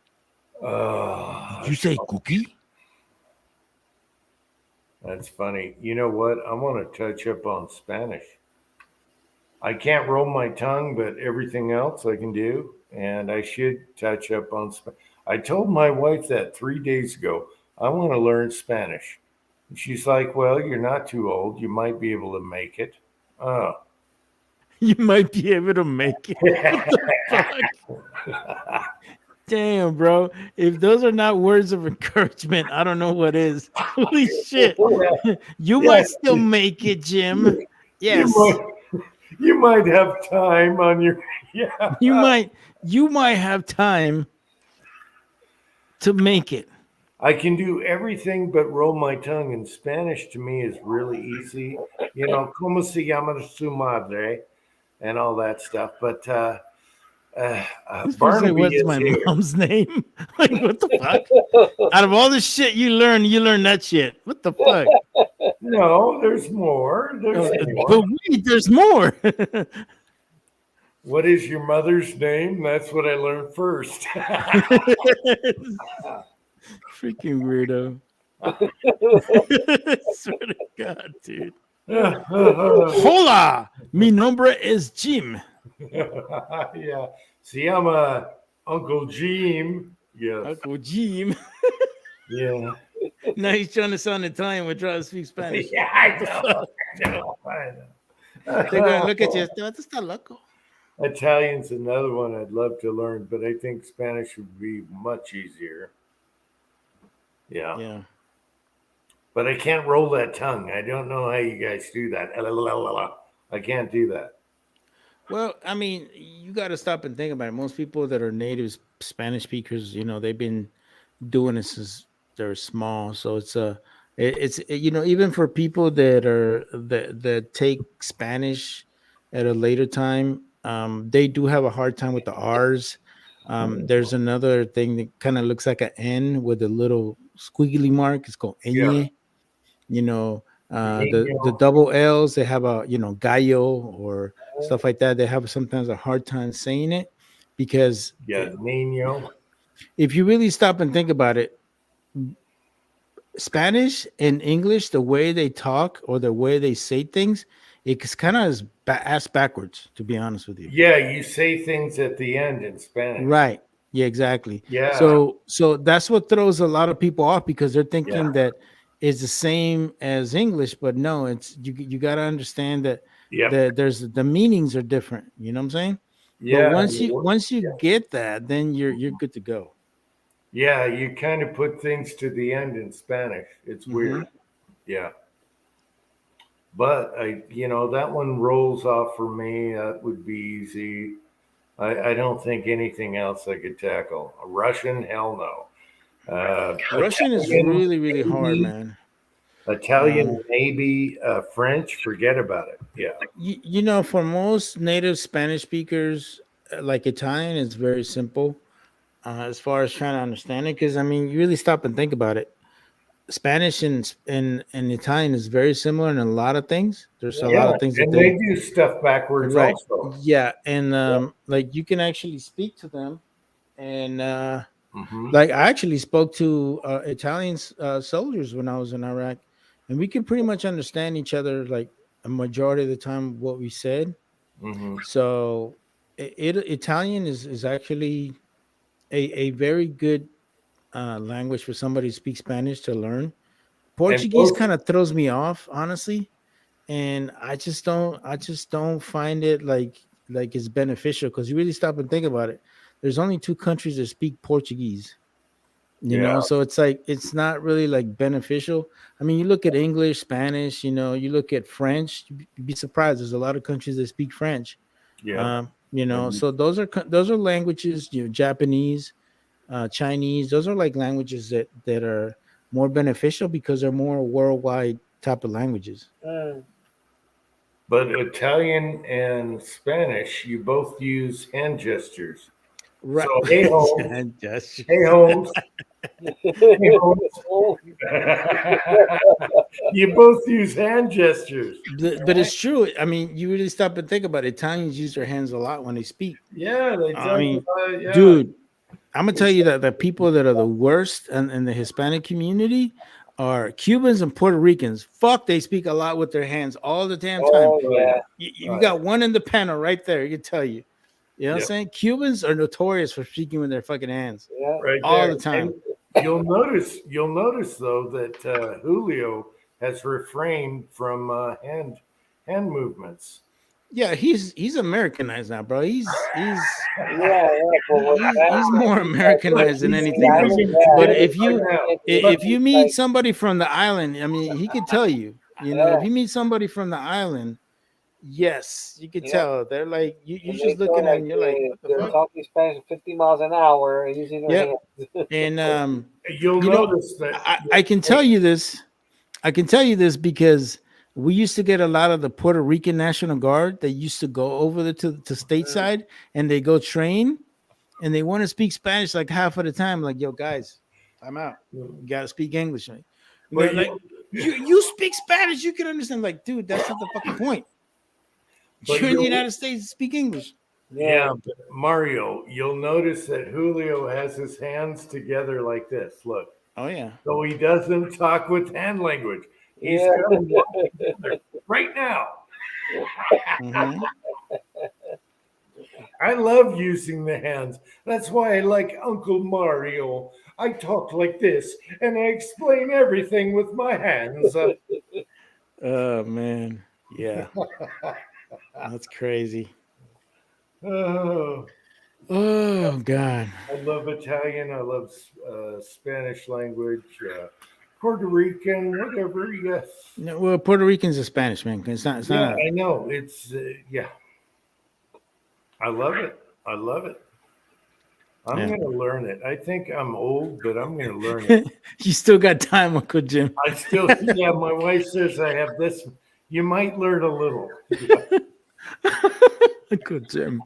you say cookie? That's funny. You know what? I want to touch up on Spanish. I can't roll my tongue, but everything else I can do. And I should touch up on Spanish. I told my wife that 3 days ago. I want to learn Spanish. And she's like, well, you're not too old. You might be able to make it. Oh. You might be able to make it. What the fuck? Damn, bro. If those are not words of encouragement, I don't know what is. Holy shit. You might still make it, Jim. Yes. You might have time on your You might have time to make it. I can do everything but roll my tongue. In Spanish to me is really easy. You know, como se llama su madre and all that stuff. But Barnaby, what's my mom's name? Like, what the fuck? Out of all the shit you learn that shit. What the fuck? No, there's more. But wait, there's more. What is your mother's name? That's what I learned first. Freaking weirdo. Swear to God, dude. Hola, mi nombre es Jim. Yeah. See, I'm Uncle Jim. Yes. Uncle Jim. Yeah. Now he's trying to sound Italian. We're trying to speak Spanish. Yeah, I know. I They're going to know. look at you. "Este vato está loco." Italian's another one I'd love to learn, but I think Spanish would be much easier. Yeah. Yeah. But I can't roll that tongue. I don't know how you guys do that. I can't do that. Well, I mean, you got to stop and think about it. Most people that are native Spanish speakers, they've been doing this since they're small. So even for people that take Spanish at a later time, they do have a hard time with the R's. There's another thing that kind of looks like an N with a little squiggly mark. It's called Yeah. enye. The double L's, they have a gallo or stuff like that. They have sometimes a hard time saying it because Nino. if you really stop and think about it, Spanish and English, the way they talk or the way they say things, it's kind of ass backwards, to be honest with you. Yeah, you say things at the end in Spanish. Right. Yeah, exactly. Yeah. So that's what throws a lot of people off because they're thinking that it's the same as English, but no, it's you got to understand that there's the meanings are different. You know what I'm saying? Yeah. But once you get that, then you're good to go. Yeah, you kind of put things to the end in Spanish. It's weird. Yeah. But that one rolls off for me. That would be easy. I don't think anything else I could tackle. A Russian, hell no. Russian is really, really hard, man. Italian, maybe. French, forget about it. Yeah. For most native Spanish speakers, like Italian, it's very simple as far as trying to understand it. Because, I mean, you really stop and think about it. Spanish and Italian is very similar in a lot of things. There's a lot of things and they do stuff backwards also. Yeah, and like you can actually speak to them, and like I actually spoke to Italian soldiers when I was in Iraq, and we could pretty much understand each other like a majority of the time what we said. So Italian is actually a very good language for somebody to speak Spanish to learn. Portuguese kind of throws me off, honestly, and I just don't find it like it's beneficial because you really stop and think about it. There's only 2 countries that speak Portuguese, you know, so it's like it's not really like beneficial. I mean, you look at English, Spanish, you look at French, you'd be surprised. There's a lot of countries that speak French. So those are languages, Japanese. Chinese, those are like languages that are more beneficial because they're more worldwide type of languages. But Italian and Spanish, you both use hand gestures. Right. So, hey, Holmes. Hand gestures. Hey, Holmes. Hey, Holmes. You both use hand gestures. But it's true. I mean, you really stop and think about it. Italians use their hands a lot when they speak. Yeah, they do. I mean, dude, I'm gonna tell you that the people that are the worst in the Hispanic community are Cubans and Puerto Ricans. Fuck, they speak a lot with their hands all the damn time. Yeah. You got one in the panel right there. You can tell you. You know what I'm saying? Cubans are notorious for speaking with their fucking hands right all the time. And you'll notice though that Julio has refrained from hand movements. Yeah, he's Americanized now, bro. He's he's more Americanized than anything else. But if you meet somebody from the island, I mean, he could tell you. If you meet somebody from the island, yes, you could tell. They're like you're just looking at them, you're like, what the they're fuck? talking Spanish at 50 miles an hour and using their hands. And you'll notice that I can tell you this. I can tell you this because we used to get a lot of the Puerto Rican National Guard that used to go over there to stateside and they go train and they want to speak Spanish like half of the time. Like, yo, guys, I'm out. You got to speak English. But like, you speak Spanish, you can understand. Like, dude, that's not the fucking point. You're in the United States, speak English. Yeah, but Mario, you'll notice that Julio has his hands together like this. Look. Oh, yeah. So he doesn't talk with hand language. He's Yeah. got 'em together right now. Mhm. I love using the hands. That's why I like Uncle Mario. I talk like this and I explain everything with my hands. Oh man, yeah, that's crazy. Oh, Oh God. I love Italian. I love Spanish language, Puerto Rican, whatever. Yes. No, well, Puerto Rican's a Spanish man. It's not. It's Yeah, not. I know. It's, yeah. I love it. I love it. I'm Yeah. going to learn it. I think I'm old, but I'm going to learn it. You still got time, Uncle Jim. I still, yeah, my wife says I have this. You might learn a little. Uncle Jim.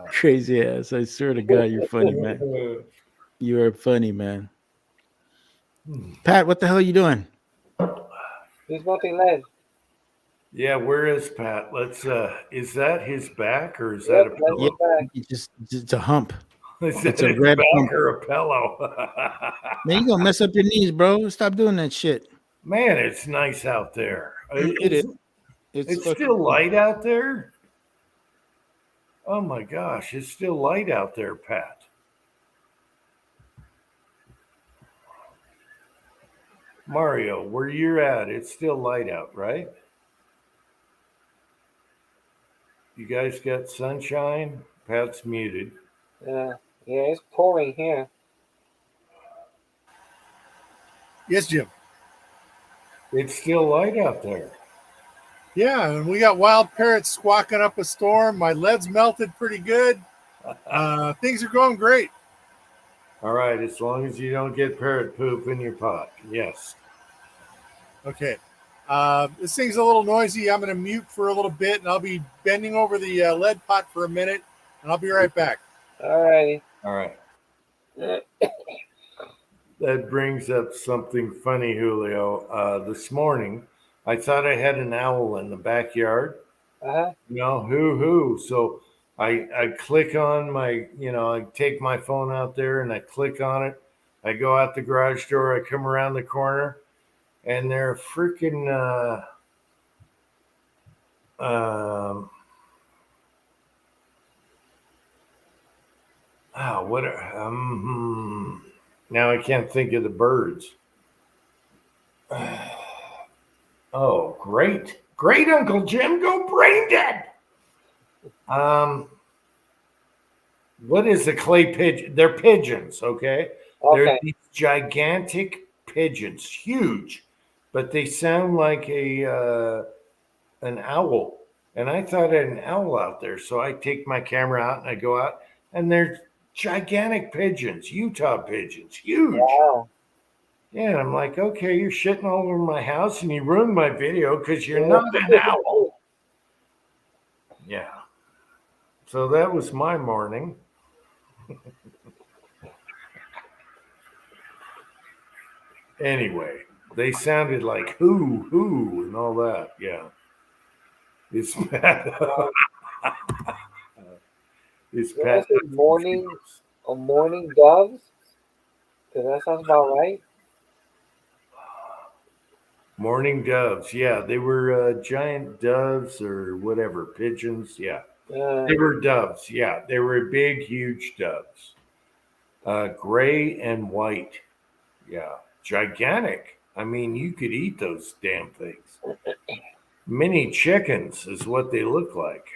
Crazy ass. I swear to God, you're funny, man. You are funny, man. Pat, what the hell are you doing? There's nothing left. Yeah, where is Pat? Let's, is that his back or is Yep, that a that's pillow? it back. It's a hump. Is that It's a his red back hump. or a pillow? Man, you gonna mess up your knees, bro. Stop doing that shit. Man, it's nice out there. It is. It's fucking still cool. light out there. Oh my gosh, it's still light out there, Pat. Mario, where you're at, it's still light out, right? You guys got sunshine? Pat's muted. Yeah, it's pouring here. Yes, Jim. It's still light out there. Yeah, and we got wild parrots squawking up a storm. My lead's melted pretty good. Things are going great. All right, as long as you don't get parrot poop in your pot. Yes. Okay. This thing's a little noisy. I'm going to mute for a little bit, and I'll be bending over the lead pot for a minute, and I'll be right back. All righty. All right. That brings up something funny, Julio. This morning, I thought I had an owl in the backyard. Uh-huh. Hoo. So I click on my, I take my phone out there and I click on it. I go out the garage door. I come around the corner, and they're freaking now I can't think of the birds. Oh, great Uncle Jim, go brain dead. What is a clay pigeon? They're pigeons, okay? Okay. They're these gigantic pigeons, huge, but they sound like an owl. And I thought I had an owl out there, so I take my camera out and I go out, and they're gigantic pigeons, Utah pigeons, huge. Wow. Yeah, and I'm like, okay, you're shitting all over my house and you ruined my video because you're not an owl. Yeah. So that was my morning. Anyway, they sounded like who, and all that. Yeah. It's bad. It's Did I bad. say morning doves? Because that sounds about right. Morning doves. Yeah, they were giant doves or whatever, pigeons. Yeah. They were doves. Yeah, they were big, huge doves. Gray and white. Yeah, gigantic. I mean, you could eat those damn things. Mini chickens is what they look like.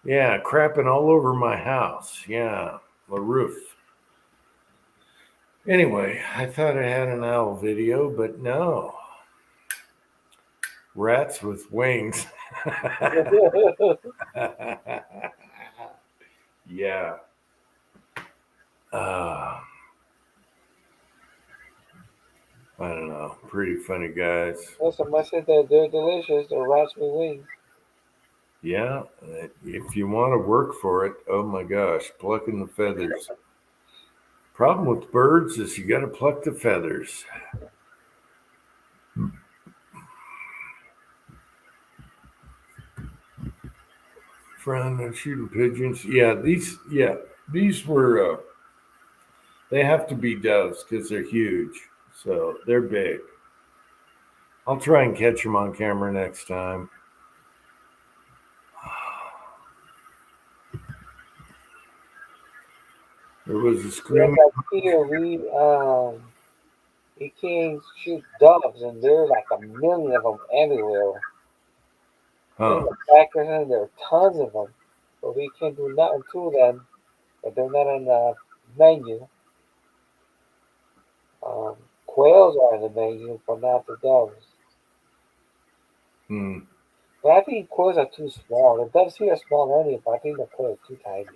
Yeah, crapping all over my house. Yeah, the roof. Anyway, I thought I had an owl video, but no. Rats with wings. Yeah. I don't know. Pretty funny guys. Well, somebody said that they're delicious. They're rats with wings. Yeah. If you want to work for it, oh my gosh, plucking the feathers. Problem with birds is you got to pluck the feathers. Friend, I'm shooting pigeons. Yeah, these were. They have to be doves because they're huge, so they're big. I'll try and catch them on camera next time. There was a Yeah, screaming. like here we can't shoot doves, and there's like a million of them everywhere. In Huh. the Packers, there are tons of them, but we can't do nothing to them. But they're not on the menu. Quails are on the menu, but not the doves. Hmm. But I think quails are too small. The doves here are small anyway, but I think the quails are too tiny.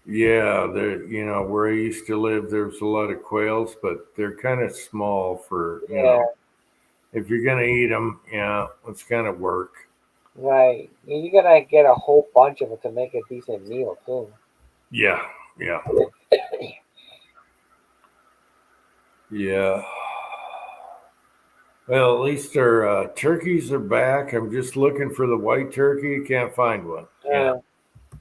Yeah, there. You know, where I used to live, there's a lot of quails, but they're kind of small for Yeah, if you're gonna eat them. Yeah, it's kind of work. right. And you gotta get a whole bunch of it to make a decent meal too. Yeah, yeah, yeah. Well, at least our turkeys are back. I'm just looking for the white turkey. Can't find one. Yeah, Uh,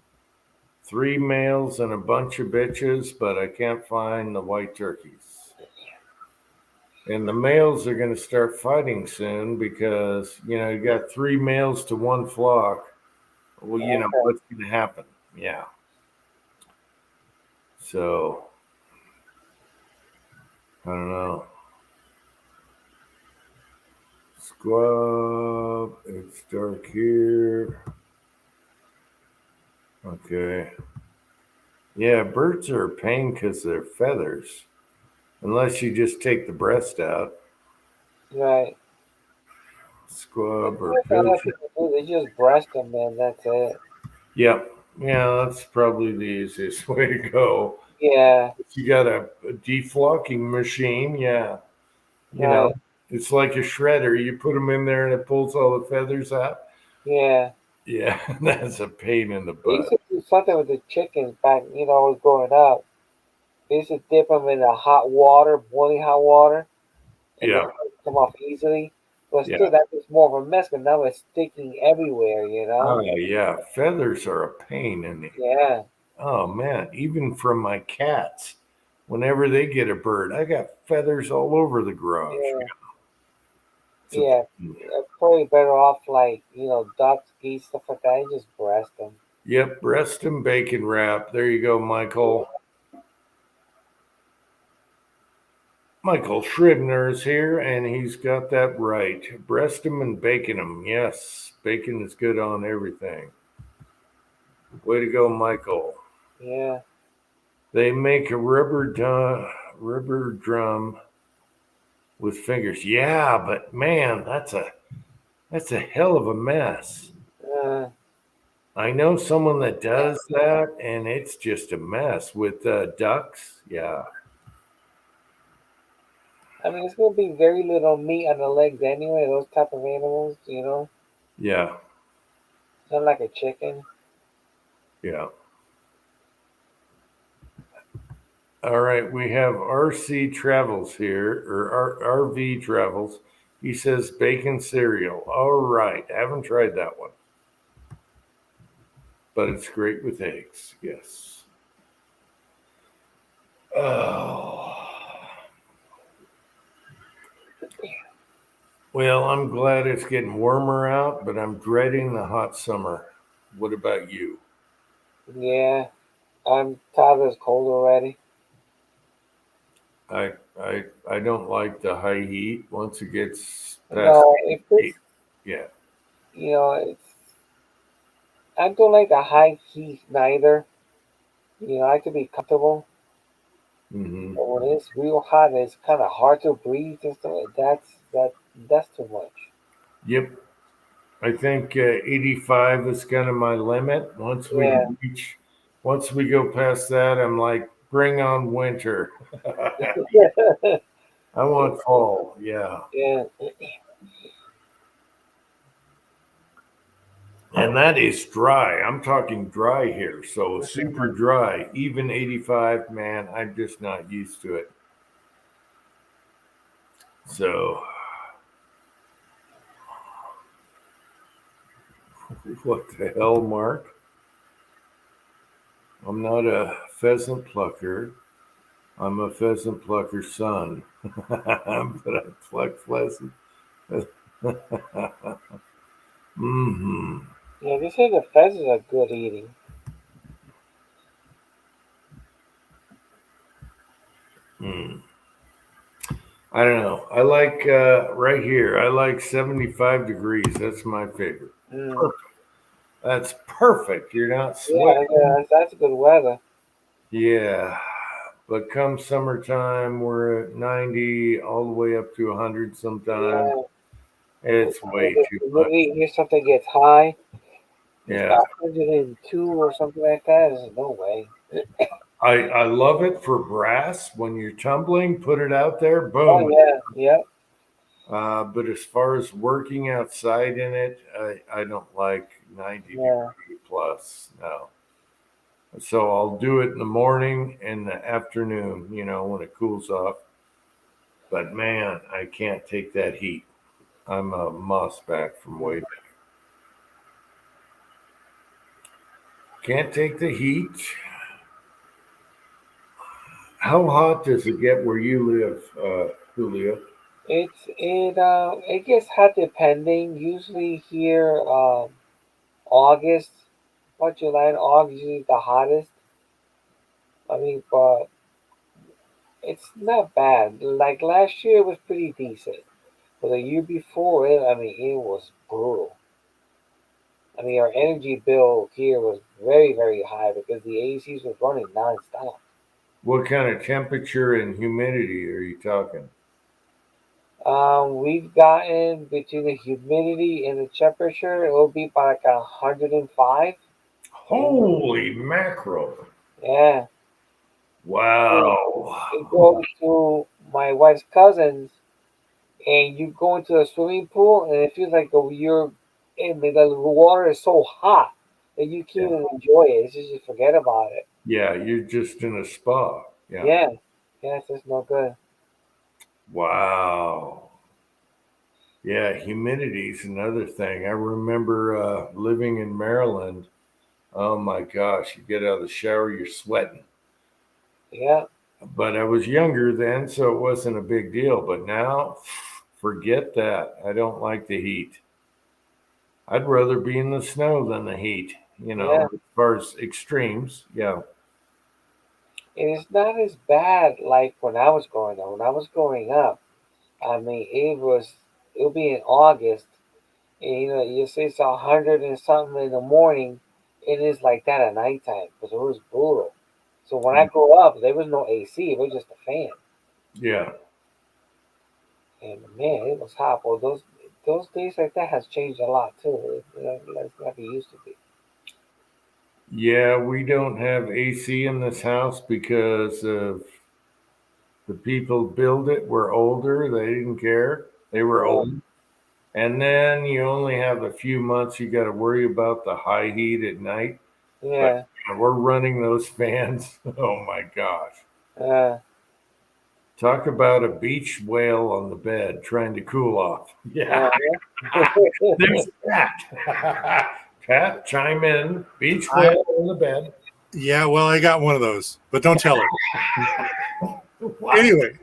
3 males and a bunch of bitches, but I can't find the white turkeys. And the males are going to start fighting soon because, you got 3 males to one flock. Well, okay. what's going to happen? Yeah. So, I don't know. Squab, it's dark here. Okay. Yeah, birds are a pain because they're feathers. Unless you just take the breast out. Right. Squab or That's what a lot of pigeon. people do. They just breast them, and that's it. Yep. Yeah, that's probably the easiest way to go. Yeah. If you got a deflocking machine, yeah. You know, Right. it's like a shredder. You put them in there and it pulls all the feathers out. Yeah. Yeah, that's a pain in the They used butt. to do something with the chickens back, growing up. They used to dip them in the hot water, boiling hot water, and they Yeah, come off easily. But yeah. still, that was more of a mess. But now it's sticking everywhere. Oh, yeah. Feathers are a pain in the. Yeah. Oh, man. Even from my cats, whenever they get a bird, I got feathers all over the garage. Yeah. It's a Yeah. pain. Probably better off like ducks, geese, stuff like that. You just breast them. Yep, breast and bacon wrap. There you go, Michael. Michael Scribner is here, and he's got that right. Breast them and bacon them. Yes, bacon is good on everything. Way to go, Michael. Yeah. They make a rubber drum with fingers. Yeah, but man, that's a hell of a mess. Uh, I know someone that does that, and it's just a mess with ducks. Yeah, I mean, it's gonna be very little meat on the legs anyway. Those type of animals. yeah, Not like a chicken. yeah. All right, we have RC Travels here, or RV Travels. He says bacon cereal. All right, I haven't tried that one, but it's great with eggs. Yes. Oh. Well, I'm glad it's getting warmer out, but I'm dreading the hot summer. What about you? Yeah. I'm tired of this cold already. I don't like the high heat once it gets past No, if it's 8. Yeah. it's I don't like the high heat neither. I like to be comfortable. Hmm. But when it's real hot, it's kind of hard to breathe and stuff. That's too much. Yep. I think 85 is kind of my limit. Yeah. Once we go past that, I'm like, bring on winter. I want fall. Yeah. Yeah. And that is dry. I'm talking dry here. So super dry. Even 85, man, I'm just not used to it. So, what the hell, Mark? I'm not a pheasant plucker. I'm a pheasant plucker son. But I pluck Hmm. Yeah, they say the pheasants are good eating. Hmm. I don't know. I like right here. I like 75 degrees. That's my favorite. Mm. Perfect. That's perfect. You're not Yeah, sweating. that's good weather. Yeah. But come summertime, we're at 90 all the way up to 100 sometimes. Yeah, It's way the too much. humidity here something gets high. It's Yeah. 102 or something like that. There's no way. I love it for brass. When you're tumbling, put it out there, Oh boom. yeah, yeah, But as far as working outside in it, I don't like 90 yeah. degree plus. No. So I'll do it in the morning and the afternoon, when it cools off. But man, I can't take that heat. I'm a moss back from way back. Can't take the heat. How hot does it get where you live, Julio? It gets hot depending. Usually here, August, about July and August is the hottest. I mean, but it's not bad. Like last year was pretty decent. But the year before, it was brutal. I mean, our energy bill here was very, very high because the ACs was running nonstop. What kind of temperature and humidity are you talking? We've gotten between the humidity and the temperature, it will be about like 105. Holy mackerel. Yeah. So Wow. you go to my wife's cousins and you go into a swimming pool and it feels like the water is so hot that you can't Yeah. even enjoy it. It's just you forget about it. Yeah, you're just in a spa. Yeah. Yeah. Yes, it's no good. Wow. Yeah, humidity is another thing. I remember living in Maryland. Oh my gosh, you get out of the shower, you're sweating. Yeah. But I was younger then, so it wasn't a big deal. But now, forget that. I don't like the heat. I'd rather be in the snow than the heat, Yeah. as far as extremes. Yeah. And it's not as bad like when I was growing up. When I was growing up, it'll be in August. And, you say it's 100 and something in the morning. It is like that at nighttime because it was brutal. So when I grew up, there was no AC. It was just a fan. Yeah. And man, it was hot. Well, those days like that has changed a lot too. It's not like it used to be. Yeah, we don't have AC in this house because of the people build it were older. They didn't care. They were Yeah, old. And then you only have a few months you got to worry about the high heat at night. But yeah, we're running those fans. Oh my gosh. uh, Talk about a beach whale on the bed trying to cool off. Yeah, uh, there's Pat. Pat, chime in. Beach I whale on the bed. yeah, well, I got one of those, but don't tell her. What? Anyway,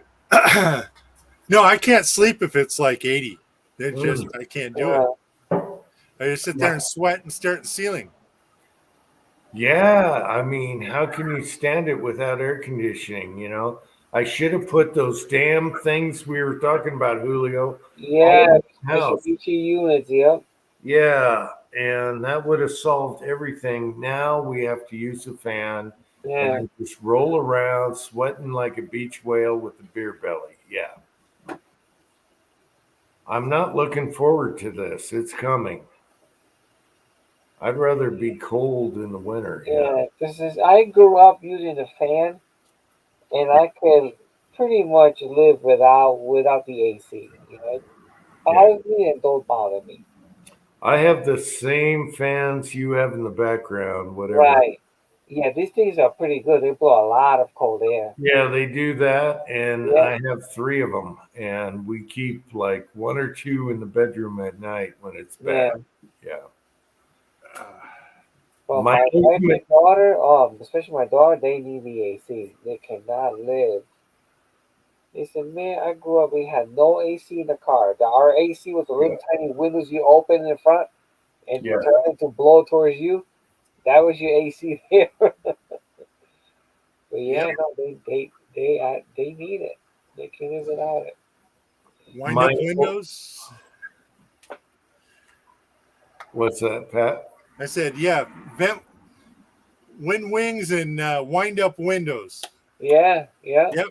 no, I can't sleep if it's like 80. It just Mm. I can't do it. uh, I just sit there and sweat and stare at the ceiling. Yeah, I mean, how can you stand it without air conditioning? I should have put those damn things we were talking about, Julio, all yeah, in the special house. BT units. Yep. Yeah, and that would have solved everything. Now we have to use a fan and Yeah. I just roll around sweating like a beach whale with a beer belly. Yeah. I'm not looking forward to this. It's coming. I'd rather be cold in the winter. Yeah. Yeah, because I grew up using a fan, and I could pretty much live without the AC. It Yeah. bothers me and don't bother me. I have the same fans you have in the background, whatever. Right. Yeah, these things are pretty good. They blow a lot of cold air. Yeah, they do that. And Yeah, I have three of them. And we keep like one or two in the bedroom at night when it's yeah. bad. Yeah. Well, My my wife and ultimate, daughter, especially my daughter, they need the AC. They cannot live They said, man, I grew up, we had no AC in the car. Our AC was the little tiny windows you open in front and Yeah. turn it to blow towards you. That was your AC there. But yeah, Yep. no, they need it. They can't live without it. Wind My- up windows. What's that, Pat? I said, yeah, vent, wind wings and wind up windows. Yeah, yeah. Yep.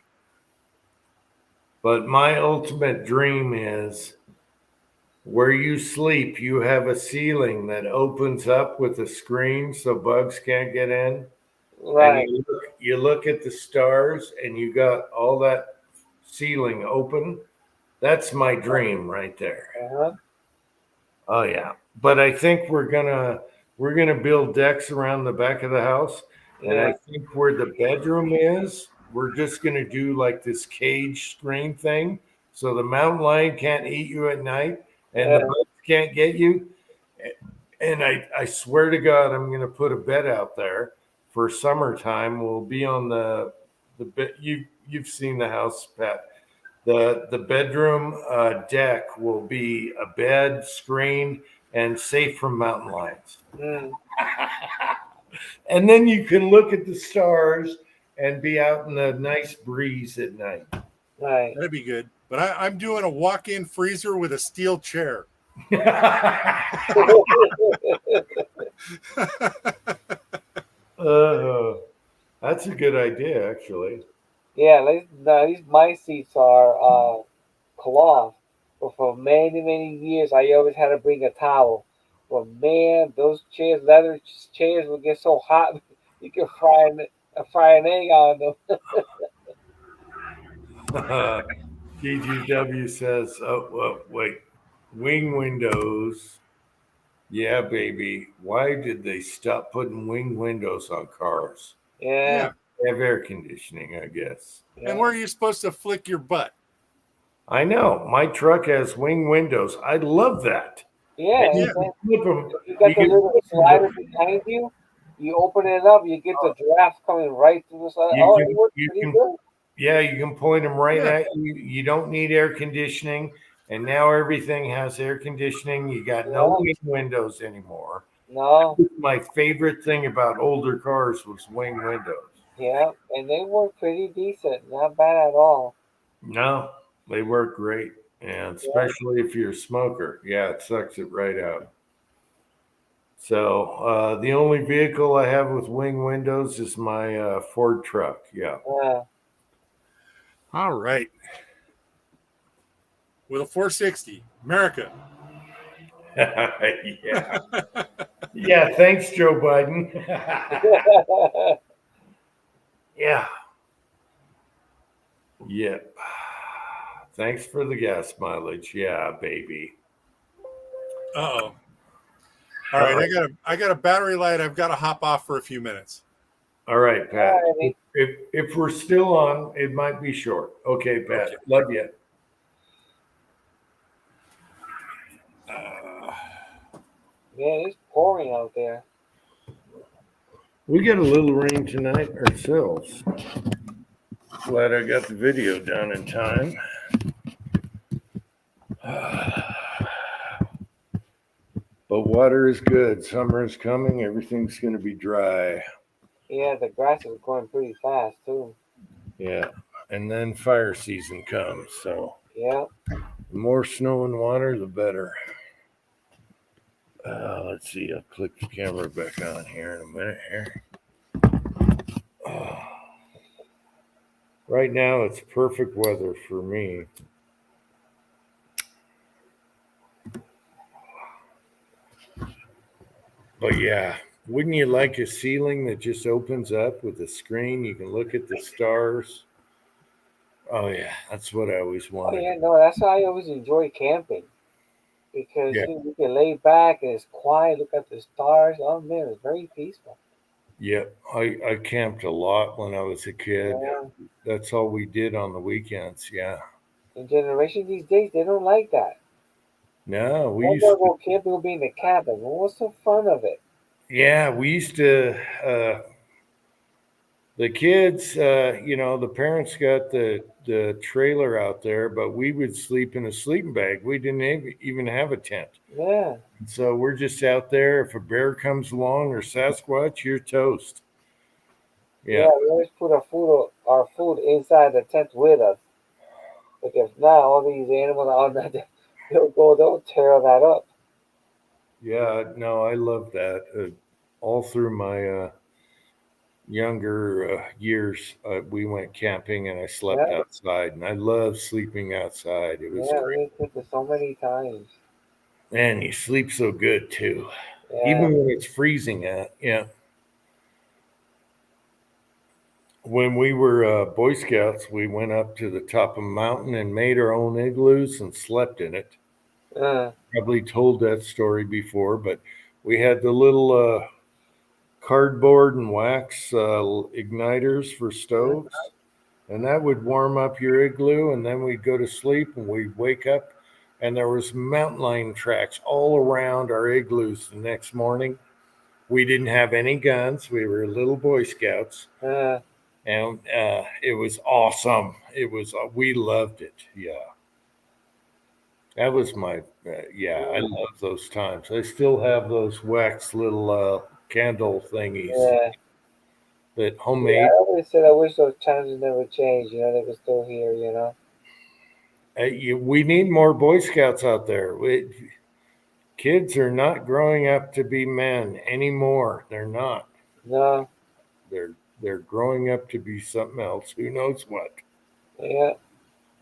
But my ultimate dream is where you sleep, you have a ceiling that opens up with a screen so bugs can't get in. Right. And you look at the stars and you got all that ceiling open. That's my dream right there. Uh-huh. Oh yeah. But I think we're gonna build decks around the back of the house. And I Yeah. think where the bedroom is, we're just gonna do like this cage screen thing. So the mountain lion can't eat you at night and the Yeah. bugs can't get you. And I swear to God, I'm gonna put a bed out there for summertime. We'll be on the bed. You've seen the house, Pat. The bedroom deck will be a bed, screen, and safe from mountain lions. Mm. And then you can look at the stars and be out in the nice breeze at night. Right. That'd be good. But I'm doing a walk-in freezer with a steel chair. That's a good idea, actually. Yeah, at least my seats are cloth. But for many, many years, I always had to bring a towel. But man, those chairs, leather chairs, would get so hot you could fry an egg on them. GGW says, oh, wait, wing windows. Yeah, baby. Why did they stop putting wing windows on cars? Yeah. They have air conditioning, I guess. And where are you supposed to flick your butt? I know. My truck has wing windows. I love that. Yeah. Yeah. And then Flip 'em. you got You the can- little slider behind you. You open it up, you get the draft coming right through the side. You Oh, can- it works you pretty can- good. Yeah, you can point them right Yeah. at you. You don't need air conditioning. And now everything has air conditioning. You got no wing windows anymore. No. My favorite thing about older cars was wing windows. Yeah. And they work pretty decent. Not bad at all. No, they work great. And especially if you're a smoker. Yeah, it sucks it right out. So the only vehicle I have with wing windows is my Ford truck. Yeah. Yeah. All right. With a 460, America. Yeah. Yeah. Thanks, Joe Biden. Yeah. Yep. Thanks for the gas mileage. Yeah, baby. Uh-oh. All right, I got a battery light. I've got to hop off for a few minutes. All right, Pat. Alrighty. If we're still on, it might be short. Okay, Pat. Okay. Love you. Yeah, it's pouring out there. We get a little rain tonight ourselves. Glad I got the video done in time. But water is good. Summer is coming. Everything's going to be dry. Yeah, the grass is growing pretty fast too. Yeah. And then fire season comes. So Yeah. the more snow and water, the better. Let's see. I'll click the camera back on here in a minute here. Right now, it's perfect weather for me. But yeah, wouldn't you like a ceiling that just opens up with a screen? You can look at the stars. Oh yeah, that's what I always Oh wanted. yeah, no, that's why I always enjoy camping. Because Yeah. you can lay back and it's quiet, look at the stars. Oh man, it's very peaceful. Yeah, I camped a lot when I was a kid. Yeah. That's all we did on the weekends. Yeah. The generation these days, they don't like that. No, we They used want to to, go camping or be in the cabin. Well, what's the fun of it? yeah, we used to The kids, the parents got the trailer out there, but we would sleep in a sleeping bag. We didn't even have a tent. Yeah. So we're just out there. If a bear comes along or Sasquatch, you're toast. Yeah, we always put our food inside the tent with us. Because now all these animals are not, they'll tear that up. Yeah, no, I love that. All through my younger years, we went camping and I slept Yeah. outside, and I love sleeping outside. It was Yeah, great. we did this so many times. And you sleep so good too, Yeah. even when it's freezing out. Yeah. When we were Boy Scouts, we went up to the top of a mountain and made our own igloos and slept in it. Probably told that story before, but we had the little cardboard and wax igniters for stoves, and that would warm up your igloo, and then we'd go to sleep and we'd wake up and there was mountain lion tracks all around our igloos the next morning. We didn't have any guns. We were little Boy Scouts. And it was awesome. It was, we loved it. Yeah. That was my, I love those times. I still have those wax little candle thingies. Yeah. That homemade. Yeah, I always said I wish those times never changed. They were still here. We need more Boy Scouts out there. Kids are not growing up to be men anymore. They're not. No. They're growing up to be something else. Who knows what? Yeah.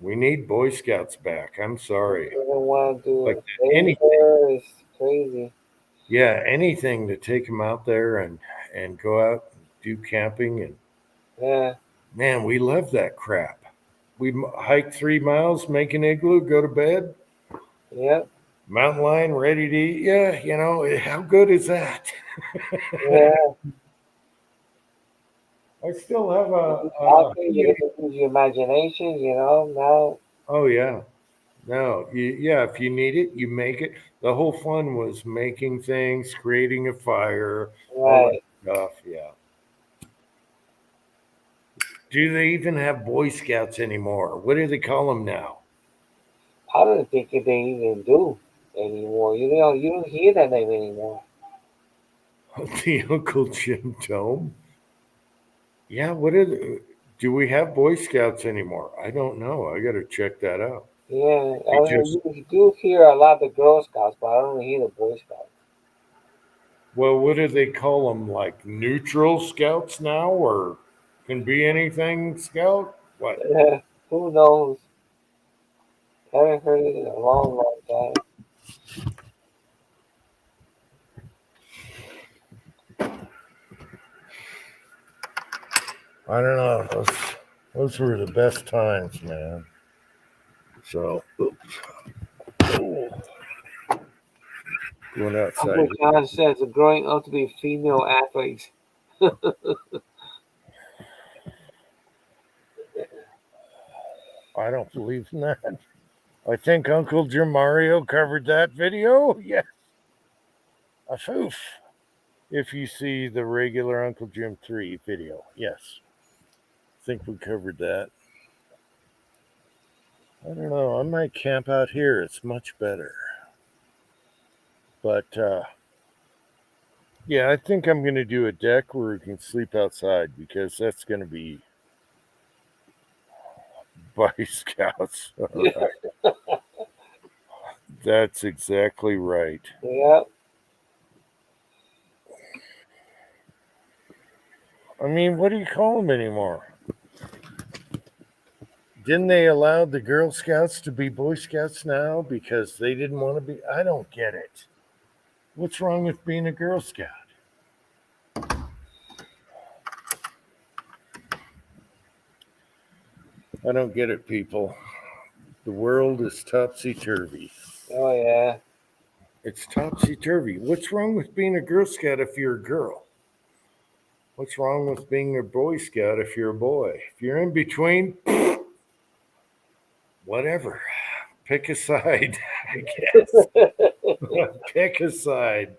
We need Boy Scouts back. I'm sorry. I don't want to do like it. Anything. It's crazy. Yeah, anything to take them out there and go out and do camping. And yeah, man, we love that crap. We hike 3 miles, make an igloo, go to bed. Yep. Mountain lion ready to eat. Yeah, how good is that? Yeah. I still have you get to use your imagination, now. Oh yeah. No, if you need it, you make it. The whole fun was making things, creating a fire, all that stuff. Yeah. Do they even have Boy Scouts anymore? What do they call them now? I don't think they even do anymore. You don't hear that name anymore. The Uncle Jim Dome. Yeah, do we have Boy Scouts anymore? I don't know. I got to check that out. Yeah, you do hear a lot of the Girl Scouts, but I don't hear the Boy Scouts. Well, what do they call them? Like neutral scouts now, or can be anything scout? What? Who knows? Haven't heard it in a long, long time. I don't know. Those were the best times, man. So, going outside. Uncle John says they're growing up to be female athletes. I don't believe in that. I think Uncle Jim Mario covered that video. Yes. A foof. If you see the regular Uncle Jim 3 video. Yes. I think we covered that. I don't know. I might camp out here. It's much better. But, I think I'm going to do a deck where we can sleep outside because that's going to be Boy Scouts. That's exactly right. Yep. I mean, what do you call them anymore? Didn't they allow the Girl Scouts to be Boy Scouts now because they didn't want to be? I don't get it. What's wrong with being a Girl Scout? I don't get it, people. The world is topsy-turvy. Oh, yeah. It's topsy-turvy. What's wrong with being a Girl Scout if you're a girl? What's wrong with being a Boy Scout if you're a boy? If you're in between, whatever. Pick a side, I guess. Pick a side.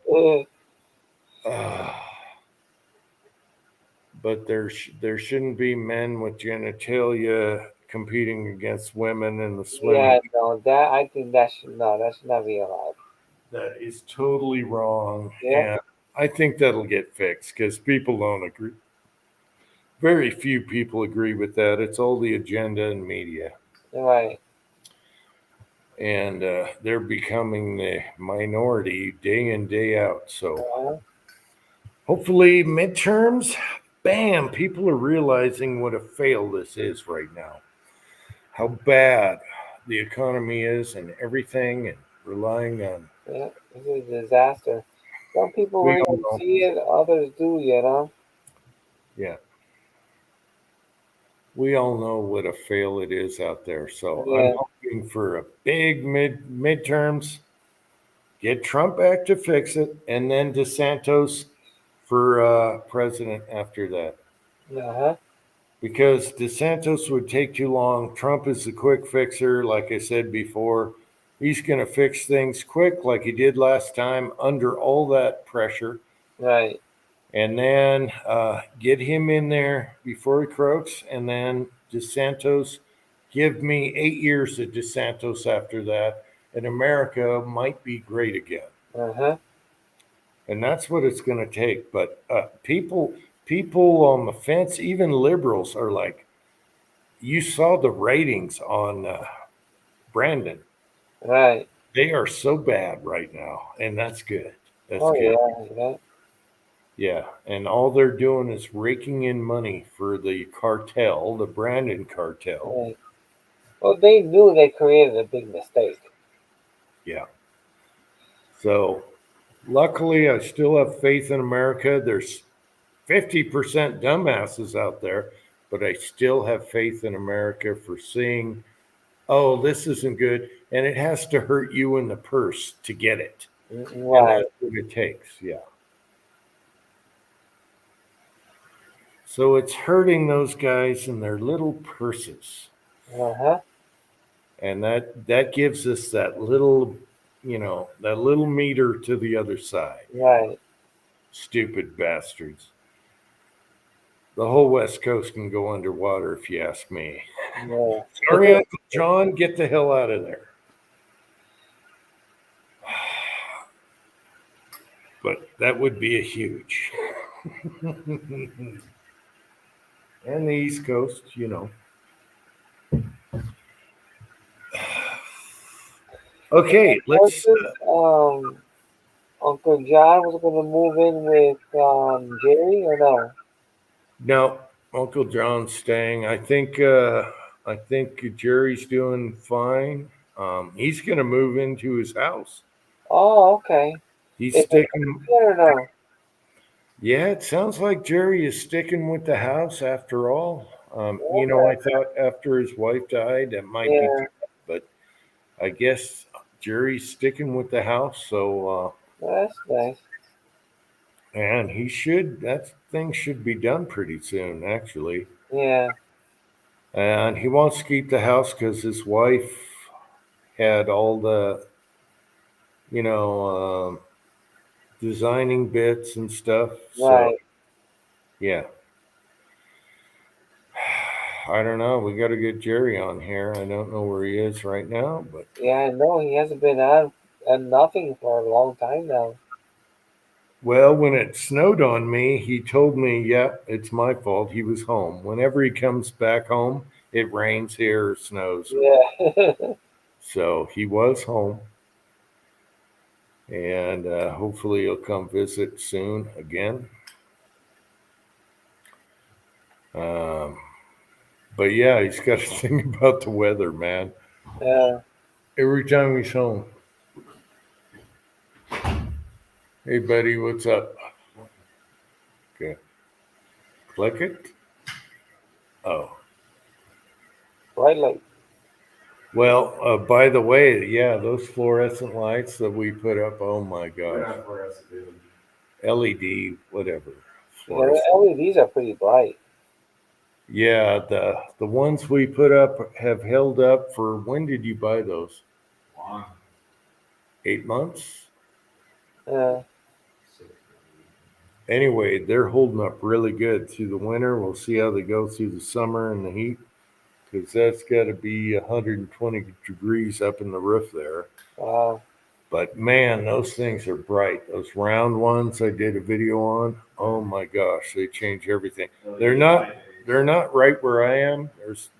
but there shouldn't be men with genitalia competing against women in the swimming. Yeah, no, that I think that should not be allowed. That is totally wrong. Yeah. And I think that'll get fixed because people don't agree. Very few people agree with that. It's all the agenda and media. Right. And they're becoming the minority day in, day out. So Uh-huh. hopefully, midterms, bam, people are realizing what a fail this is right now. How bad the economy is and everything, and relying on. Yeah, it's a disaster. Some people We really all don't know. see it, others do, you know? Yeah. We all know what a fail it is out there. So Yeah. I'm hoping for a big midterms, get Trump back to fix it, and then DeSantis for president after that. Uh-huh. Because DeSantis would take too long. Trump is the quick fixer, like I said before. He's going to fix things quick, like he did last time, under all that pressure. Right. And then get him in there before he croaks. And then DeSantis, give me 8 years of DeSantis after that, and America might be great again. Uh-huh. And that's what it's going to take. But people on the fence, even liberals, are like, you saw the ratings on Brandon. Right. They are so bad right now, and that's good. That's Oh, good. yeah. Yeah, and all they're doing is raking in money for the cartel, the Brandon cartel. Right. Well, they knew they created a big mistake. Yeah. So, luckily, I still have faith in America. There's 50% dumbasses out there, but I still have faith in America for seeing, oh, this isn't good, and it has to hurt you in the purse to get it. Right. And that's what it takes. Yeah. So it's hurting those guys in their little purses. Uh-huh. And that gives us that little, that little meter to the other side. Right. Stupid bastards. The whole West Coast can go underwater if you ask me. Yeah. Sorry, Uncle John, get the hell out of there. But that would be a huge. And the East Coast, Okay, let's. Uncle John was going to move in with Jerry, or no? No, Uncle John's staying. I think Jerry's doing fine. He's going to move into his house. Oh, okay. He's Is it sticking. or no? Yeah, it sounds like Jerry is sticking with the house after all. I thought after his wife died, that might be, but I guess Jerry's sticking with the house. So That's nice. and that thing should be done pretty soon, actually. Yeah. And he wants to keep the house because his wife had all the, designing bits and stuff. Right. So, yeah. I don't know. We got to get Jerry on here. I don't know where he is right now, but Yeah, I know he hasn't been on nothing for a long time now. well, when it snowed on me, he told me, "Yeah, it's my fault. He was home. Whenever he comes back home, it rains here or snows." Yeah. So he was home, and hopefully he'll come visit soon again. But yeah, he's got to think about the weather, man. Yeah. Every time he's home. Hey, buddy, what's up? Okay. Click it. Oh. Bright light. Well, by the way, yeah, those fluorescent lights that we put up, oh my gosh. LED, whatever. Yeah, the LEDs are pretty bright. Yeah, the ones we put up have held up for, when did you buy those? 8 months? Yeah. anyway, they're holding up really good through the winter. We'll see how they go through the summer and the heat, because that's got to be 120 degrees up in the roof there. Wow. But man, those things are bright. Those round ones I did a video on. Oh my gosh, they change everything. They're not right where I am.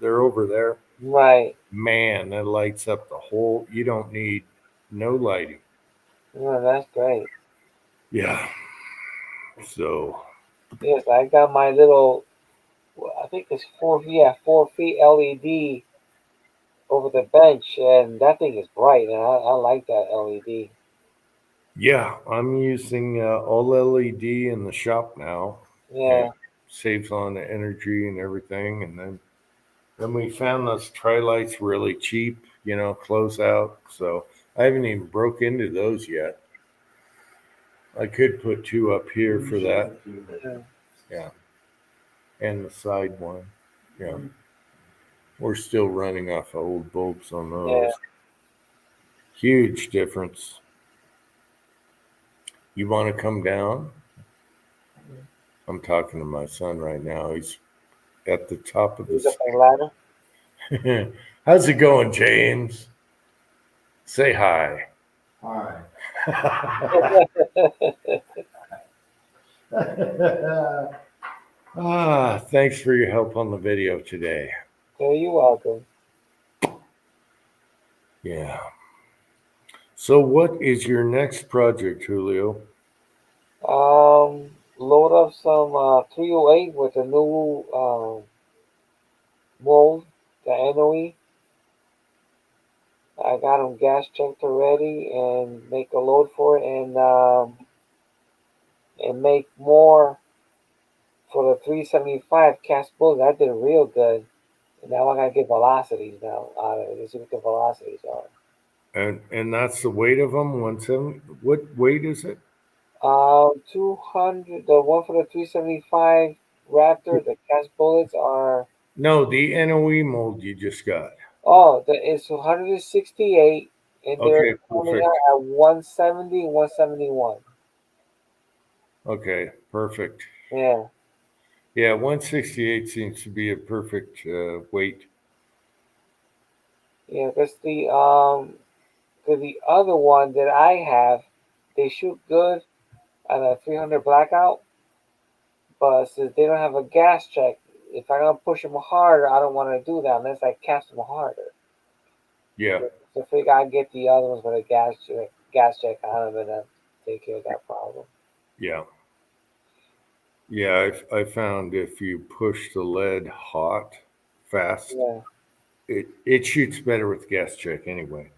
They're over there. Right. Man, that lights up the whole. You don't need no lighting. Yeah, that's great. Yeah. So. Yes, I got my little. I think it's 4 feet LED over the bench, and that thing is bright, and I like that LED. Yeah, I'm using all LED in the shop now. Yeah. It saves on the energy and everything. And then we found those tri-lights really cheap, close out. So I haven't even broke into those yet. I could put 2 up here for that. Yeah. And the side one. Yeah. We're still running off old bulbs on those. Yeah. Huge difference. You want to come down? I'm talking to my son right now. He's at the top of He's up the ladder. How's it going, James? Say hi. Hi. Thanks for your help on the video today. So you're welcome. Yeah. So what is your next project, Julio? Load up some 308 with a new mold, the NOE. I got them gas checked already, and make a load for it, and make more for the 375 cast bullet. I did real good. And now I gotta get velocities now out of it. Let's see what the velocities are. And that's the weight of them, 170. What weight is it? 200. The one for the 375 Raptor, the cast bullets are. No, the NOE mold you just got. Oh, it's 168, and Okay, they're coming perfect. out at 170, 171. Okay, perfect. Yeah. Yeah, 168 seems to be a perfect weight. Yeah, because the other one that I have, they shoot good at a 300 blackout, but since they don't have a gas check, if I'm gonna push them harder, I don't want to do that unless I cast them harder. Yeah. So I figure I get the other ones with a gas check on them, and then take care of that problem. Yeah. Yeah, I found if you push the lead hot, fast, Yeah. it shoots better with gas check anyway.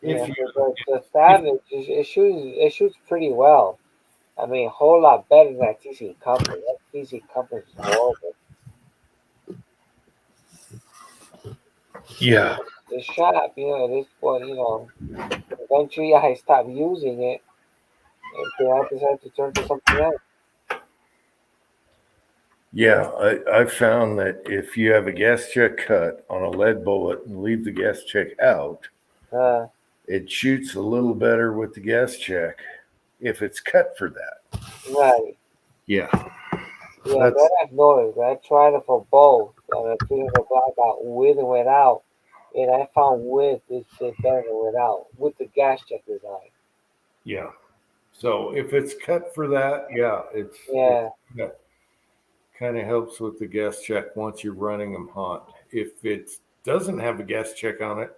Yeah, but the Savage, it shoots pretty well. I mean, a whole lot better than that TC Company. That TC Company is horrible. Yeah. The shop, this one, eventually I stopped using it, and then I decided to turn to something else. Yeah, I found that if you have a gas check cut on a lead bullet and leave the gas check out, it shoots a little better with the gas check if it's cut for that. Right. Yeah. Yeah, that I've noticed. I tried it for both. On a 300 blackout with and without, and I found with is better than without, with the gas check design. Yeah. So if it's cut for that, yeah, Yeah. It kind of helps with the gas check once you're running them hot. If it doesn't have a gas check on it,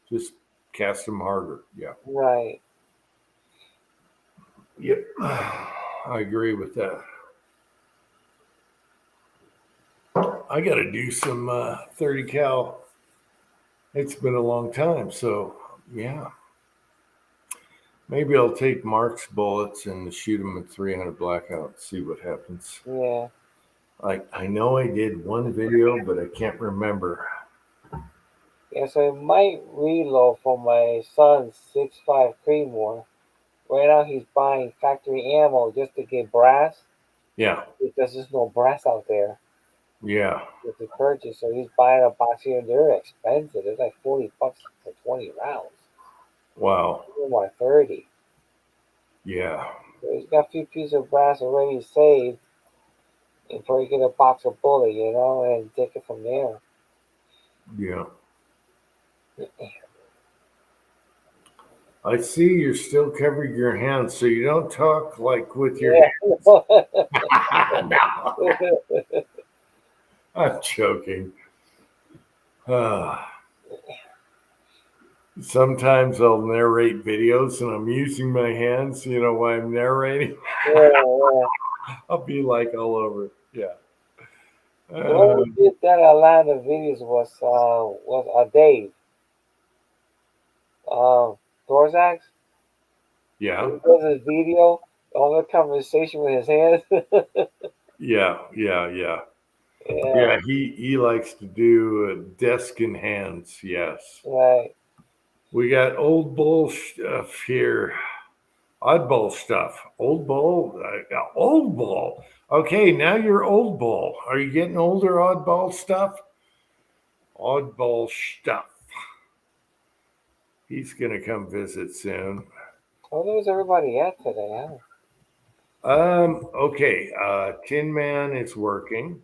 just cast them harder. Yeah. Right. Yep. I agree with that. I got to do some 30 cal. It's been a long time. So, yeah. Maybe I'll take Mark's bullets and shoot them at 300 blackout, see what happens. Yeah. I know I did one video, but I can't remember. Yeah, so I might reload for my son's 6.5 Creedmoor. Right now he's buying factory ammo just to get brass. Yeah. Because there's no brass out there. Yeah. To purchase, so he's buying a box here. They're expensive. It's like $40 for 20 rounds. Wow. More 30. Yeah. He's got a few pieces of brass already saved before you get a box of bullet, and take it from there. Yeah. I see you're still covering your hands, so you don't talk like with your hands. No, I'm joking. Sometimes I'll narrate videos and I'm using my hands, while I'm narrating. Yeah. I'll be like all over. Yeah. Whoever did that a lot of videos was Dave. Dorzax. Yeah. He does his video on the conversation with his hands. Yeah. Yeah, he likes to do desk in hands. Yes. Right. We got old bull stuff here. Oddball stuff. Old bull. Old bull. Okay, now you're old bull. Are you getting older? Oddball stuff. Oddball stuff. He's gonna come visit soon. Well, there's everybody at today, huh? Okay. Tin Man is working.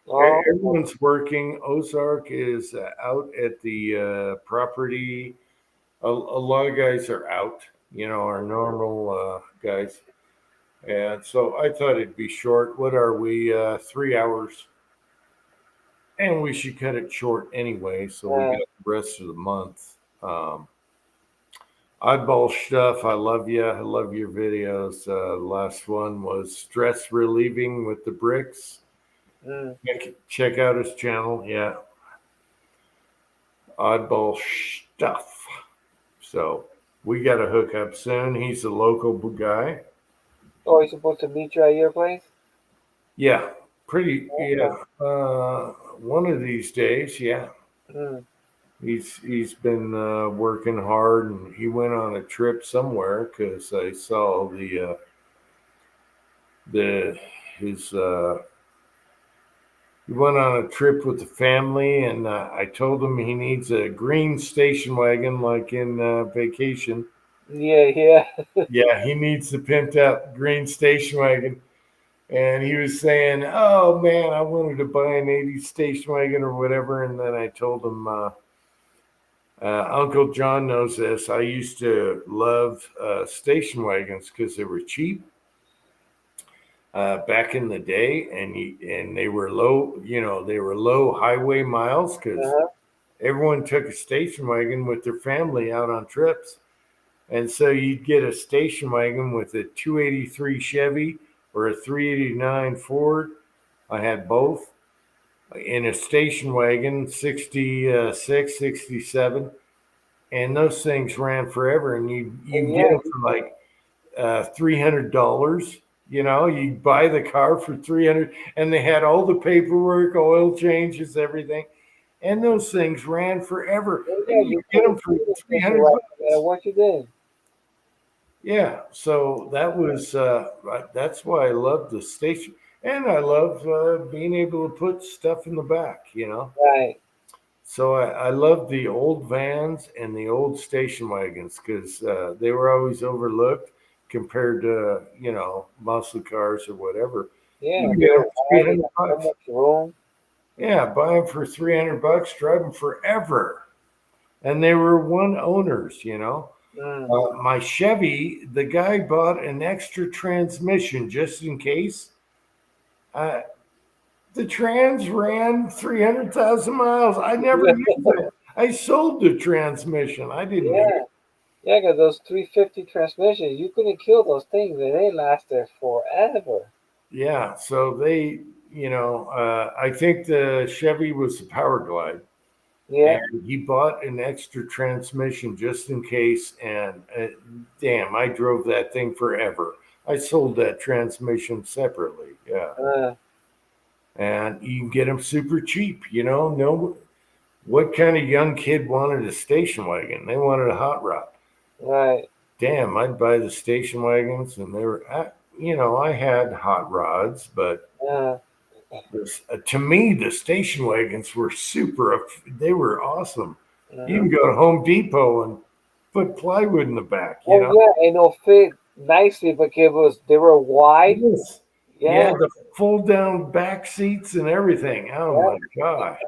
Oh, Everyone's working. Ozark is out at the property. A lot of guys are out, our normal guys. And so I thought it'd be short. What are we? 3 hours. And we should cut it short anyway. So we got the rest of the month. Oddball stuff. I love you. I love your videos. The last one was stress relieving with the bricks. Check out his channel. Yeah. Oddball stuff. So we got to hook up soon. He's a local guy. Oh, he's supposed to meet you at your place? Yeah. Pretty. Yeah. One of these days. Yeah. He's been working hard, and he went on a trip somewhere because I saw he went on a trip with the family, and I told him he needs a green station wagon like in Vacation. Yeah. Yeah, he needs the pent up green station wagon. And he was saying, oh, man, I wanted to buy an 80s station wagon or whatever. And then I told him, Uncle John knows this. I used to love station wagons because they were cheap. Back in the day, and they were low, they were low highway miles because everyone took a station wagon with their family out on trips. And so you'd get a station wagon with a 283 Chevy or a 389 Ford. I had both in a station wagon, 66, 67. And those things ran forever. And you get them for like $300. You buy the car for $300, and they had all the paperwork, oil changes, everything, and those things ran forever. Yeah, you get them for $300. What you did? Yeah, so that was that's why I love the station, and I love being able to put stuff in the back. Right. So I love the old vans and the old station wagons because they were always overlooked compared to muscle cars or whatever. Yeah, you get them for $300. Much room. Yeah, buy them for $300, drive them forever, and they were one owners. My Chevy, the guy bought an extra transmission just in case. The trans ran 300,000 miles. I never used it. I sold the transmission. I didn't. Yeah, because those 350 transmissions, you couldn't kill those things, and they lasted forever. Yeah, so they, I think the Chevy was the Power Glide. Yeah. And he bought an extra transmission just in case, and damn, I drove that thing forever. I sold that transmission separately. Yeah. And you can get them super cheap, No, what kind of young kid wanted a station wagon? They wanted a hot rod. Right. Damn, I'd buy the station wagons, and they were, I had hot rods, but to me, the station wagons were they were awesome. You can go to Home Depot and put plywood in the back, Yeah, and it'll fit nicely because they were wide. Yes. Yeah, Yeah, the fold down back seats and everything. Oh yeah. my gosh.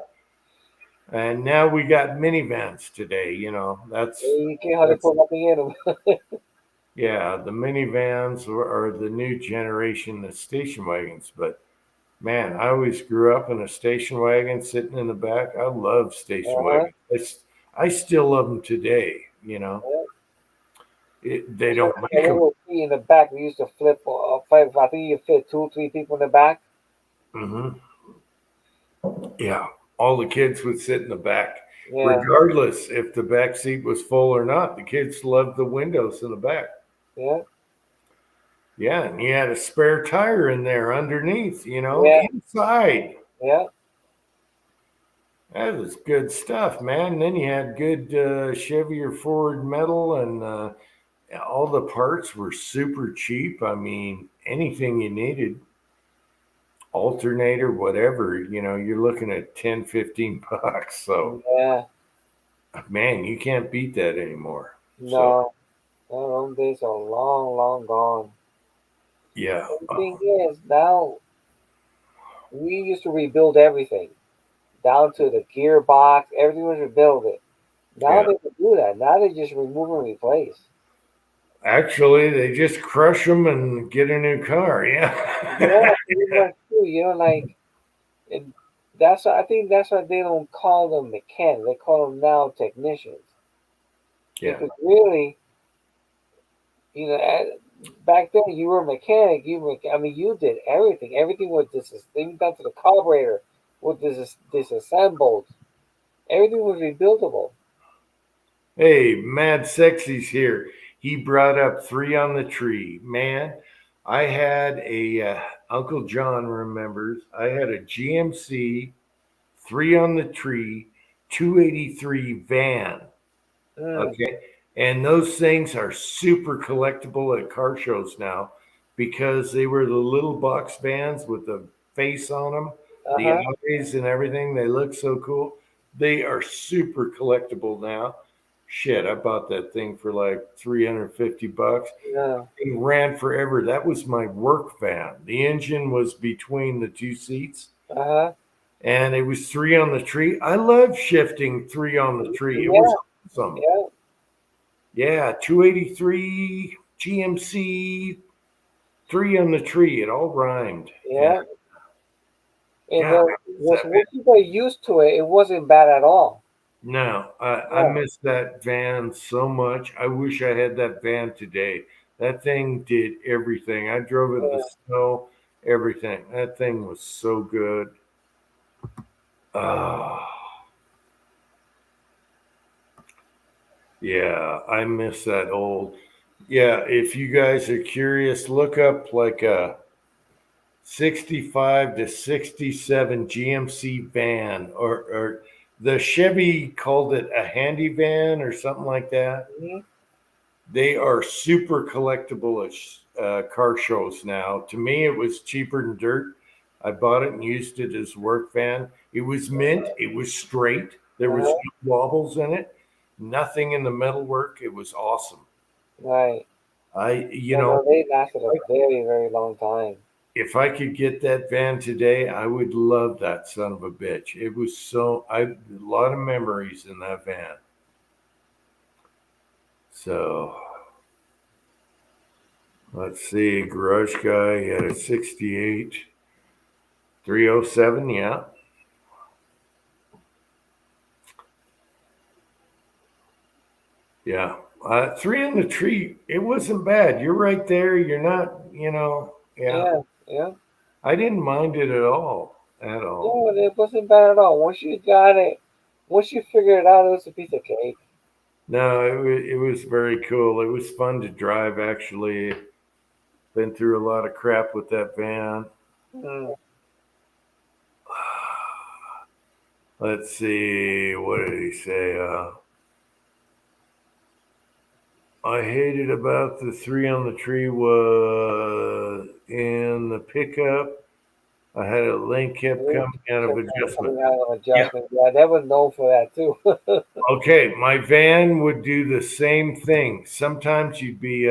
And now we got minivans today, you know. You can't hardly That's put nothing in them. yeah, the minivans are the new generation of station wagons. But man, I always grew up in a station wagon sitting in the back. I love station Uh-huh. wagons. I still love them today, you know. Yeah. They don't A make them. little seat in the back. We used to flip. I think you fit 2, 3 people in the back. Hmm. Yeah, all the kids would sit in the back, Yeah, regardless if the back seat was full or not. The kids loved the windows in the back. yeah, Yeah, and you had a spare tire in there underneath, you know, yeah, inside. yeah. That was good stuff, man. And then you had good Chevy or Ford metal, and all the parts were super cheap. I mean, anything you needed, alternator, whatever, you know, you're looking at 10, 15 bucks. So, Yeah. man, you can't beat that anymore. So, No, no, those days are long, long gone. yeah. And the thing is, now we used to rebuild everything down to the gearbox. Everything was rebuilt. Now Yeah. they can do that. Now they just remove and replace. Actually, they just crush them and get a new car. Yeah. Yeah, pretty much too. You know, like, and that's why I think that's why they don't call them mechanics. They call them now technicians. Yeah. Because really, you know, back then you were a mechanic. I mean, you did everything. Everything was even down to the carburetor was disassembled. Everything was rebuildable. Hey, Mad Sexy's here. He brought up Three on the Tree. Man, I had a Uncle John remembers. I had a GMC Three on the Tree 283 van. Mm, Okay. And those things are super collectible at car shows now because they were the little box vans with the face on them, the uh-huh. eyes and everything. They look so cool. They are super collectible now. Shit, I bought that thing for like 350 bucks. Yeah. It ran forever. That was my work van. The engine was between the two seats Uh-huh. and it was Three on the Tree. I love shifting Three on the Tree. It was Yeah. awesome. Yeah. Yeah, 283 GMC, Three on the Tree. It all rhymed. Yeah. And Yeah, once you got used to it, it wasn't bad at all. no, I Yeah. miss that van so much. I wish I had that van today. That thing did everything. I drove it in the snow, everything. That thing was so good. Ah, yeah, I miss that old. Yeah, if you guys are curious, look up like a 65 to 67 GMC van, or the Chevy called it a handy van or something like that. Mhm. They are super collectible at car shows now. To me, it was cheaper than dirt. I bought it and used it as work van. It was mint. It was straight. There was Uh-huh. no wobbles in it. Nothing in the metalwork. It was awesome. Right. You No, know, they lasted a very, very long time. if I could get that van today, I would love that son of a bitch. It was a lot of memories in that van. So let's see, Garage Guy had a 68 307, yeah. Yeah. Three on the Tree, it wasn't bad. You're right there. You're not, yeah. Yeah. Yeah. I didn't mind it at all. At all. No, it wasn't bad at all. Once you got it, once you figured it out, it was a piece of cake. No, it was very cool. It was fun to drive, actually. Been through a lot of crap with that van. Mm. Let's see. What did he say? I hated about the Three on the Tree was in the pickup. I had a link kept coming out of adjustment. Yeah, they were known for that too. Okay, my van would do the same thing. Sometimes you'd be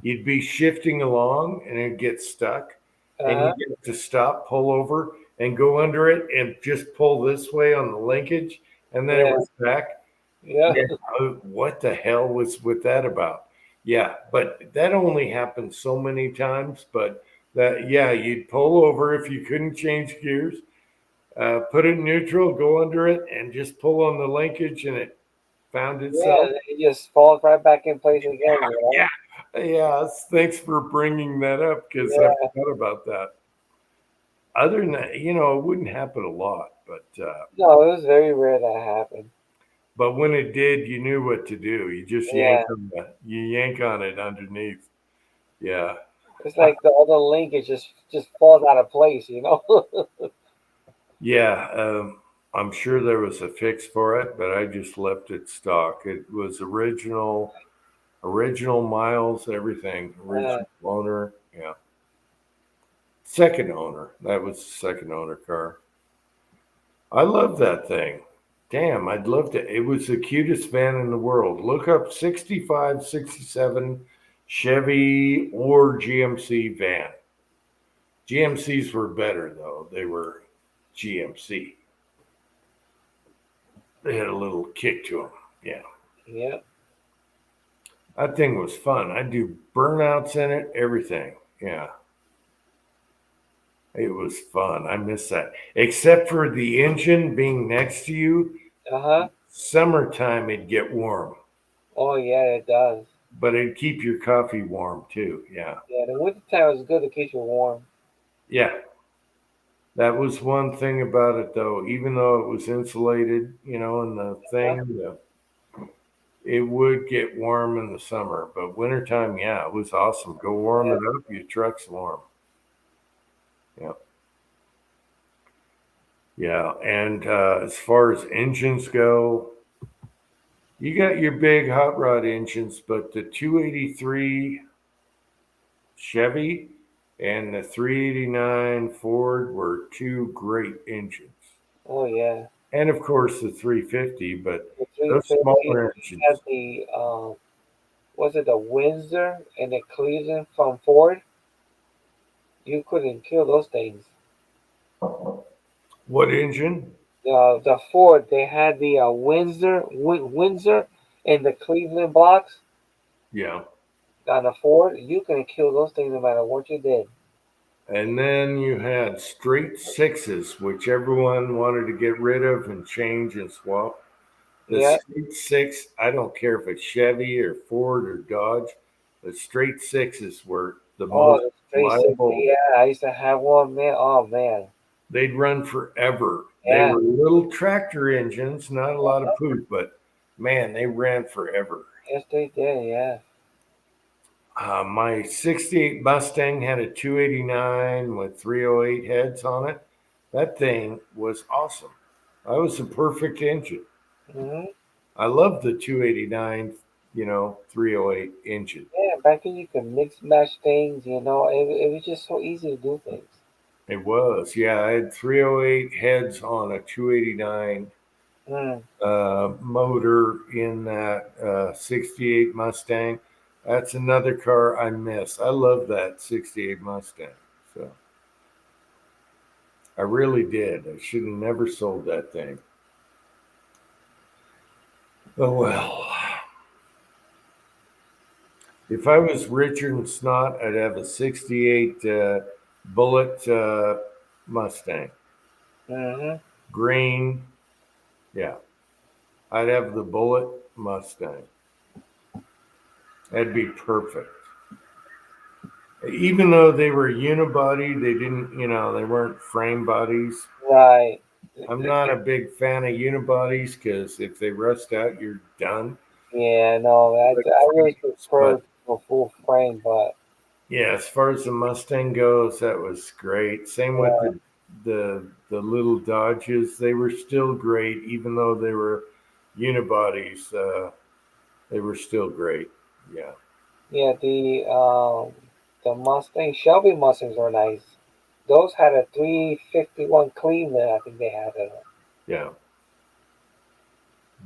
you'd be shifting along and it'd get stuck, and Uh-huh. you get to stop, pull over, and go under it, and just pull this way on the linkage, and then it Yeah. was back. Yeah. Yeah, what the hell was with that about? Yeah, but that only happened so many times. But that, yeah, you'd pull over if you couldn't change gears, put it in neutral, go under it, and just pull on the linkage, and it found itself. Yeah, it just falls right back in place again. You know? Yeah, yeah. Thanks for bringing that up because I Yeah. forgot about that. Other than that, it wouldn't happen a lot, but No, it was very rare that happened. when it did, you knew what to do. You just Yeah. yank on it underneath. Yeah. It's like the other linkage just falls out of place, you know. Yeah, I'm sure there was a fix for it, but I just left it stock. It was original miles, everything, original owner. Yeah, second owner. That was the second owner car. I love that thing. Damn, I'd love to. It was the cutest van in the world. Look up 65, 67 Chevy or GMC van. GMCs were better though. They were GMC. They had a little kick to them. Yeah. Yeah. That thing was fun. I do burnouts in it, everything. Yeah. It was fun. I miss that. Except for the engine being next to you. Uh-huh. Summertime, it'd get warm. Oh yeah, it does. But it'd keep your coffee warm too. Yeah. Yeah, the wintertime is good to keep you warm. Yeah. That was one thing about it, though. Even though it was insulated, and the thing, it would get warm in the summer. But wintertime, yeah, it was awesome. Go warm it up. Your truck's warm. Yeah. Yeah. And as far as engines go, you got your big hot rod engines, but the 283 Chevy and the 389 Ford were two great engines. Oh yeah. And of course the 350, but The those 350 smaller engines. had the was it the Windsor and the Cleveland from Ford? You couldn't kill those things. What engine? The Ford, they had the Windsor and the Cleveland blocks Yeah. on the Ford. You couldn't kill those things no matter what you did. And then you had straight sixes, which everyone wanted to get rid of and change and swap. The Yeah. straight six, I don't care if it's Chevy or Ford or Dodge, the straight sixes were the Oh, most the straight six. reliable. Yeah, I used to have one, man. Oh man. They'd run forever. Yeah. They were little tractor engines, not a lot of poop, but man, they ran forever. Yes, they did. Yeah. My 68 Mustang had a 289 with 308 heads on it. That thing was awesome. That was a perfect engine. Hmm. I love the 289, 308 engine. Yeah, back then you could mix match things. It was just so easy to do things. It was. Yeah, I had 308 heads on a 289 Mm. motor in that 68 Mustang. That's another car I miss. I love that 68 Mustang. So I really did. I should have never sold that thing. Oh well. If I was Richard and Snot, I'd have a 68 Bullet Mustang. Hmm. Green. Yeah. I'd have the Bullet Mustang. That'd be perfect. Even though they were unibody, they didn't, they weren't frame bodies. Right. I'm not a big fan of unibodies because if they rust out, you're done. Yeah, no, I really prefer a full frame, but Yeah, as far as the Mustang goes, that was great. Same with the little Dodges. They were still great, even though they were unibodies. They were still great. Yeah. yeah, the Mustang Shelby Mustangs are nice. Those had a 351 Cleveland, I think they had it. Yeah.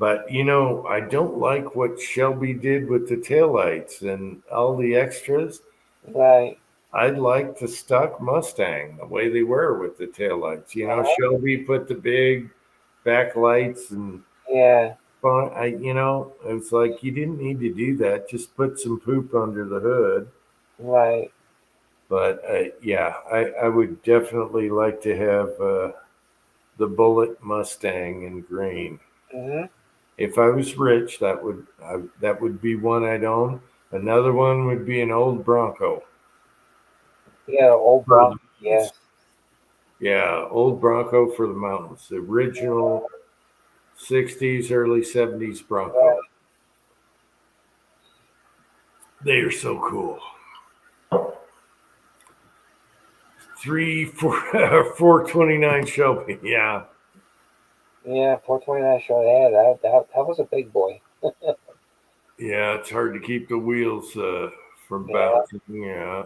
But I don't like what Shelby did with the taillights and all the extras. Right. I'd like the stock Mustang the way they were with the taillights. Shelby put the big backlights and Yeah. it's like you didn't need to do that. Just put some poop under the hood. Right. But yeah, I would definitely like to have the Bullet Mustang in green. Mm-hmm. If I was rich, that would be one I'd own. Another one would be an old Bronco. Yeah, old Bronco. Yeah. Yeah, old Bronco for the mountains. The original 60s, early 70s Bronco. Right. They are so cool. 429 Shelby. Yeah. Yeah, 429 show. Yeah, that was a big boy. Yeah, it's hard to keep the wheels from Yeah. bouncing. Yeah.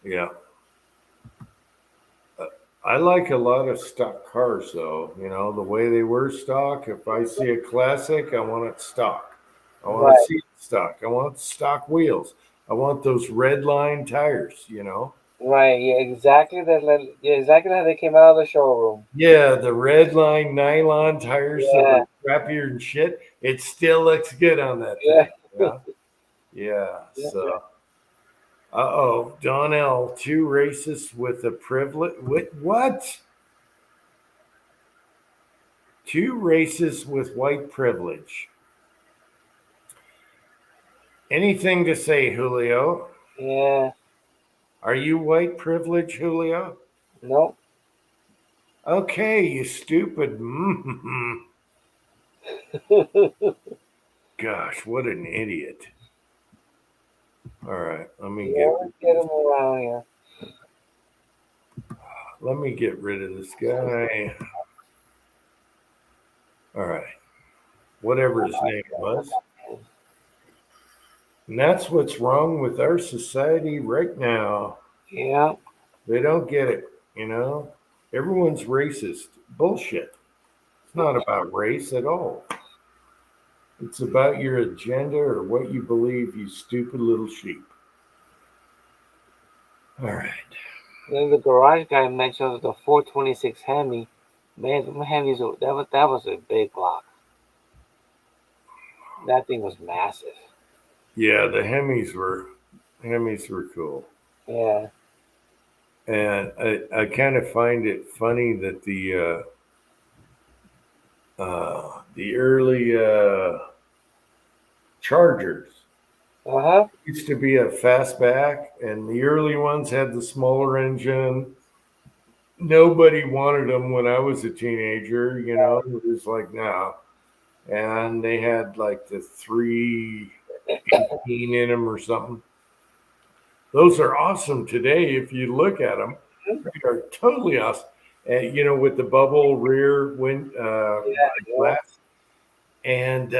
Yeah. I like a lot of stock cars, though. The way they were stock. If I see a classic, I want it stock. I want Right. to see it stock. I want stock wheels. I want those red line tires. Right. Yeah, exactly. Yeah, exactly how they came out of the showroom. Yeah, the red line nylon tires that Yeah. are crappier than shit. It still looks good on that Yeah. thing. Yeah. Yeah. Yeah. So, Donnell, 2 races with a privilege. What? 2 races with white privilege. Anything to say, Julio? Yeah. Are you white privilege, Julio? Nope. Okay, you stupid. Gosh, what an idiot. All right, let me get him around here. Let me get rid of this guy. All right. Whatever his name was. And that's what's wrong with our society right now. Yeah. They don't get it, Everyone's racist. Bullshit. It's not about race at all. It's about your agenda or what you believe, you stupid little sheep. All right. Then the garage guy mentioned the 426 Hemi. Man, the Hemis, that was a big block. That thing was massive. Yeah, the Hemis were cool. Yeah. And I kind of find it funny that the early Chargers used to be a fastback, and the early ones had the smaller engine. Nobody wanted them when I was a teenager, It was like, no. And they had like the 318 in them or something. Those are awesome today if you look at them. They are totally awesome. And, with the bubble rear glass. And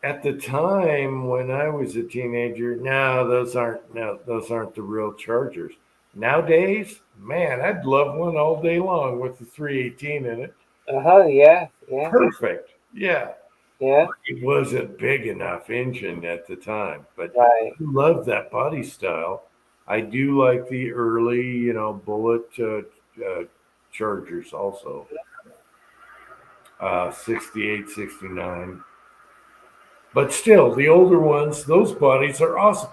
at the time when I was a teenager, those aren't the real Chargers. Nowadays, man, I'd love one all day long with the 318 in it. Yeah. Yeah. Perfect. Yeah. Yeah. It wasn't big enough engine at the time, but Right. I love that body style. I do like the early, Bullet Chargers also. 68, 69. But still, the older ones, those bodies are awesome.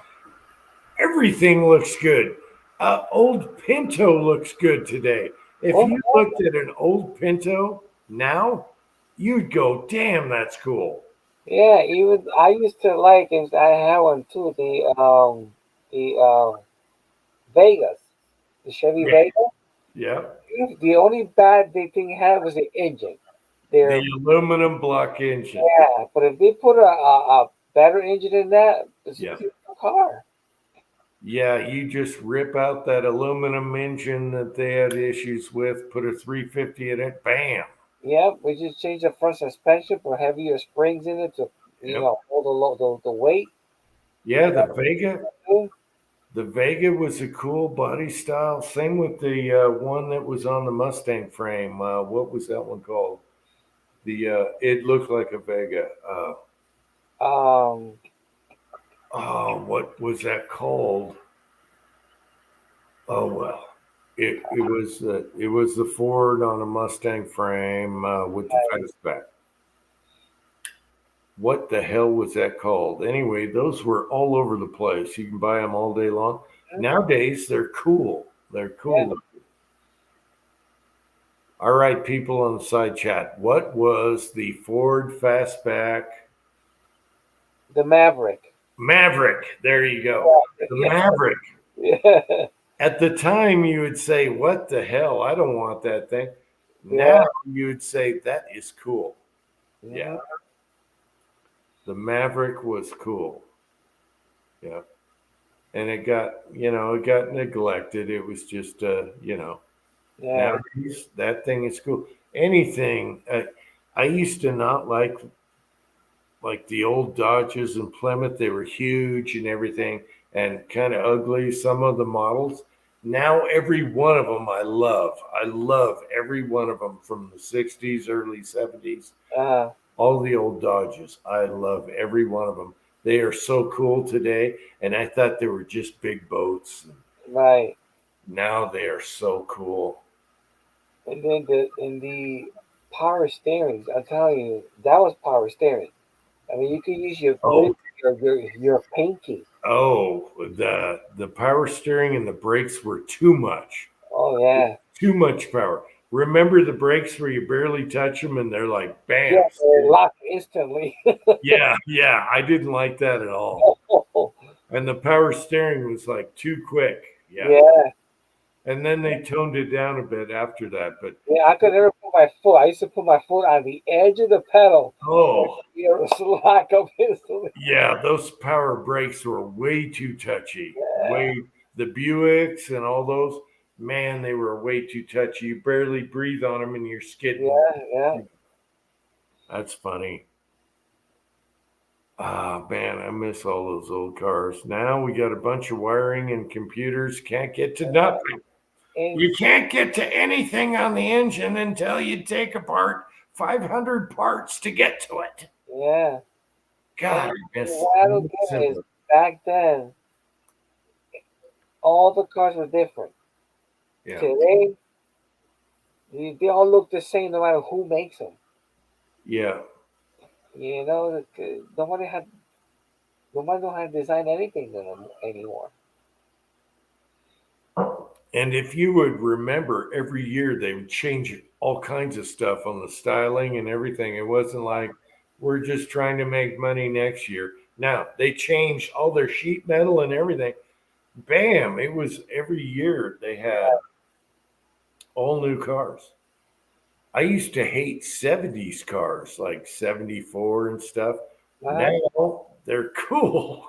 Everything looks good. Old Pinto looks good today. If you looked at an old Pinto now, you'd go, damn, that's cool. Yeah, even I used to like, and I had one too. The Vegas, the Chevy Vega. Yeah. The only bad thing it had was the engine. The aluminum block engine. Yeah, but if they put a better engine in that, it's a beautiful car. Yeah, you just rip out that aluminum engine that they had issues with, put a 350 in it, bam. Yep, we just changed the front suspension, put heavier springs in it to hold the weight. Yeah, the The Vega was a cool body style. Same with the one that was on the Mustang frame. What was that one called? It looked like a Vega. Oh, what was that called? Oh well, it was the Ford on a Mustang frame with the fastback. What the hell was that called? Anyway, those were all over the place. You can buy them all day long. Nowadays, they're cool. They're cool. Yeah. All right, people on the side chat. What was the Ford fastback? The Maverick. Maverick. There you go. Yeah. The Maverick. Yeah. At the time, you would say, "What the hell? I don't want that thing." Yeah. Now you would say, "That is cool." Yeah. The Maverick was cool. Yeah. And it got neglected. It was just, Yeah. nowadays that thing is cool. Anything. I used to not like the old Dodges and Plymouth. They were huge and everything and kind of ugly. Some of the models. Now every one of them I love. I love every one of them from the 60s, early 70s. All the old Dodges. I love every one of them. They are so cool today. And I thought they were just big boats. Right. Now they are so cool. And then the power steerings, I'm telling you, that was power steering. I mean, you could use your pinky. Oh, the power steering and the brakes were too much. Oh yeah. Too much power. Remember the brakes where you barely touch them and they're like bam. Yeah, they lock instantly. yeah. I didn't like that at all. And the power steering was like too quick. Yeah. And then they toned it down a bit after that. But yeah, I could never put my foot. I used to put my foot on the edge of the pedal. Oh. It was lock up instantly. Yeah, those power brakes were way too touchy. The Buicks and all those, man, they were way too touchy. You barely breathe on them and you're skidding. Yeah. That's funny. Ah, man, I miss all those old cars. Now we got a bunch of wiring and computers. Can't get to nothing. You can't get to anything on the engine until you take apart 500 parts to get to it. Yeah. God, I miss what I don't get is back then, all the cars were different. Yeah. Today, they all look the same no matter who makes them. Yeah. You know, nobody know how to design anything anymore. And if you would remember, every year they would change all kinds of stuff on the styling and everything. It wasn't like we're just trying to make money next year. Now they changed all their sheet metal and everything. Bam! It was every year they had all new cars. I used to hate 70s cars, like 74 and stuff. Now they're cool.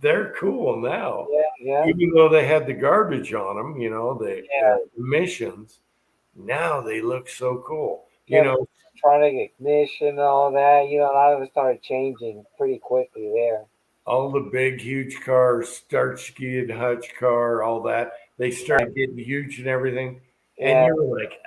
They're cool now. Yeah. Even though they had the garbage on them, the emissions, now they look so cool. Trying to get ignition and all that. A lot of it started changing pretty quickly there. All the big, huge cars, Starsky and Hutch car, all that, they started getting huge and everything. And you're like,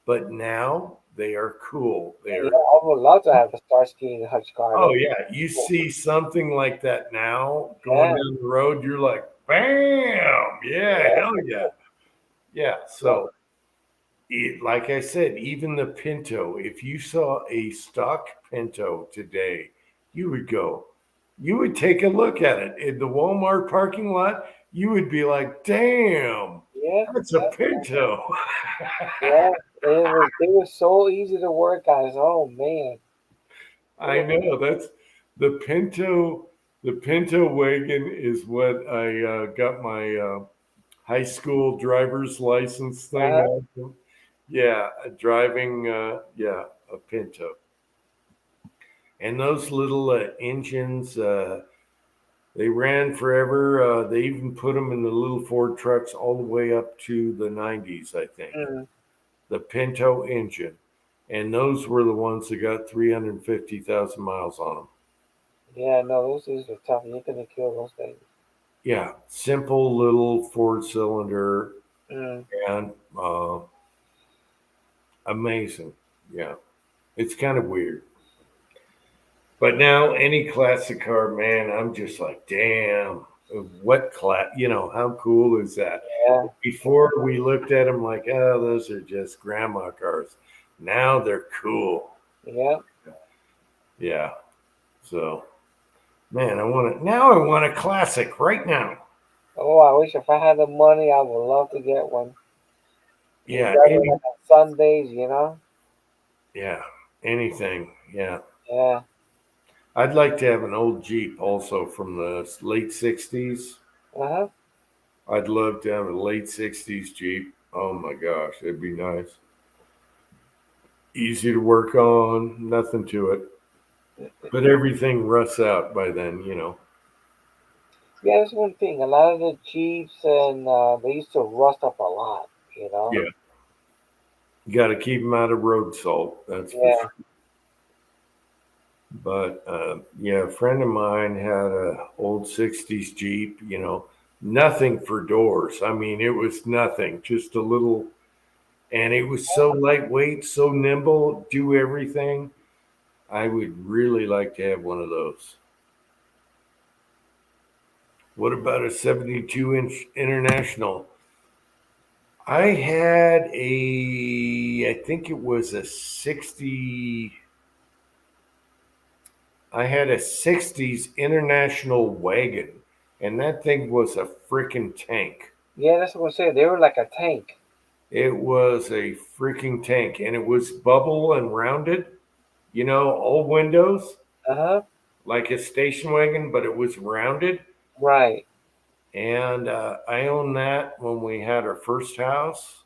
but now they are cool. I would love to have a Starsky and Hutch car. Oh, yeah. You see something like that now going down the road, you're like, bam! Yeah, hell yeah. Yeah, so like I said, even the Pinto, if you saw a stock Pinto today, you would take a look at it. In the Walmart parking lot, you would be like, damn, that's a Pinto. They were so easy to work on. Oh man. I know that's the Pinto. The Pinto wagon is what I got my high school driver's license thing. Driving a Pinto. And those little engines, they ran forever. They even put them in the little Ford trucks all the way up to the 90s, I think. The Pinto engine. And those were the ones that got 350,000 miles on them. Yeah, no, those things are tough. You're going to kill those things. Yeah, simple little 4-cylinder Mm. and amazing. Yeah, it's kind of weird. But now any classic car, man, I'm just like, damn, what class? How cool is that? Yeah. Before we looked at them like, oh, those are just grandma cars. Now they're cool. Yeah. Yeah. So, man, I want a classic right now. Oh, I wish if I had the money, I would love to get one. Yeah. Drive it like on Sundays, you know? Yeah. Anything. Yeah. Yeah. I'd like to have an old Jeep also from the late 60s. Uh-huh. I'd love to have a late 60s Jeep. Oh my gosh, it'd be nice. Easy to work on, nothing to it. But everything rusts out by then. Yeah, that's one thing. A lot of the Jeeps and they used to rust up a lot, you know? Yeah. You got to keep them out of road salt. That's for Yeah. sure. But yeah, a friend of mine had a old 60s Jeep, nothing for doors. I mean, it was nothing, just a little, and it was so lightweight, so nimble, do everything. I would really like to have one of those. What about a 72-inch International? I had I think it was a 60. I had a 60s International wagon, and that thing was a freaking tank. Yeah, that's what I said. They were like a tank. It was a freaking tank, and it was bubble and rounded, all windows, Uh-huh. like a station wagon, but it was rounded. Right. And I owned that when we had our first house.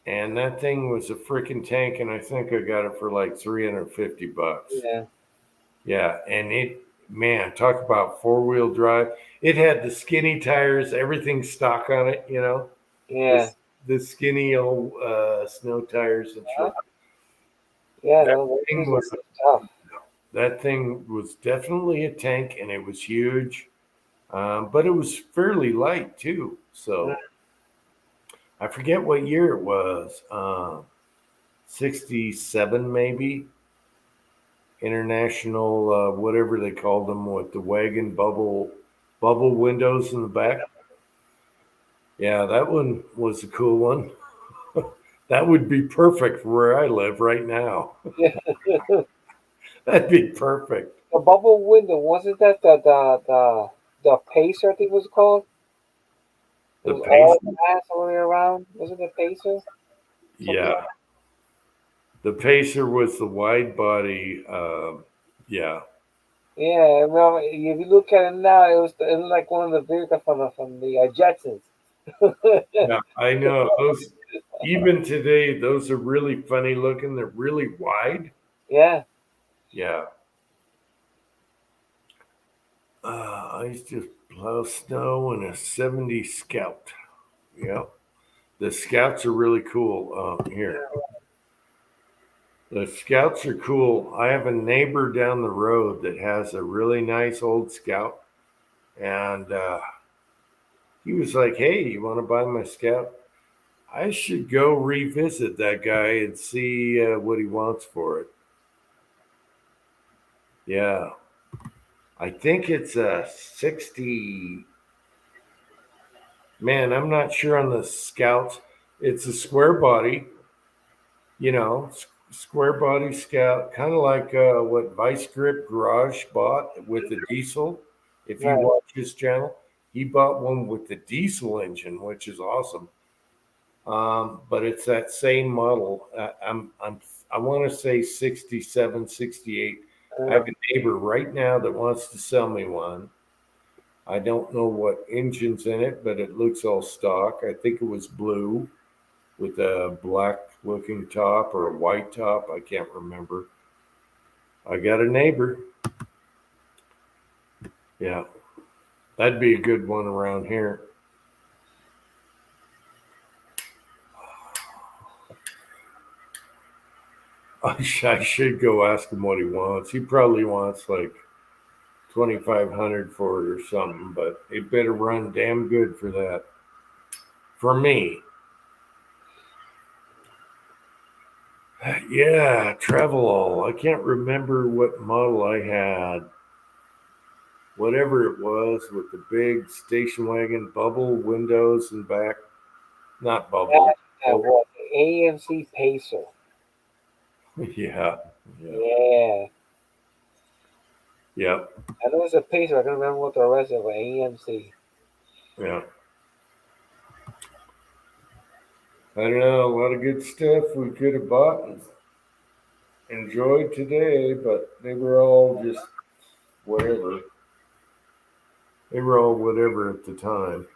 And that thing was a freaking tank, and I think I got it for like $350. Yeah. Yeah, and man, talk about 4-wheel drive. It had the skinny tires, everything stock on it, Yeah. the skinny old snow tires and shit. Yeah, That those thing things was are tough. That thing was definitely a tank, and it was huge, but it was fairly light too. So I forget what year it was, 67 maybe. International, whatever they called them, with the wagon bubble windows in the back. Yeah, that one was a cool one. That would be perfect for where I live right now. That'd be perfect. The bubble window, wasn't that the Pacer, I think it was called? It The was all Pacer? glass all the way around. Was it the Pacer? Yeah. The Pacer was the wide body. Yeah. Yeah, well, if you look at it now, it was like one of the vehicles from the Jetsons. Yeah, I know. Those, even today, those are really funny looking. They're really wide. Yeah. Yeah. I used to plow snow in a 70 Scout. Yeah. The Scouts are really cool here. The Scouts are cool. I have a neighbor down the road that has a really nice old Scout. And he was like, hey, you want to buy my Scout? I should go revisit that guy and see what he wants for it. Yeah. I think it's a 60. Man, I'm not sure on the Scouts. It's a square body, square body Scout, kind of like what Vice Grip Garage bought with the diesel. If you watch his channel, he bought one with the diesel engine, which is awesome. But it's that same model. I want to say 67, 68. I have a neighbor right now that wants to sell me one. I don't know what engine's in it, but it looks all stock. I think it was blue with a black looking top or a white top. I can't remember. I got a neighbor. Yeah. That'd be a good one around here. I should go ask him what he wants. He probably wants like $2,500 for it or something, but it better run damn good for that. For me. Yeah, Travelall. I can't remember what model I had. Whatever it was with the big station wagon bubble windows and back. Not bubble. That was the AMC Pacer. Yeah. Yeah. Yep. I know it's a Pacer. I don't remember what the rest of it was. AMC. Yeah. I don't know. A lot of good stuff we could have bought and enjoyed today, but they were all just whatever. They were all whatever at the time.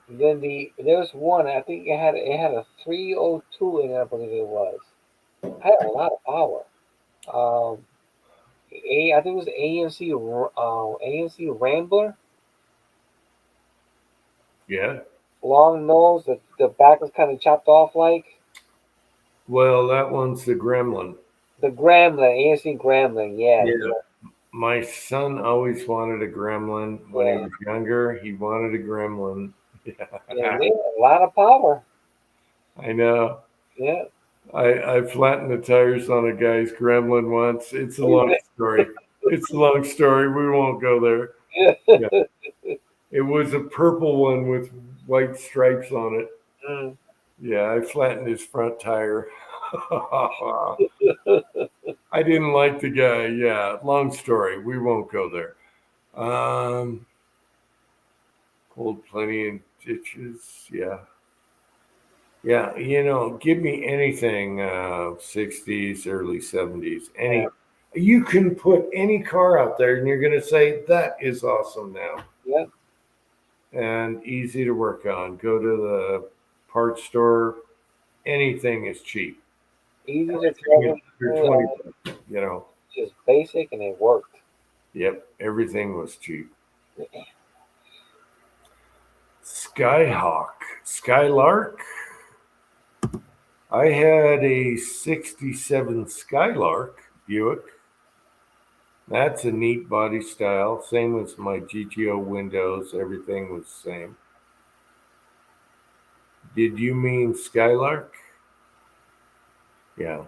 And then there was one. I think it had a 302 in it. I believe it was. Had a lot of power. I think it was the AMC Rambler. Yeah. Long nose. The back was kind of chopped off like. Well, that one's the Gremlin. The Gremlin, AMC Gremlin. Yeah. My son always wanted a Gremlin when he was younger. He wanted a Gremlin. Yeah, they had a lot of power. I know. Yeah. I flattened the tires on a guy's Gremlin once. It's a long story. It's a long story. We won't go there. Yeah. It was a purple one with white stripes on it. Mm. Yeah, I flattened his front tire. I didn't like the guy. Yeah, long story. We won't go there. Pulled plenty in ditches. Yeah. Yeah, give me anything 60s, early 70s. You can put any car out there and you're going to say that is awesome now. Yeah. And easy to work on. Go to the parts store. Anything is cheap. Easy to travel. Just basic and it worked. Yep, everything was cheap. Skylark. I had a 67 Skylark Buick. That's a neat body style. Same as my GTO windows. Everything was the same. Did you mean Skylark? Yeah.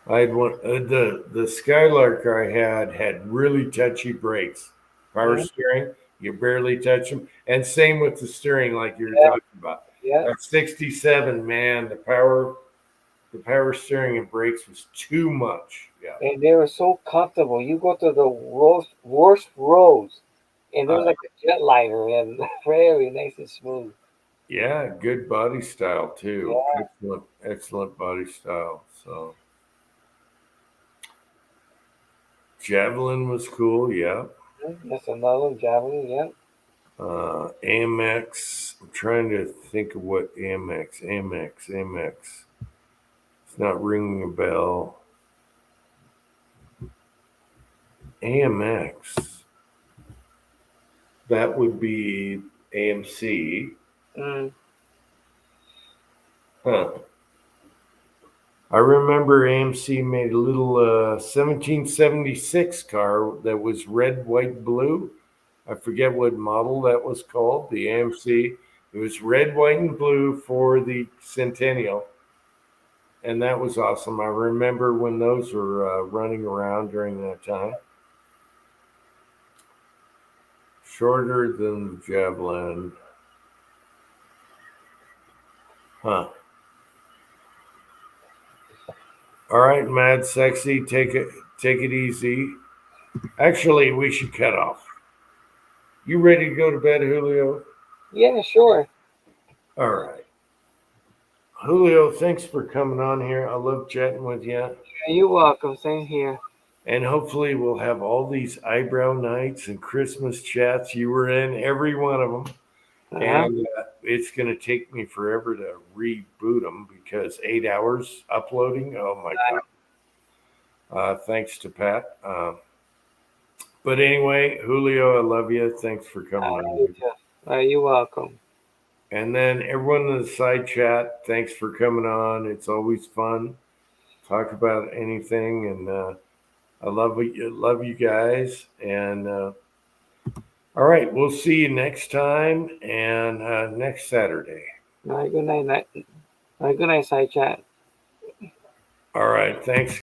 I had one. The Skylark I had really touchy brakes. Power steering, you barely touch them. And same with the steering, like you were talking about. Yeah. At 67, man, the power steering and brakes was too much. Yeah. And they were so comfortable. You go to the worst roads, and it was like a jetliner and very nice and smooth. Yeah, good body style too. Yeah. Excellent body style. So Javelin was cool. Yeah. That's another Javelin. Yeah. Amex. I'm trying to think of what Amex. It's not ringing a bell. AMX. That would be AMC. Mm. Huh. I remember AMC made a little 1776 car that was red, white, blue. I forget what model that was called. The AMC. It was red, white, and blue for the Centennial. And that was awesome. I remember when those were running around during that time. Shorter than the Javelin. Huh. All right, Mad Sexy, take it easy. Actually, we should cut off. You ready to go to bed, Julio? Yeah, sure. All right. Julio, thanks for coming on here. I love chatting with you. Yeah, you're welcome. Same here. And hopefully we'll have all these eyebrow nights and Christmas chats. You were in every one of them. Uh-huh. And it's going to take me forever to reboot them because 8 hours uploading. Oh, my God. Thanks to Pat. But anyway, Julio, I love you. Thanks for coming on. You're welcome. And then everyone in the side chat, thanks for coming on. It's always fun. Talk about anything. And I love you guys. And all right, we'll see you next time and next Saturday. All right, good night. All right, good night, side chat. All right, thanks.